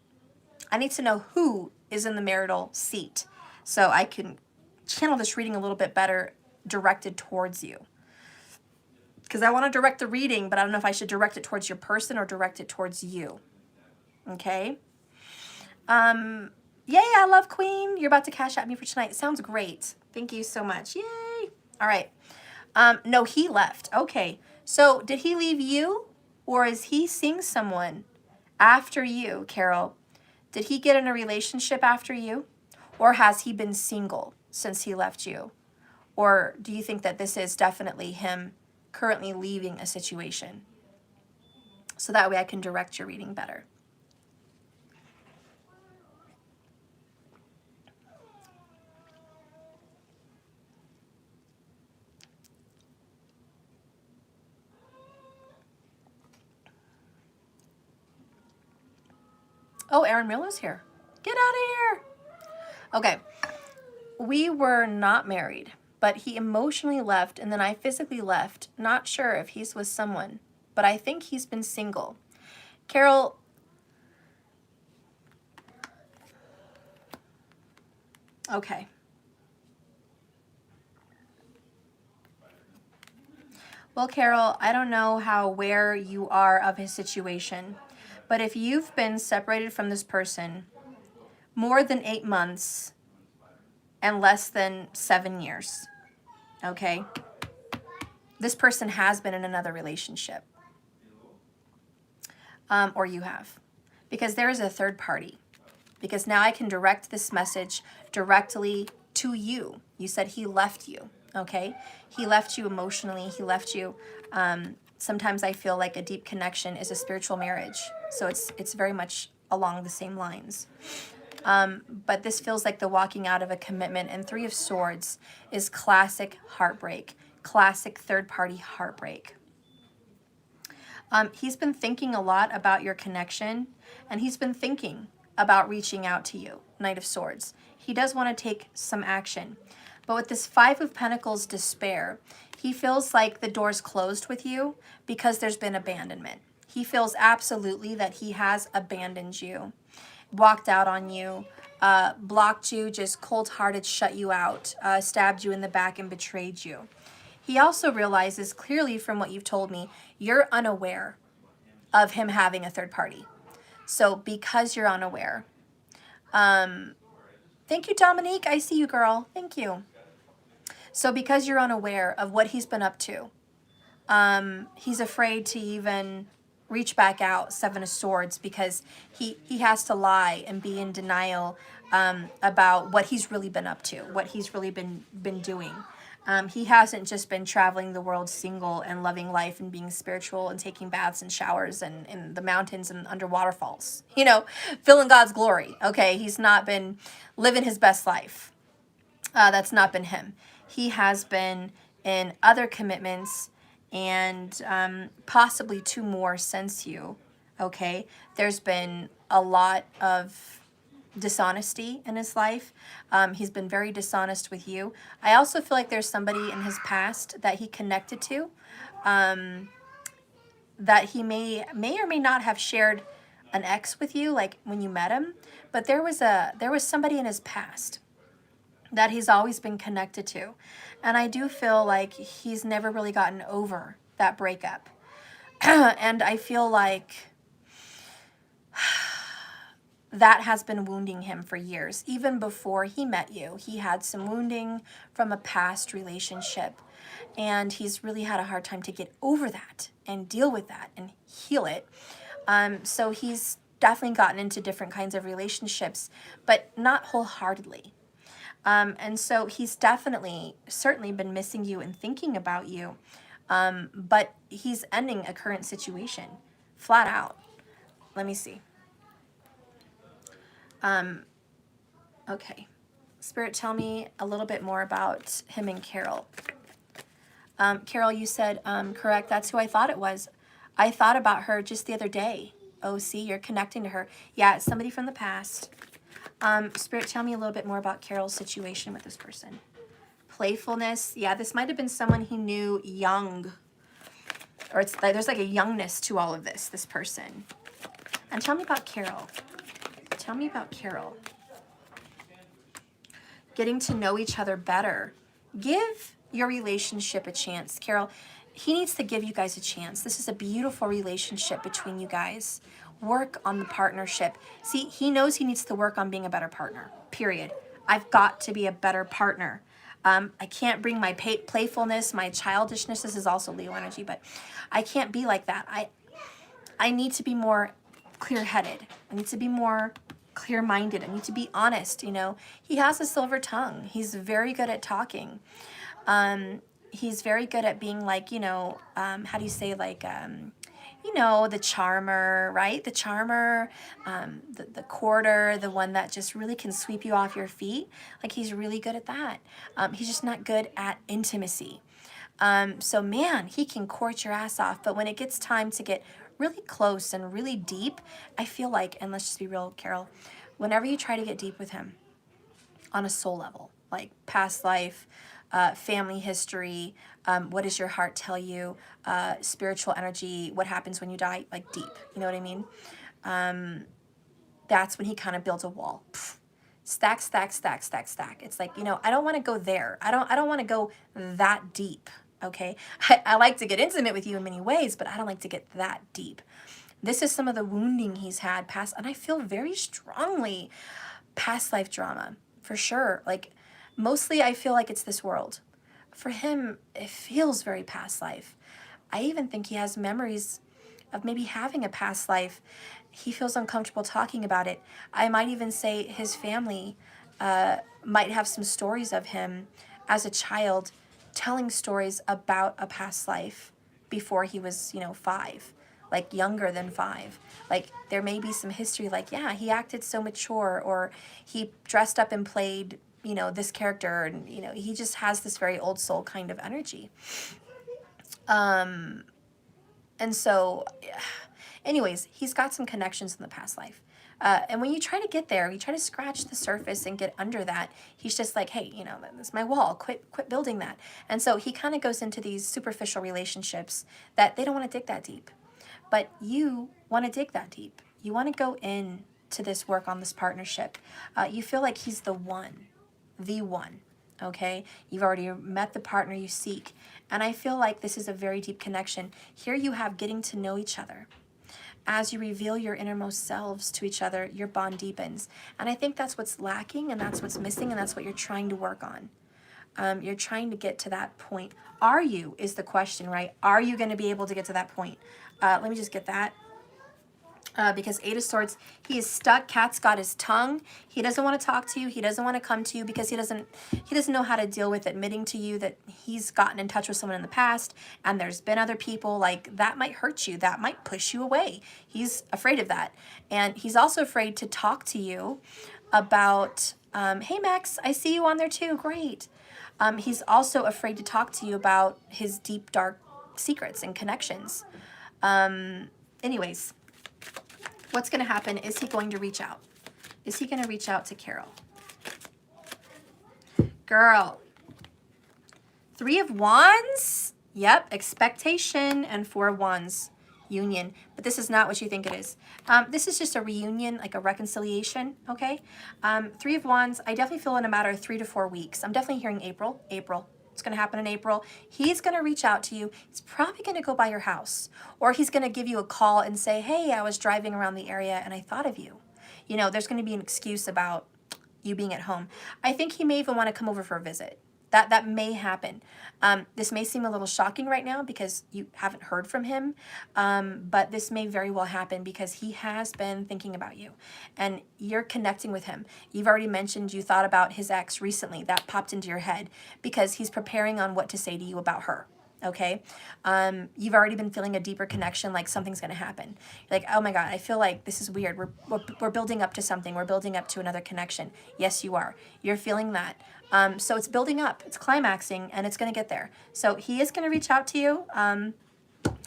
I need to know who is in the marital seat so I can channel this reading a little bit better directed towards you. Because I want to direct the reading, but I don't know if I should direct it towards your person or direct it towards you. Okay? Yay, I love Queen. You're about to cash at me for tonight. Sounds great. Thank you so much. Yay. All right. No, he left. Okay. So did he leave you, or is he seeing someone after you, Carol? Did he get in a relationship after you, or has he been single since he left you? Or do you think that this is definitely him currently leaving a situation? So that way I can direct your reading better. Oh, Aaron Miller's here. Get out of here. Okay. We were not married, but he emotionally left, and then I physically left. Not sure if he's with someone, but I think he's been single. Carol, okay. Well, Carol, I don't know how aware you are of his situation, but if you've been separated from this person more than 8 months and less than 7 years, okay, this person has been in another relationship, or you have, because there is a third party, because now I can direct this message directly to you. You said he left you, okay? He left you emotionally. He left you. Sometimes I feel like a deep connection is a spiritual marriage, so it's very much along the same lines. But this feels like the walking out of a commitment, and 3 of Swords is classic heartbreak, classic third-party heartbreak. He's been thinking a lot about your connection, and he's been thinking about reaching out to you, Knight of Swords. He does want to take some action. But with this 5 of Pentacles despair, he feels like the door's closed with you because there's been abandonment. He feels absolutely that he has abandoned you, walked out on you, blocked you, just cold-hearted shut you out, stabbed you in the back and betrayed you. He also realizes clearly from what you've told me, you're unaware of him having a third party. So because you're unaware, thank you, Dominique. I see you, girl. Thank you. So because you're unaware of what he's been up to, he's afraid to even reach back out, 7 of Swords, because he has to lie and be in denial about what he's really been up to, what he's really been doing. He hasn't just been traveling the world single and loving life and being spiritual and taking baths and showers and in the mountains and under waterfalls, you know, filling God's glory. Okay, he's not been living his best life. That's not been him. He has been in other commitments and possibly 2 more since you. Okay, there's been a lot of dishonesty in his life. He's been very dishonest with you. I also feel like there's somebody in his past that he connected to, that he may or may not have shared an ex with you, like when you met him, but there was somebody in his past that he's always been connected to. And I do feel like he's never really gotten over that breakup. And I feel like that has been wounding him for years. Even before he met you, he had some wounding from a past relationship. And he's really had a hard time to get over that and deal with that and heal it. So he's definitely gotten into different kinds of relationships, but not wholeheartedly. And so he's certainly been missing you and thinking about you. But he's ending a current situation, flat out. Let me see. Okay. Spirit, tell me a little bit more about him and Carol. Carol, you said, correct, that's who I thought it was. I thought about her just the other day. Oh, see, you're connecting to her. Yeah, it's somebody from the past. Spirit, tell me a little bit more about Carol's situation with this person. Playfulness. Yeah, this might have been someone he knew young. Or it's like, there's like a youngness to all of this person. And tell me about Carol. Tell me about Carol. Getting to know each other better. Give your relationship a chance. Carol, he needs to give you guys a chance. This is a beautiful relationship between you guys. Work on the partnership. See, he knows he needs to work on being a better partner, period. I've got to be a better partner. I can't bring my playfulness, my childishness. This is also Leo energy, but I can't be like that. I need to be more clear-headed. I need to be more clear-minded. I need to be honest, you know. He has a silver tongue. He's very good at talking. He's very good at being like, you know, how do you say, like, you know, the charmer, right? The charmer, the courter, the one that just really can sweep you off your feet. Like, he's really good at that. He's just not good at intimacy. So, man, he can court your ass off. But when it gets time to get really close and really deep, I feel like, and let's just be real, Carol, whenever you try to get deep with him on a soul level, like past life, family history, what does your heart tell you, spiritual energy, what happens when you die, like deep, you know what I mean? That's when he kind of builds a wall. Stack, stack, stack, stack, stack. It's like, you know, I don't want to go there. I don't want to go that deep, okay? I like to get intimate with you in many ways, but I don't like to get that deep. This is some of the wounding he's had past, and I feel very strongly past life drama, for sure. Like, mostly I feel like it's this world. For him, it feels very past life. I even think he has memories of maybe having a past life. He feels uncomfortable talking about it. I might even say his family might have some stories of him as a child telling stories about a past life before he was, you know, 5, like younger than 5. Like, there may be some history like, yeah, he acted so mature, or he dressed up and played, you know, this character, and, you know, he just has this very old soul kind of energy. And so, anyways, he's got some connections in the past life. And when you try to get there, you try to scratch the surface and get under that, he's just like, hey, you know, that's my wall. Quit building that. And so he kind of goes into these superficial relationships that they don't want to dig that deep. But you want to dig that deep. You want to go in to this work on this partnership. You feel like he's the one, okay? You've already met the partner you seek. And I feel like this is a very deep connection. Here you have getting to know each other. As you reveal your innermost selves to each other, your bond deepens. And I think that's what's lacking, and that's what's missing, and that's what you're trying to work on. You're trying to get to that point. Are you, is the question, right? Are you going to be able to get to that point? Let me just get that. Because 8 of Swords, he is stuck. Cat's got his tongue. He doesn't want to talk to you. He doesn't want to come to you because he doesn't know how to deal with admitting to you that he's gotten in touch with someone in the past and there's been other people. Like, that might hurt you. That might push you away. He's afraid of that. And he's also afraid to talk to you about, hey, Max, I see you on there too. Great. He's also afraid to talk to you about his deep, dark secrets and connections. Anyways. What's going to happen? Is he going to reach out? Is he going to reach out to Carol? Girl. 3 of Wands. Yep. Expectation. And 4 of Wands. Union. But this is not what you think it is. This is just a reunion, like a reconciliation. Okay. 3 of Wands. I definitely feel in a matter of 3 to 4 weeks. I'm definitely hearing April. It's going to happen in April. He's going to reach out to you. He's probably going to go by your house, or he's going to give you a call and say, hey, I was driving around the area and I thought of you. You know, there's going to be an excuse about you being at home. I think he may even want to come over for a visit. That may happen. This may seem a little shocking right now because you haven't heard from him, but this may very well happen because he has been thinking about you and you're connecting with him. You've already mentioned you thought about his ex recently. That popped into your head because he's preparing on what to say to you about her. okay? You've already been feeling a deeper connection, like something's going to happen. You're like, oh my God, I feel like this is weird. We're building up to something. We're building up to another connection. Yes, you are. You're feeling that. So it's building up. It's climaxing, and it's going to get there. So he is going to reach out to you. I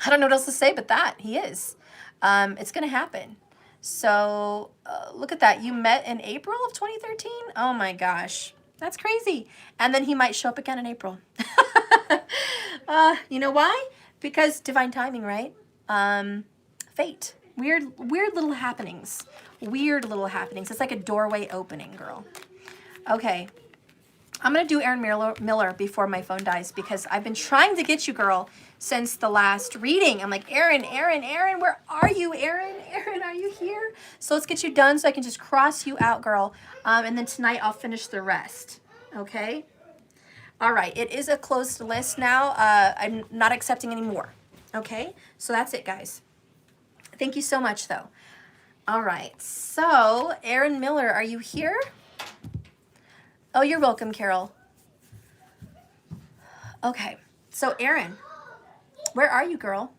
don't know what else to say but that. He is. It's going to happen. So look at that. You met in April of 2013? Oh my gosh. That's crazy. And then he might show up again in April. You know why? Because divine timing, right? Fate. Weird little happenings. Weird little happenings. It's like a doorway opening, girl. Okay. I'm going to do Aaron Miller before my phone dies because I've been trying to get you, girl, since the last reading. I'm like, Aaron, where are you? Aaron, are you here? So let's get you done so I can just cross you out, girl. And then tonight I'll finish the rest. Okay? All right. It is a closed list now. I'm not accepting any more. Okay? So that's it, guys. Thank you so much, though. All right. So, Aaron Miller, are you here? Oh, you're welcome, Carol. Okay. So, Aaron, where are you, girl?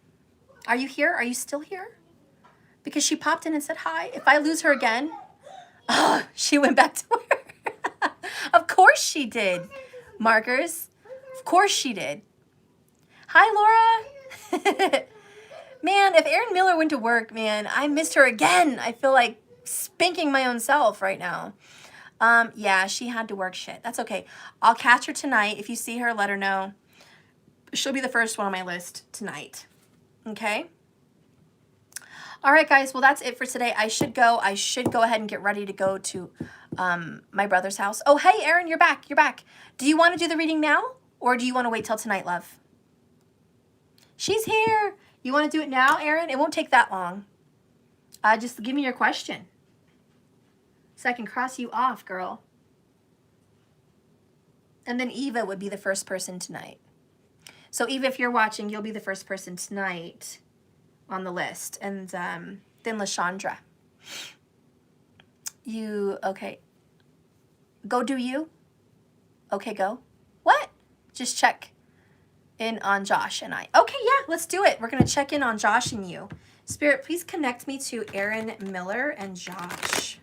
Are you here? Are you still here? Because she popped in and said hi. If I lose her again, oh, she went back to work. Of course she did. Markers. Of course she did. Hi, Laura. Man, if Aaron Miller went to work, man, I missed her again. I feel like spanking my own self right now. Yeah, she had to work shit. That's okay. I'll catch her tonight. If you see her, let her know. She'll be the first one on my list tonight. Okay? All right, guys. Well, that's it for today. I should go ahead and get ready to go to my brother's house. Oh, hey, Aaron, you're back. You're back. Do you want to do the reading now, or do you want to wait till tonight, love? She's here. You want to do it now, Aaron? It won't take that long. Just give me your question so I can cross you off, girl. And then Eva would be the first person tonight. So Eva, if you're watching, you'll be the first person tonight on the list. And then LaShondra. Okay. Go do you? Okay, go. What? Just check in on Josh and I. Okay, yeah, let's do it. We're going to check in on Josh and you. Spirit, please connect me to Aaron Miller and Josh.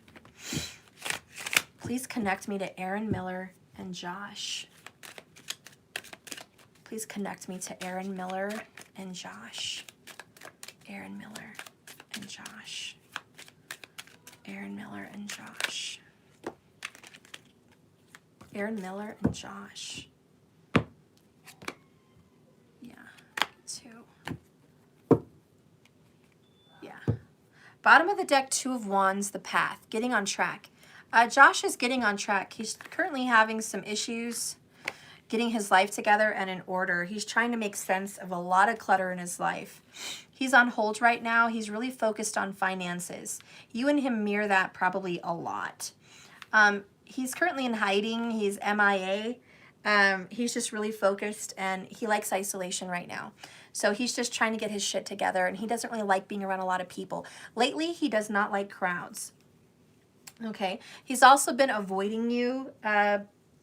Please connect me to Aaron Miller and Josh. Please connect me to Aaron Miller and Josh. Aaron Miller and Josh. Aaron Miller and Josh. Aaron Miller and Josh. Yeah, 2. Yeah. Bottom of the deck, 2 of Wands, the Path. Getting on track. Josh is getting on track. He's currently having some issues getting his life together and in order. He's trying to make sense of a lot of clutter in his life. He's on hold right now. He's really focused on finances. You and him mirror that probably a lot. He's currently in hiding. He's MIA. He's just really focused, and he likes isolation right now. So he's just trying to get his shit together, and he doesn't really like being around a lot of people. Lately, he does not like crowds. Okay. He's also been avoiding you,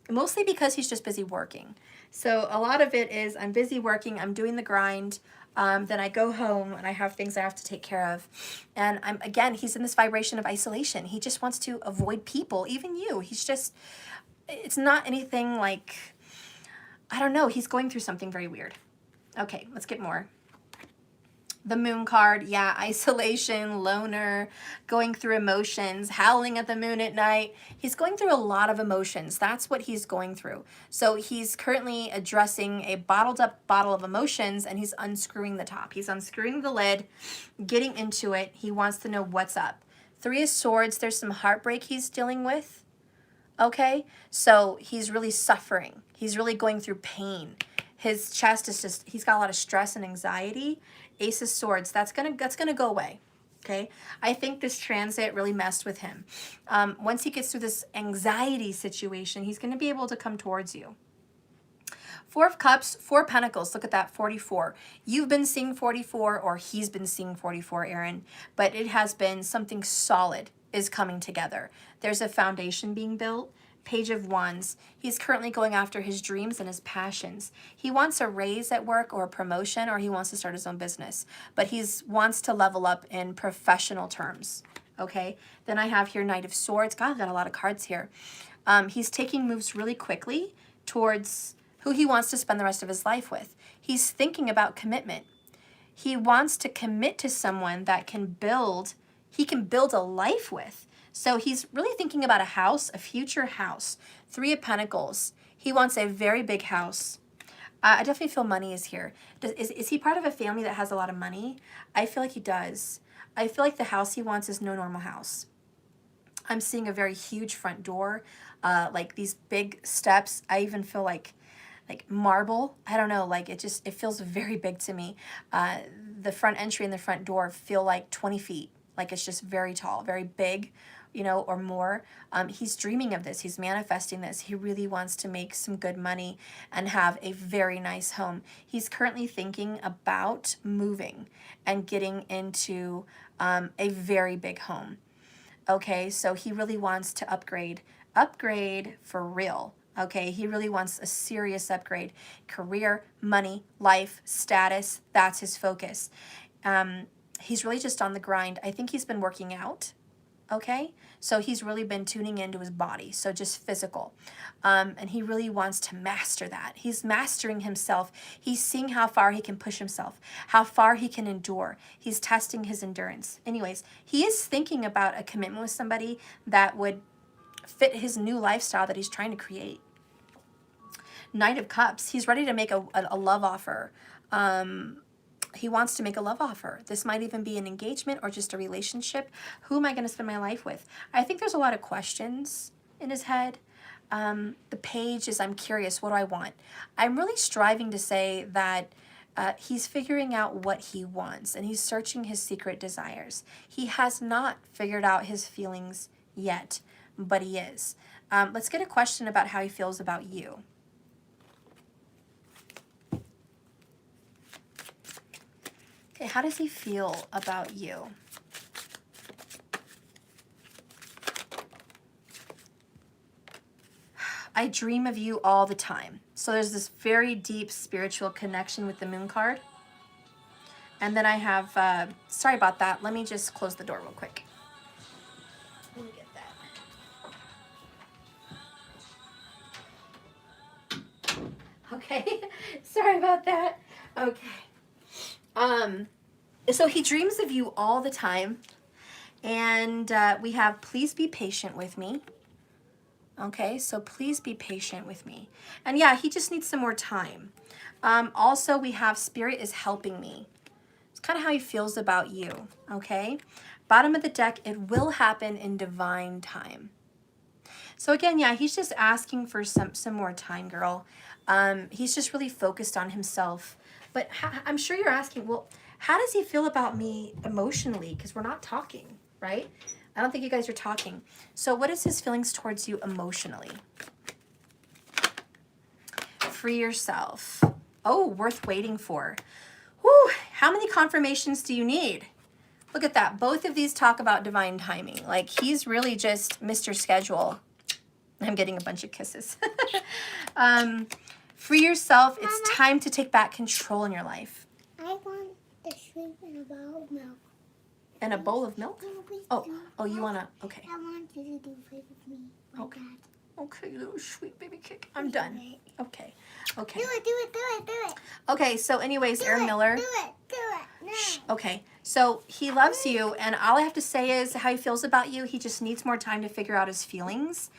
mostly because he's just busy working. So a lot of it is I'm busy working, I'm doing the grind, then I go home and I have things I have to take care of. And again, he's in this vibration of isolation. He just wants to avoid people, even you. It's not anything like, I don't know, he's going through something very weird. Okay, let's get more. The Moon card, yeah, isolation, loner, going through emotions, howling at the moon at night. He's going through a lot of emotions. That's what he's going through. So he's currently addressing a bottled up bottle of emotions, and he's unscrewing the top. He's unscrewing the lid, getting into it. He wants to know what's up. 3 of Swords, there's some heartbreak he's dealing with. Okay, so he's really suffering. He's really going through pain. His chest is just, he's got a lot of stress and anxiety. Ace of Swords, that's gonna go away. Okay, I think this transit really messed with him. Once he gets through this anxiety situation, he's gonna be able to come towards you. 4 of Cups, 4 Pentacles. Look at that, 44. You've been seeing 44, or he's been seeing 44, Aaron. But it has been something solid is coming together. There's a foundation being built. Page of Wands. He's currently going after his dreams and his passions. He wants a raise at work or a promotion, or he wants to start his own business. But he wants to level up in professional terms. Okay? Then I have here Knight of Swords. God, I've got a lot of cards here. He's taking moves really quickly towards who he wants to spend the rest of his life with. He's thinking about commitment. He wants to commit to someone that he can build a life with. So he's really thinking about a house, a future house. 3 of Pentacles. He wants a very big house. I definitely feel money is here. Is he part of a family that has a lot of money? I feel like he does. I feel like the house he wants is no normal house. I'm seeing a very huge front door, like these big steps. I even feel like marble. I don't know, like it feels very big to me. The front entry and the front door feel like 20 feet. Like it's just very tall, very big, you know, or more. He's dreaming of this. He's manifesting this. He really wants to make some good money and have a very nice home. He's currently thinking about moving and getting into a very big home. Okay, so he really wants to upgrade for real. Okay, he really wants a serious upgrade. Career, money, life, status, that's his focus. He's really just on the grind. I think he's been working out. Okay, so he's really been tuning into his body, so just physical. And he really wants to master that. He's mastering himself. He's seeing how far he can push himself, how far he can endure. He's testing his endurance. Anyways, he is thinking about a commitment with somebody that would fit his new lifestyle that he's trying to create. Knight of Cups. He's ready to make a love offer. He wants to make a love offer. This might even be an engagement or just a relationship. Who am I going to spend my life with? I think there's a lot of questions in his head. The page is, I'm curious, what do I want? I'm really striving to say that he's figuring out what he wants and he's searching his secret desires. He has not figured out his feelings yet, but he is. Let's get a question about how he feels about you. Okay, how does he feel about you? I dream of you all the time. So there's this very deep spiritual connection with the moon card. And then I have, sorry about that. Let me just close the door real quick. Let me get that. Okay, sorry about that. Okay. So he dreams of you all the time. And we have, please be patient with me. Okay, so please be patient with me. And yeah, he just needs some more time. Also, we have Spirit is helping me. It's kind of how he feels about you, okay? Bottom of the deck, it will happen in divine time. So again, yeah, he's just asking for some more time, girl. He's just really focused on himself. But I'm sure you're asking, well, how does he feel about me emotionally? Because we're not talking, right? I don't think you guys are talking. So what is his feelings towards you emotionally? Free yourself. Oh, worth waiting for. Whew, how many confirmations do you need? Look at that. Both of these talk about divine timing. Like, he's really just Mr. Schedule. I'm getting a bunch of kisses. Free yourself. It's Mama, time to take back control in your life. I want the shrimp in a bowl of milk. And a bowl of milk? Oh, you want to, okay. I want you to do it with me. Okay. Okay, you little sweet baby kick. I'm done. Okay. Okay. Do it. Okay, so anyways, Aaron Miller. Do it. No. Okay, so he loves you, and all I have to say is how he feels about you. He just needs more time to figure out his feelings.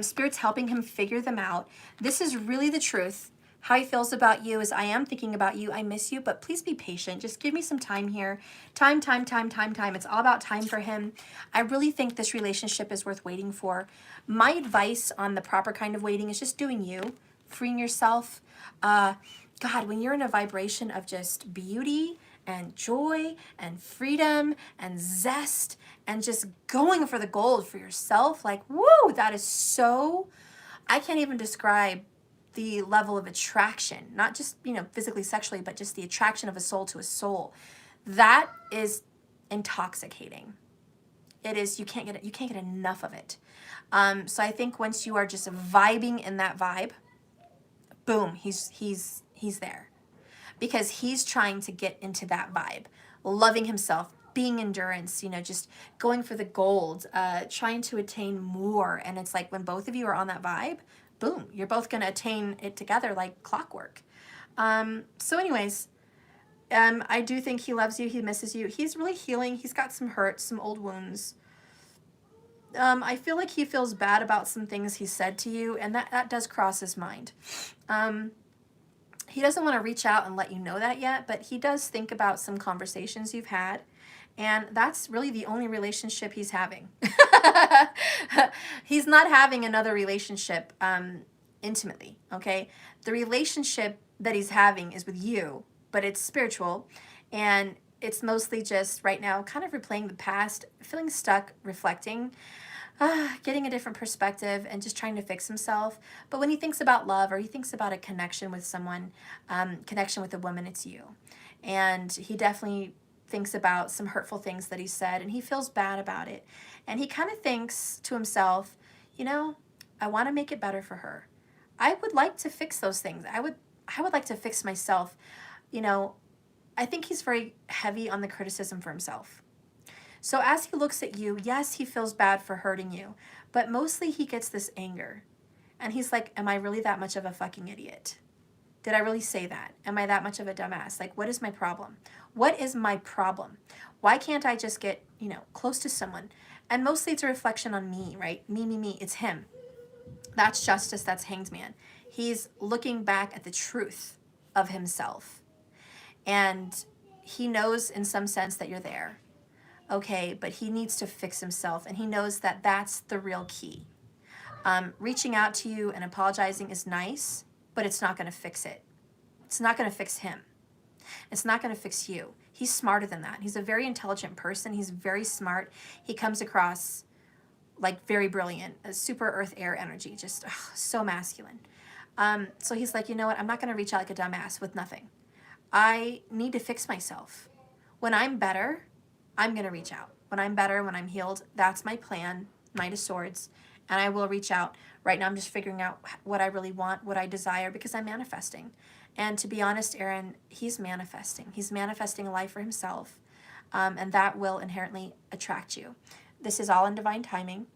Spirit's helping him figure them out. This is really the truth. How he feels about you is, I am thinking about you. I miss you, but please be patient. Just give me some time here. Time. It's all about time for him. I really think this relationship is worth waiting for. My advice on the proper kind of waiting is just doing you, freeing yourself. God, when you're in a vibration of just beauty and joy and freedom and zest and just going for the gold for yourself, like, woo, that is so, I can't even describe the level of attraction, not just, physically, sexually, but just the attraction of a soul to a soul. That is intoxicating. it is, you can't get enough of it. So I think once you are just vibing in that vibe, boom, he's there. Because he's trying to get into that vibe, loving himself, being endurance, you know, just going for the gold, trying to attain more. And it's like when both of you are on that vibe, boom, you're both going to attain it together like clockwork. So anyways, I do think he loves you. He misses you. He's really healing. He's got some hurts, some old wounds. I feel like he feels bad about some things he said to you, and that does cross his mind. He doesn't want to reach out and let you know that yet, but he does think about some conversations you've had, and that's really the only relationship he's having. He's not having another relationship intimately, okay? The relationship that he's having is with you, but it's spiritual, and it's mostly just right now kind of replaying the past, feeling stuck, reflecting, getting a different perspective, and just trying to fix himself. But when he thinks about love, or he thinks about a connection with someone, connection with a woman, it's you. And he definitely thinks about some hurtful things that he said, and he feels bad about it. And he kind of thinks to himself, you know, I want to make it better for her. I would like to fix those things. I would like to fix myself. You know, I think he's very heavy on the criticism for himself. So as he looks at you, yes, he feels bad for hurting you, but mostly he gets this anger. And he's like, am I really that much of a fucking idiot? Did I really say that? Am I that much of a dumbass? Like, what is my problem? What is my problem? Why can't I just get, you know, close to someone? And mostly it's a reflection on me, right? Me. It's him. That's justice. That's Hanged Man. He's looking back at the truth of himself. And he knows in some sense that you're there. Okay, but he needs to fix himself, and he knows that that's the real key. Reaching out to you and apologizing is nice, but it's not going to fix it. It's not going to fix him. It's not going to fix you. He's smarter than that. He's a very intelligent person. He's very smart. He comes across like very brilliant, a super earth air energy, just so masculine. So he's like, you know what? I'm not going to reach out like a dumbass with nothing. I need to fix myself. When I'm better, I'm going to reach out. When I'm better, when I'm healed, that's my plan, Knight of Swords, and I will reach out. Right now I'm just figuring out what I really want, what I desire, because I'm manifesting. And to be honest, Aaron, he's manifesting. He's manifesting a life for himself, and that will inherently attract you. This is all in divine timing.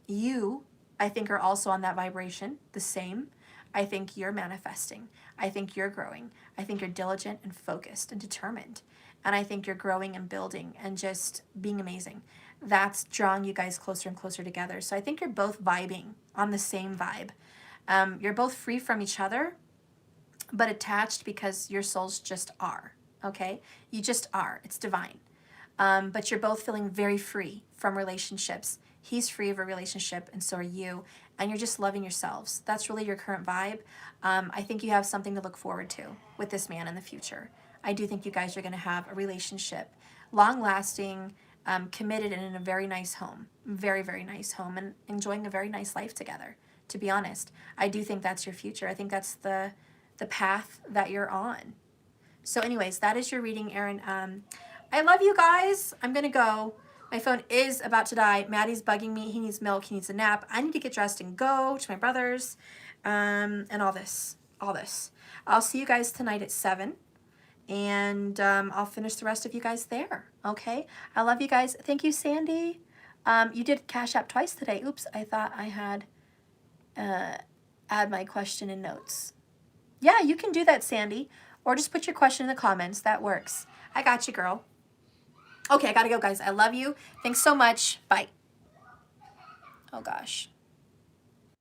You, I think, are also on that vibration, the same. I think you're manifesting. I think you're growing. I think you're diligent and focused and determined. And I think you're growing and building and just being amazing. That's drawing you guys closer and closer together. So I think you're both vibing on the same vibe. You're both free from each other, but attached because your souls just are, okay? You just are. It's divine. But you're both feeling very free from relationships. He's free of a relationship, and so are you. And you're just loving yourselves. That's really your current vibe. I think you have something to look forward to with this man in the future. I do think you guys are going to have a relationship, long-lasting, committed, and in a very nice home. Very, very nice home, and enjoying a very nice life together, to be honest. I do think that's your future. I think that's the path that you're on. So anyways, that is your reading, Aaron. I love you guys. I'm going to go. My phone is about to die. Maddie's bugging me. He needs milk. He needs a nap. I need to get dressed and go to my brother's, and all this. I'll see you guys tonight at 7. And I'll finish the rest of you guys there, okay? I love you guys. Thank you, Sandy. You did Cash App twice today. Oops, I thought I had add my question in notes. Yeah, you can do that, Sandy. Or just put your question in the comments. That works. I got you, girl. Okay, I gotta go, guys. I love you. Thanks so much. Bye. Oh, gosh.